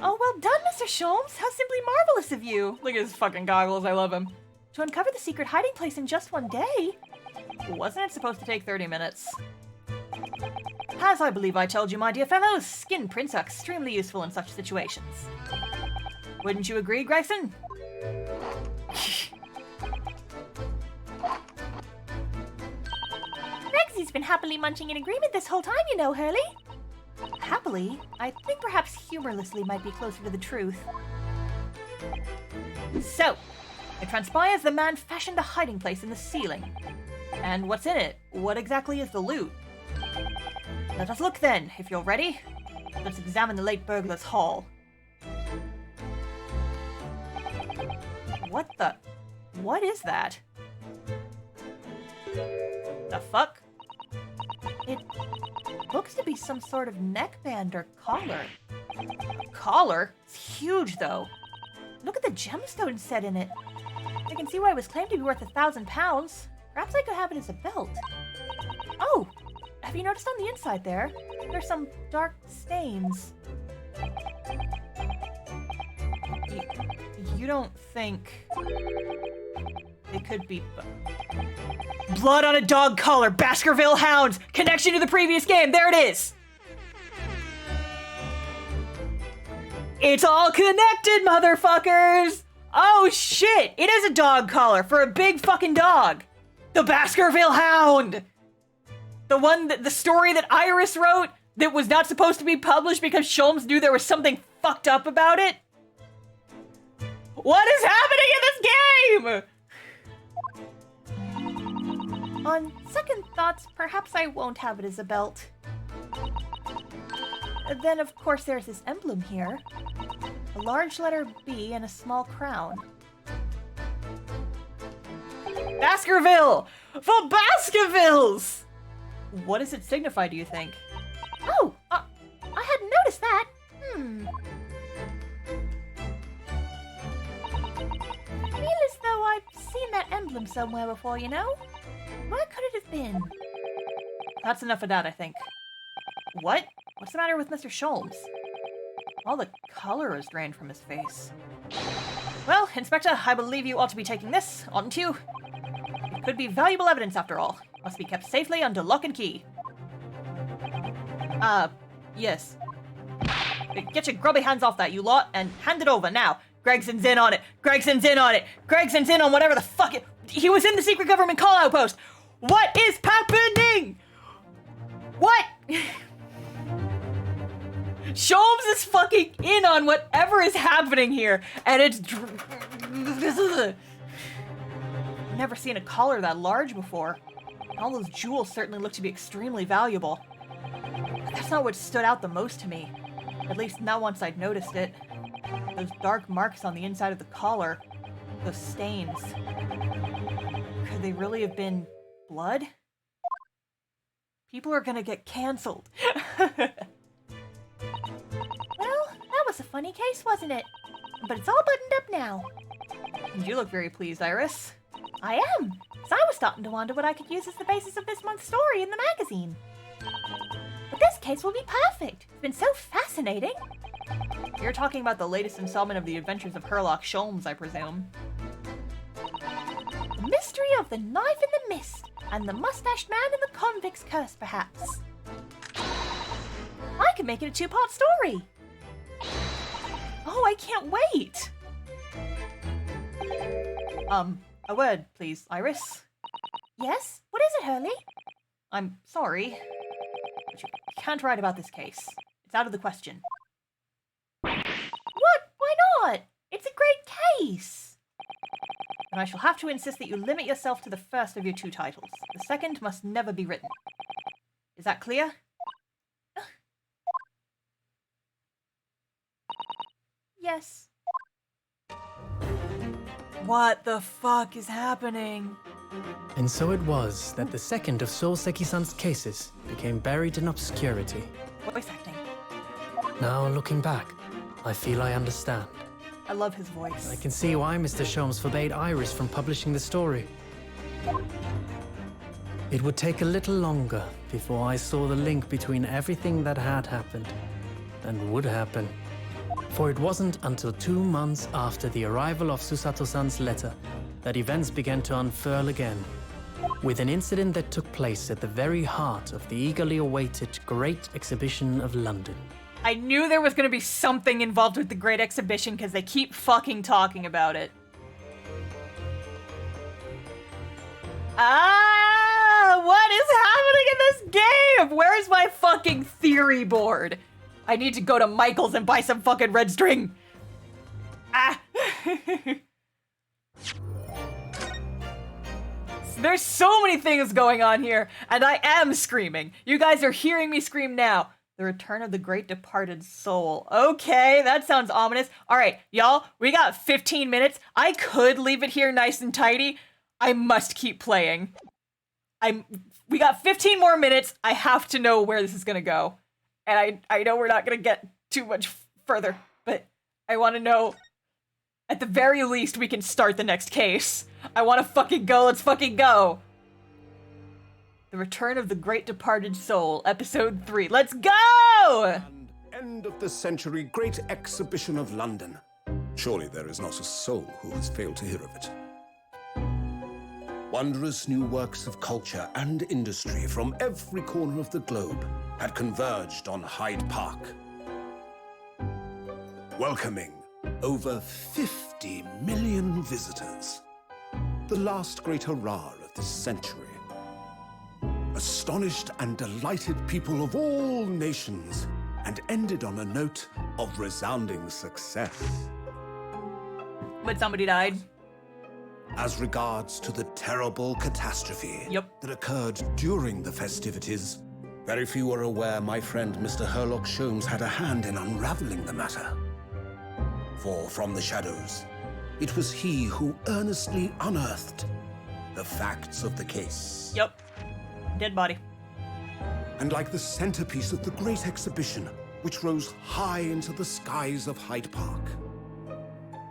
Oh, well done, Mr. Sholmes! How simply marvelous of you! Look at his fucking goggles, I love him. To uncover the secret hiding place in just one day? Wasn't it supposed to take 30 minutes? As I believe I told you, my dear fellows, skin prints are extremely useful in such situations. Wouldn't you agree, Gregson? Regsy's been happily munching in agreement this whole time, you know, Hurley. Happily? I think perhaps humorlessly might be closer to the truth. So, it transpires the man fashioned a hiding place in the ceiling. And what's in it? What exactly is the loot? Let us look then, if you're ready. Let's examine the late burglar's haul. What is that? The fuck? It looks to be some sort of neckband or collar. Collar? It's huge, though. Look at the gemstone set in it. I can see why it was claimed to be worth 1,000 pounds. Perhaps I could have it as a belt. Oh! Have you noticed on the inside there? There's some dark stains. You don't think it could be blood on a dog collar, Baskerville Hounds, connection to the previous game, there it is! It's all connected, motherfuckers! Oh shit, it is a dog collar for a big fucking dog! The Baskerville Hound! The story that Iris wrote that was not supposed to be published because Sholmes knew there was something fucked up about it? What is happening in this game? On second thoughts, perhaps I won't have it as a belt. Then, of course, there's this emblem here. A large letter B and a small crown. Baskerville! For Baskervilles! What does it signify, do you think? Oh! I hadn't noticed that. I feel as though I've seen that emblem somewhere before, you know? Where could it have been? That's enough of that, I think. What? What's the matter with Mr. Sholmes? All the color is drained from his face. Well, Inspector, I believe you ought to be taking this, oughtn't you? It could be valuable evidence after all. Must be kept safely under lock and key. Yes. Get your grubby hands off that, you lot, and hand it over now. Gregson's in on it. Gregson's in on it. Gregson's in on whatever the fuck it... He was in the secret government call-out post. What is happening? What? Sholmes is fucking in on whatever is happening here, and it's... Never seen a collar that large before. All those jewels certainly look to be extremely valuable. But that's not what stood out the most to me. At least not once I'd noticed it. Those dark marks on the inside of the collar. Those stains. Could they really have been blood? People are gonna get canceled. Well, that was a funny case, wasn't it? But it's all buttoned up now. You look very pleased, Iris. I am. So I was starting to wonder what I could use as the basis of this month's story in the magazine. But this case will be perfect. It's been so fascinating. You're talking about the latest installment of the Adventures of Herlock Sholmes, I presume. The mystery of the knife in the mist, and the mustached man in the convict's curse, perhaps. I could make it a two-part story. Oh, I can't wait! A word, please, Iris. Yes? What is it, Hurley? I'm sorry, but you can't write about this case. It's out of the question. What? Why not? It's a great case. And I shall have to insist that you limit yourself to the first of your two titles. The second must never be written. Is that clear? Yes. What the fuck is happening? And so it was that the second of Souseki-san's cases became buried in obscurity. Voice acting. Now, looking back, I feel I understand. I love his voice. I can see why Mr. Sholmes forbade Iris from publishing the story. It would take a little longer before I saw the link between everything that had happened and would happen. For it wasn't until 2 months after the arrival of Susato-san's letter that events began to unfurl again, with an incident that took place at the very heart of the eagerly awaited Great Exhibition of London. I knew there was going to be something involved with the Great Exhibition because they keep fucking talking about it. What is happening in this game? Where's my fucking theory board? I need to go to Michael's and buy some fucking red string. There's so many things going on here, and I am screaming. You guys are hearing me scream now. The return of the great departed soul. Okay, that sounds ominous. All right, y'all, we got 15 minutes. I could leave it here nice and tidy. I must keep playing. We got 15 more minutes. I have to know where this is gonna go. And I know we're not gonna get too much further, but I want to know, at the very least, we can start the next case. I want to fucking go. Let's fucking go. The Return of the Great Departed Soul, Episode 3. Let's go! And end of the century great exhibition of London. Surely there is not a soul who has failed to hear of it. Wondrous new works of culture and industry from every corner of the globe had converged on Hyde Park, welcoming over 50 million visitors. The last great hurrah of this century. Astonished and delighted people of all nations, and ended on a note of resounding success. But somebody died. As regards to the terrible catastrophe that occurred during the festivities, very few were aware my friend Mr. Herlock Sholmes had a hand in unraveling the matter. For from the shadows, it was he who earnestly unearthed the facts of the case. Yep. Dead body. And like the centerpiece of the great exhibition, which rose high into the skies of Hyde Park,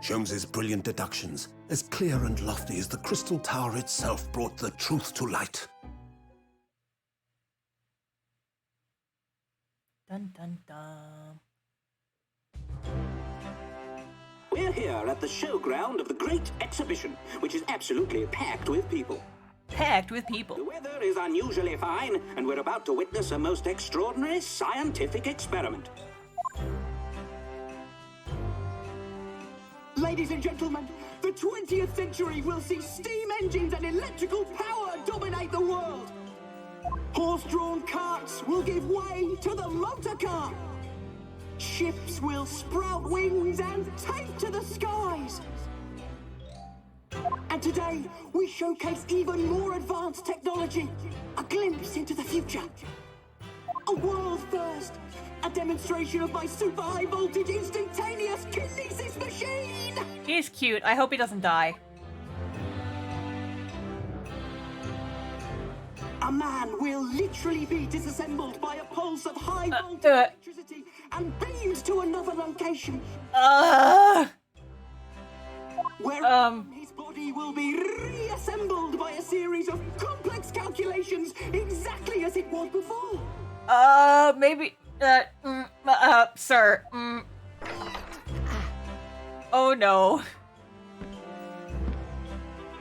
Sholmes's brilliant deductions, as clear and lofty as the crystal tower itself, brought the truth to light. Dun dun dun. We're here at the showground of the Great Exhibition, which is absolutely packed with people. Packed with people. The weather is unusually fine, and we're about to witness a most extraordinary scientific experiment. Ladies and gentlemen, the 20th century will see steam engines and electrical power dominate the world. Horse-drawn carts will give way to the motor car. Ships will sprout wings and take to the skies. And today, we showcase even more advanced technology. A glimpse into the future. A world first. A demonstration of my super high voltage instantaneous kinesis machine! He's cute. I hope he doesn't die. A man will literally be disassembled by a pulse of high voltage electricity and beamed to another location. Where his body will be reassembled by a series of complex calculations exactly as it was before. Maybe, sir, Oh no.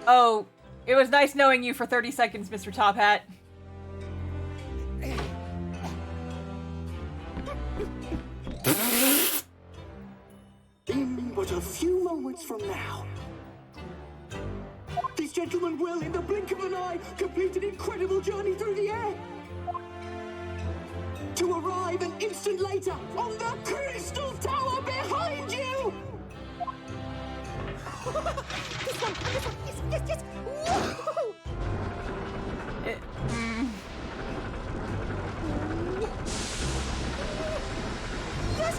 Oh, it was nice knowing you for 30 seconds, Mr. Top Hat. In but a few moments from now, this gentleman will, in the blink of an eye, complete an incredible journey through the air. To arrive an instant later on the Crystal Tower behind you! This one, yes! Woo! Yes!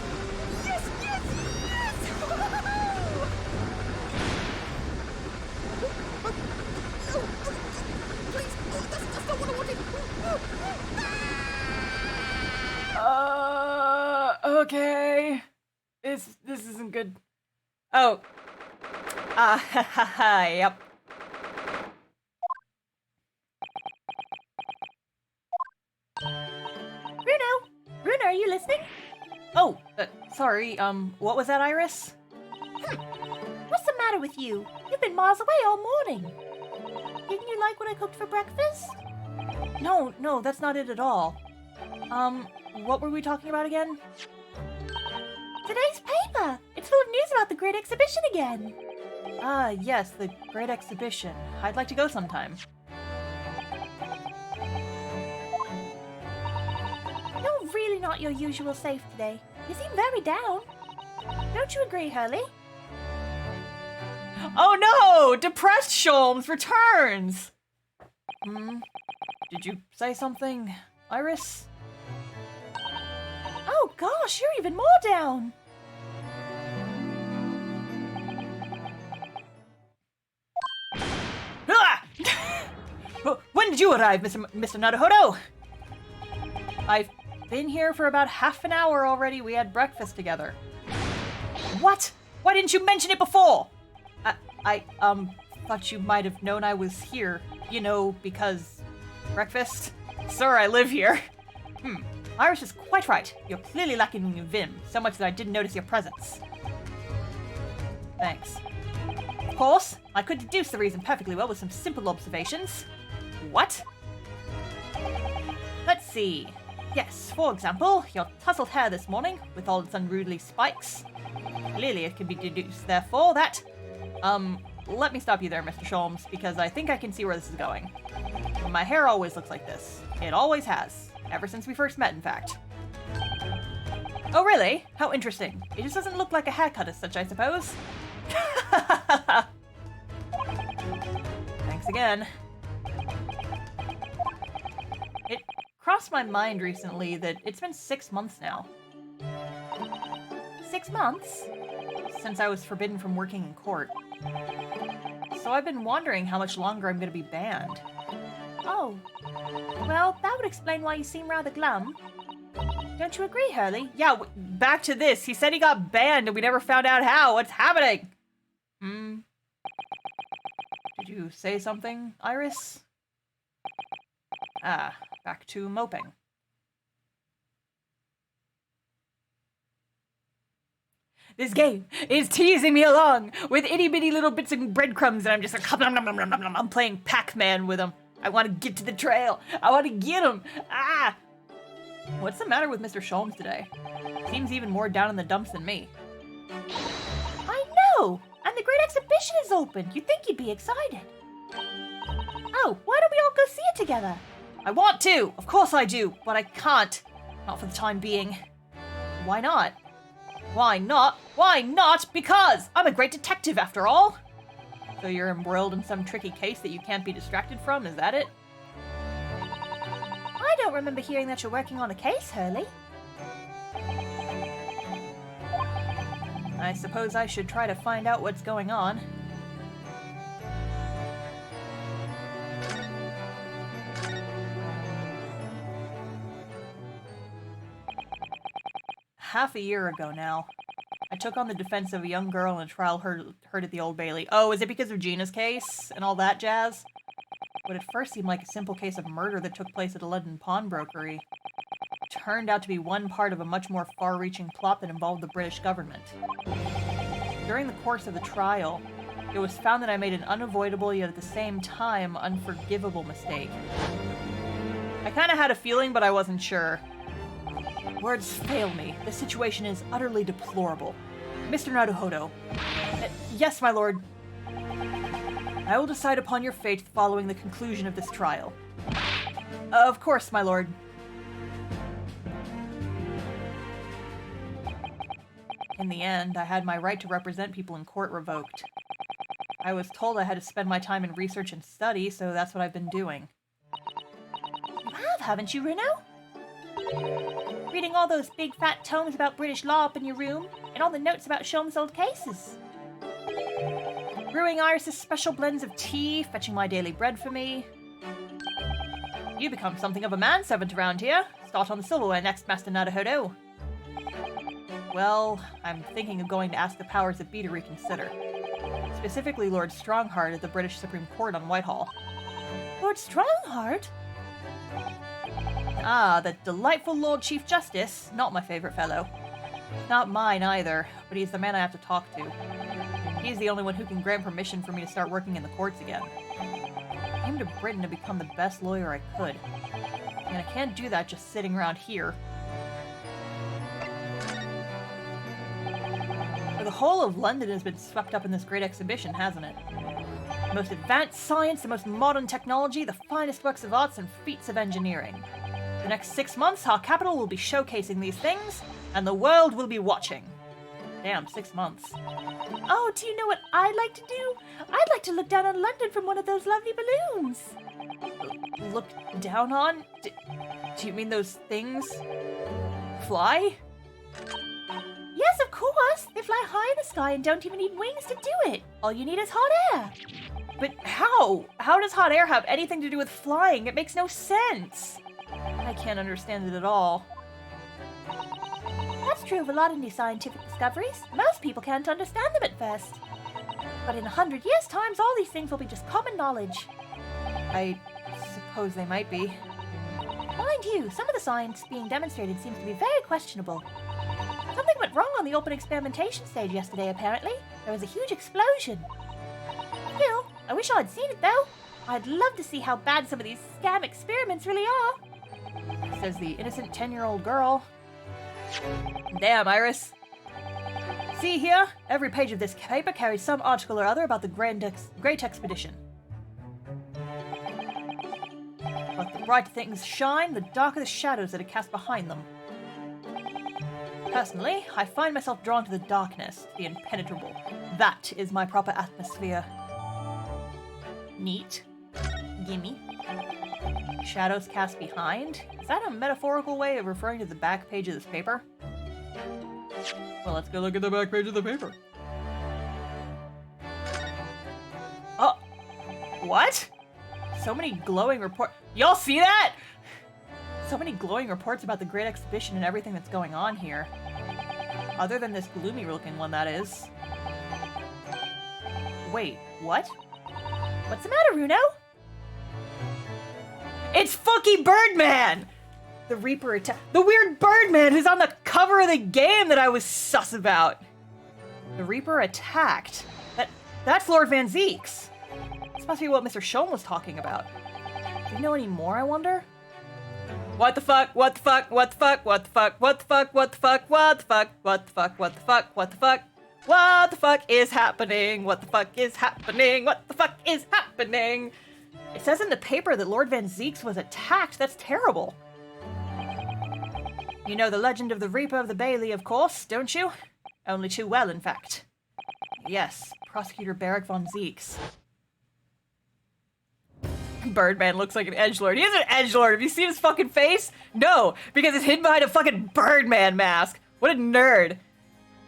Please, that's not what I wanted. Okay. This isn't good. Oh. Yep. Bruno, are you listening? Oh, sorry, what was that, Iris? What's the matter with you? You've been miles away all morning. Didn't you like what I cooked for breakfast? No, that's not it at all. What were we talking about again? Today's paper! It's full of news about the Great Exhibition again. Ah, yes, the Great Exhibition. I'd like to go sometime. You're really not your usual safe today. You seem very down. Don't you agree, Hurley? Oh no! Depressed Sholmes returns! Did you say something, Iris? Oh gosh, you're even more down. Ah! When did you arrive, Mr. Naruhodo? I've been here for about half an hour already. We had breakfast together. What? Why didn't you mention it before? I thought you might have known I was here. You know, because... breakfast? Sir, I live here. Iris is quite right. You're clearly lacking in vim, so much that I didn't notice your presence. Thanks. Of course, I could deduce the reason perfectly well with some simple observations. What? Let's see. Yes, for example, your tousled hair this morning, with all its unruly spikes. Clearly it can be deduced, therefore, that... let me stop you there, Mr. Sholmes, because I think I can see where this is going. My hair always looks like this. It always has. Ever since we first met, in fact. Oh, really? How interesting. It just doesn't look like a haircut as such, I suppose. Thanks again. It crossed my mind recently that it's been 6 months now. 6 months? Since I was forbidden from working in court. So I've been wondering how much longer I'm going to be banned. Oh. Well, that would explain why you seem rather glum. Don't you agree, Hurley? Yeah, back to this. He said he got banned and we never found out how. What's happening? Did you say something, Iris? Ah, back to moping. This game is teasing me along with itty-bitty little bits of breadcrumbs, and I'm just like, I'm playing Pac-Man with them. I want to get to the trail. I want to get him. Ah! What's the matter with Mr. Sholmes today? Seems even more down in the dumps than me. I know! And the great exhibition is open. You'd think you'd be excited. Oh, why don't we all go see it together? I want to! Of course I do, but I can't. Not for the time being. Why not? Why not? Why not? Because I'm a great detective after all. So you're embroiled in some tricky case that you can't be distracted from, is that it? I don't remember hearing that you're working on a case, Hurley. I suppose I should try to find out what's going on. Half a year ago now, I took on the defense of a young girl in a trial heard at the Old Bailey. Oh, is it because of Gina's case and all that jazz? What at first seemed like a simple case of murder that took place at a London pawnbrokery turned out to be one part of a much more far-reaching plot that involved the British government. During the course of the trial, it was found that I made an unavoidable yet at the same time unforgivable mistake. I kind of had a feeling, but I wasn't sure. Words fail me. The situation is utterly deplorable. Mr. Naruhodo. Yes, my lord. I will decide upon your fate following the conclusion of this trial. Of course, my lord. In the end, I had my right to represent people in court revoked. I was told I had to spend my time in research and study, so that's what I've been doing. You have, haven't you, Reno? Reading all those big fat tomes about British law up in your room, and all the notes about Sholmes' old cases. Brewing Iris's special blends of tea, fetching my daily bread for me. You become something of a manservant around here. Start on the silverware next, Master Naruhodo. Well, I'm thinking of going to ask the powers that be to reconsider. Specifically Lord Strongheart at the British Supreme Court on Whitehall. Lord Strongheart? Ah, that delightful Lord Chief Justice. Not my favorite fellow. Not mine either, but he's the man I have to talk to. He's the only one who can grant permission for me to start working in the courts again. I came to Britain to become the best lawyer I could. And I can't do that just sitting around here. The whole of London has been swept up in this great exhibition, hasn't it? The most advanced science, the most modern technology, the finest works of arts and feats of engineering. The next 6 months, our capital will be showcasing these things, and the world will be watching. Damn, 6 months. Oh, do you know what I'd like to do? I'd like to look down on London from one of those lovely balloons. look down on? Do you mean those things fly? Yes, of course! They fly high in the sky and don't even need wings to do it. All you need is hot air. But how? How does hot air have anything to do with flying? It makes no sense. I can't understand it at all. That's true of a lot of new scientific discoveries. Most people can't understand them at first. But in 100 years' time, all these things will be just common knowledge. I suppose they might be. Mind you, some of the science being demonstrated seems to be very questionable. Something went wrong on the open experimentation stage yesterday, apparently. There was a huge explosion. Still, I wish I'd seen it, though. I'd love to see how bad some of these scam experiments really are. Says the innocent 10-year-old girl. Damn, Iris. See here? Every page of this paper carries some article or other about the Great Expedition. But the bright things shine, the darker the shadows that are cast behind them. Personally, I find myself drawn to the darkness, the impenetrable. That is my proper atmosphere. Neat. Gimme. Shadows cast behind? Is that a metaphorical way of referring to the back page of this paper? Well, let's go look at the back page of the paper. Oh! What? So many glowing reports. Y'all see that? So many glowing reports about the Great Exhibition and everything that's going on here. Other than this gloomy looking one, that is. Wait, what? What's the matter, Runo? It's fucking Birdman! The Reaper attack. The weird Birdman who's on the cover of the game that I was sus about. The Reaper attacked. That's Lord Van Zeeks. This must be what Mr. Shulm was talking about. Do you know any more, I wonder? What the fuck? What the fuck? What the fuck? What the fuck? What the fuck? What the fuck? What the fuck? What the fuck? What the fuck? What the fuck? What the fuck is happening? What the fuck is happening? What the fuck is happening? It says in the paper that Lord Van Zeeks was attacked. That's terrible. You know the legend of the Reaper of the Bailey, of course, don't you? Only too well, in fact. Yes, Prosecutor Barrick Von Zeeks. Birdman looks like an edgelord. He is an edgelord. Have you seen his fucking face? No, because it's hidden behind a fucking Birdman mask. What a nerd.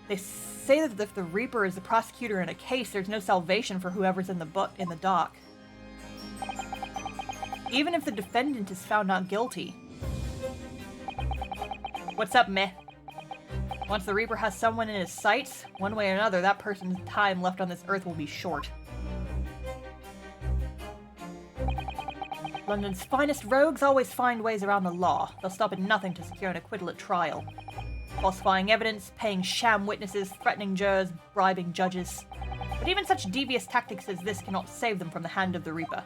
They say that if the Reaper is the prosecutor in a case, there's no salvation for whoever's in the dock. Even if the defendant is found not guilty. What's up, meh? Once the Reaper has someone in his sights, one way or another, that person's time left on this earth will be short. London's finest rogues always find ways around the law. They'll stop at nothing to secure an acquittal at trial. Falsifying evidence, paying sham witnesses, threatening jurors, bribing judges. But even such devious tactics as this cannot save them from the hand of the Reaper.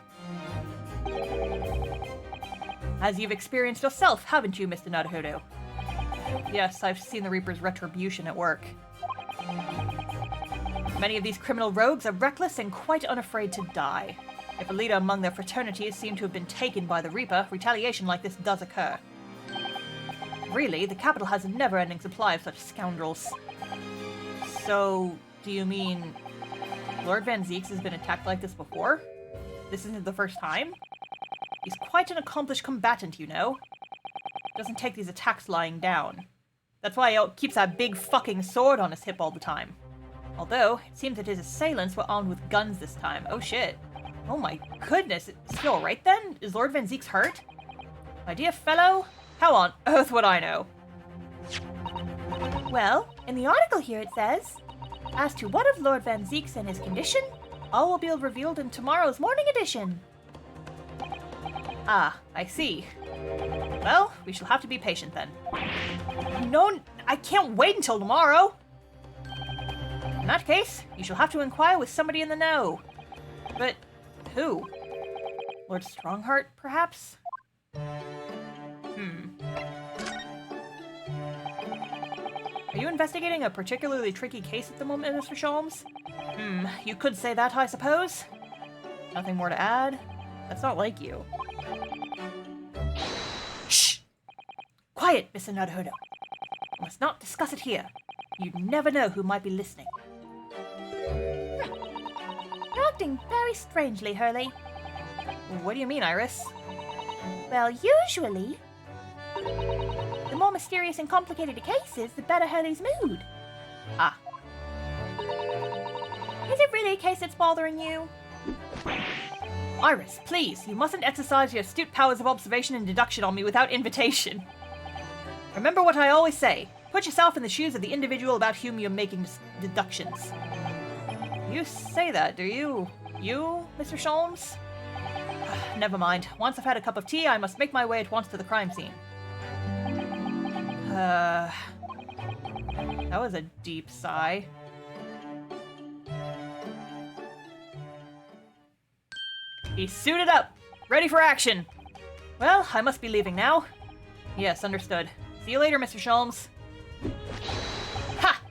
As you've experienced yourself, haven't you, Mr. Naruhodo? Yes, I've seen the Reaper's retribution at work. Many of these criminal rogues are reckless and quite unafraid to die. If a leader among their fraternity is seen to have been taken by the Reaper, retaliation like this does occur. Really, the capital has a never-ending supply of such scoundrels. So, do you mean Lord Van Zeeks has been attacked like this before? This isn't the first time? He's quite an accomplished combatant, you know. Doesn't take these attacks lying down. That's why he keeps that big fucking sword on his hip all the time. Although, it seems that his assailants were armed with guns this time. Oh shit. Oh my goodness, is he alright then? Is Lord Van Zeeks hurt? My dear fellow, how on earth would I know? Well, in the article here it says, as to what of Lord Van Zeeks and his condition, all will be revealed in tomorrow's morning edition. Ah, I see. Well, we shall have to be patient then. No, I can't wait until tomorrow! In that case, you shall have to inquire with somebody in the know. But who? Lord Strongheart, perhaps? Are you investigating a particularly tricky case at the moment, Mr. Sholmes? You could say that, I suppose. Nothing more to add? That's not like you. Shh! Quiet, Mr. Naruhodo. We must not discuss it here. You never know who might be listening. You're acting very strangely, Hurley. What do you mean, Iris? Well, usually, the more mysterious and complicated a case is, the better Hurley's mood. Ah. Is it really a case that's bothering you? Iris, please, you mustn't exercise your astute powers of observation and deduction on me without invitation. Remember what I always say. Put yourself in the shoes of the individual about whom you're making deductions. You say that, do you? You, Mr. Sholmes? Never mind. Once I've had a cup of tea, I must make my way at once to the crime scene. That was a deep sigh. He's suited up, ready for action. Well, I must be leaving now. Yes, understood. See you later, Mr. Sholmes. Ha!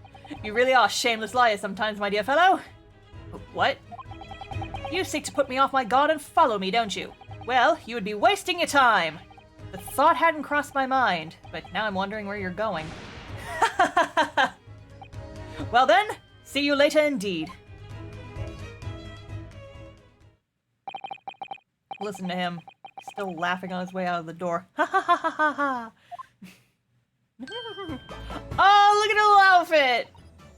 You really are shameless liars sometimes, my dear fellow. What? You seek to put me off my guard and follow me, don't you? Well, you would be wasting your time. The thought hadn't crossed my mind, but now I'm wondering where you're going. Well then, see you later indeed. Listen to him, still laughing on his way out of the door. Ha ha ha ha ha ha! Oh, look at her little outfit!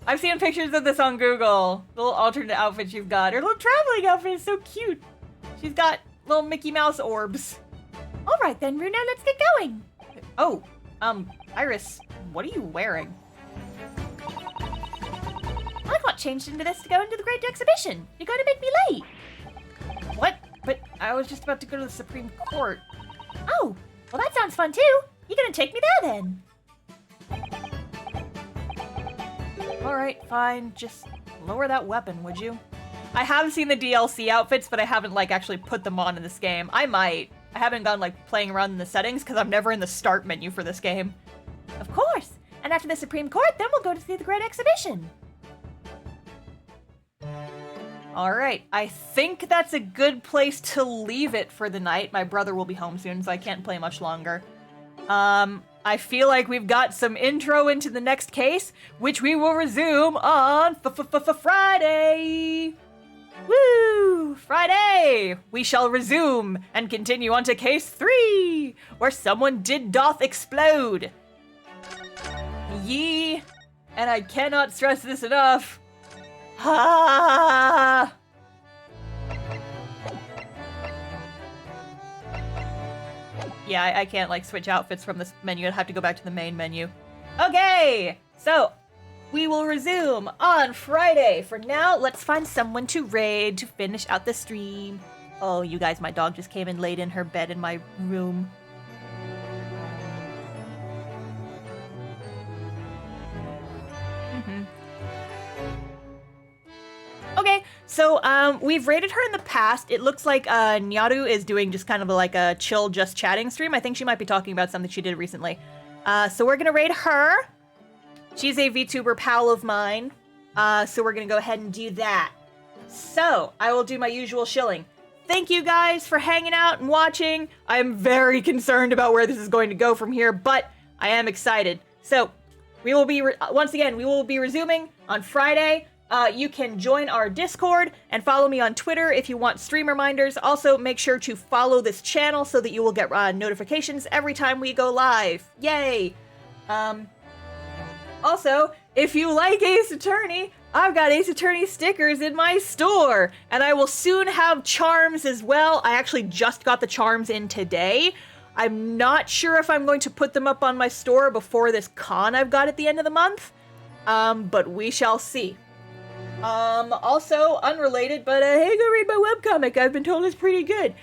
I've seen pictures of this on Google. The little alternate outfit she's got. Her little traveling outfit is so cute. She's got little Mickey Mouse orbs. All right then, Bruno, let's get going. Oh, Iris, what are you wearing? I got changed into this to go into the Great Exhibition. You're going to make me late. What? But I was just about to go to the Supreme Court. Oh, well that sounds fun too. You're going to take me there then. Alright, fine. Just lower that weapon, would you? I have seen the DLC outfits, but I haven't, actually put them on in this game. I might. I haven't gone, playing around in the settings, because I'm never in the start menu for this game. Of course. And after the Supreme Court, then we'll go to see the Great Exhibition. Alright, I think that's a good place to leave it for the night. My brother will be home soon, so I can't play much longer. I feel like we've got some intro into the next case, which we will resume on Friday. Woo! Friday! We shall resume and continue on to case 3, where someone doth explode. Yee! And I cannot stress this enough. Ha! Yeah, I can't, switch outfits from this menu. I'd have to go back to the main menu. Okay! So, we will resume on Friday. For now, let's find someone to raid to finish out the stream. Oh, you guys, my dog just came and laid in her bed in my room. Okay, so we've rated her in the past. It looks like Nyaru is doing just kind of a chill, just chatting stream. I think she might be talking about something she did recently. So we're gonna raid her. She's a VTuber pal of mine. So we're gonna go ahead and do that. So I will do my usual shilling. Thank you guys for hanging out and watching. I am very concerned about where this is going to go from here, but I am excited. So we will be, once again, we will be resuming on Friday. You can join our Discord and follow me on Twitter if you want stream reminders. Also, make sure to follow this channel so that you will get notifications every time we go live. Yay! Also, if you like Ace Attorney, I've got Ace Attorney stickers in my store, and I will soon have charms as well. I actually just got the charms in today. I'm not sure if I'm going to put them up on my store before this con I've got at the end of the month, but we shall see. Also, unrelated, but hey, go read my webcomic. I've been told it's pretty good.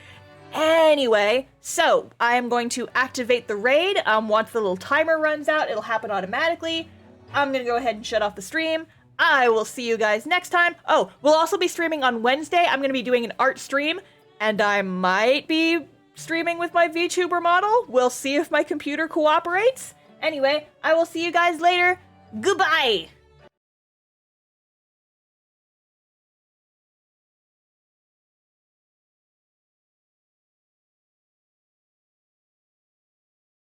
Anyway, so I am going to activate the raid. Once the little timer runs out, it'll happen automatically. I'm gonna go ahead and shut off the stream. I will see you guys next time. Oh, we'll also be streaming on Wednesday. I'm gonna be doing an art stream, and I might be streaming with my VTuber model. We'll see if my computer cooperates. Anyway, I will see you guys later. Goodbye!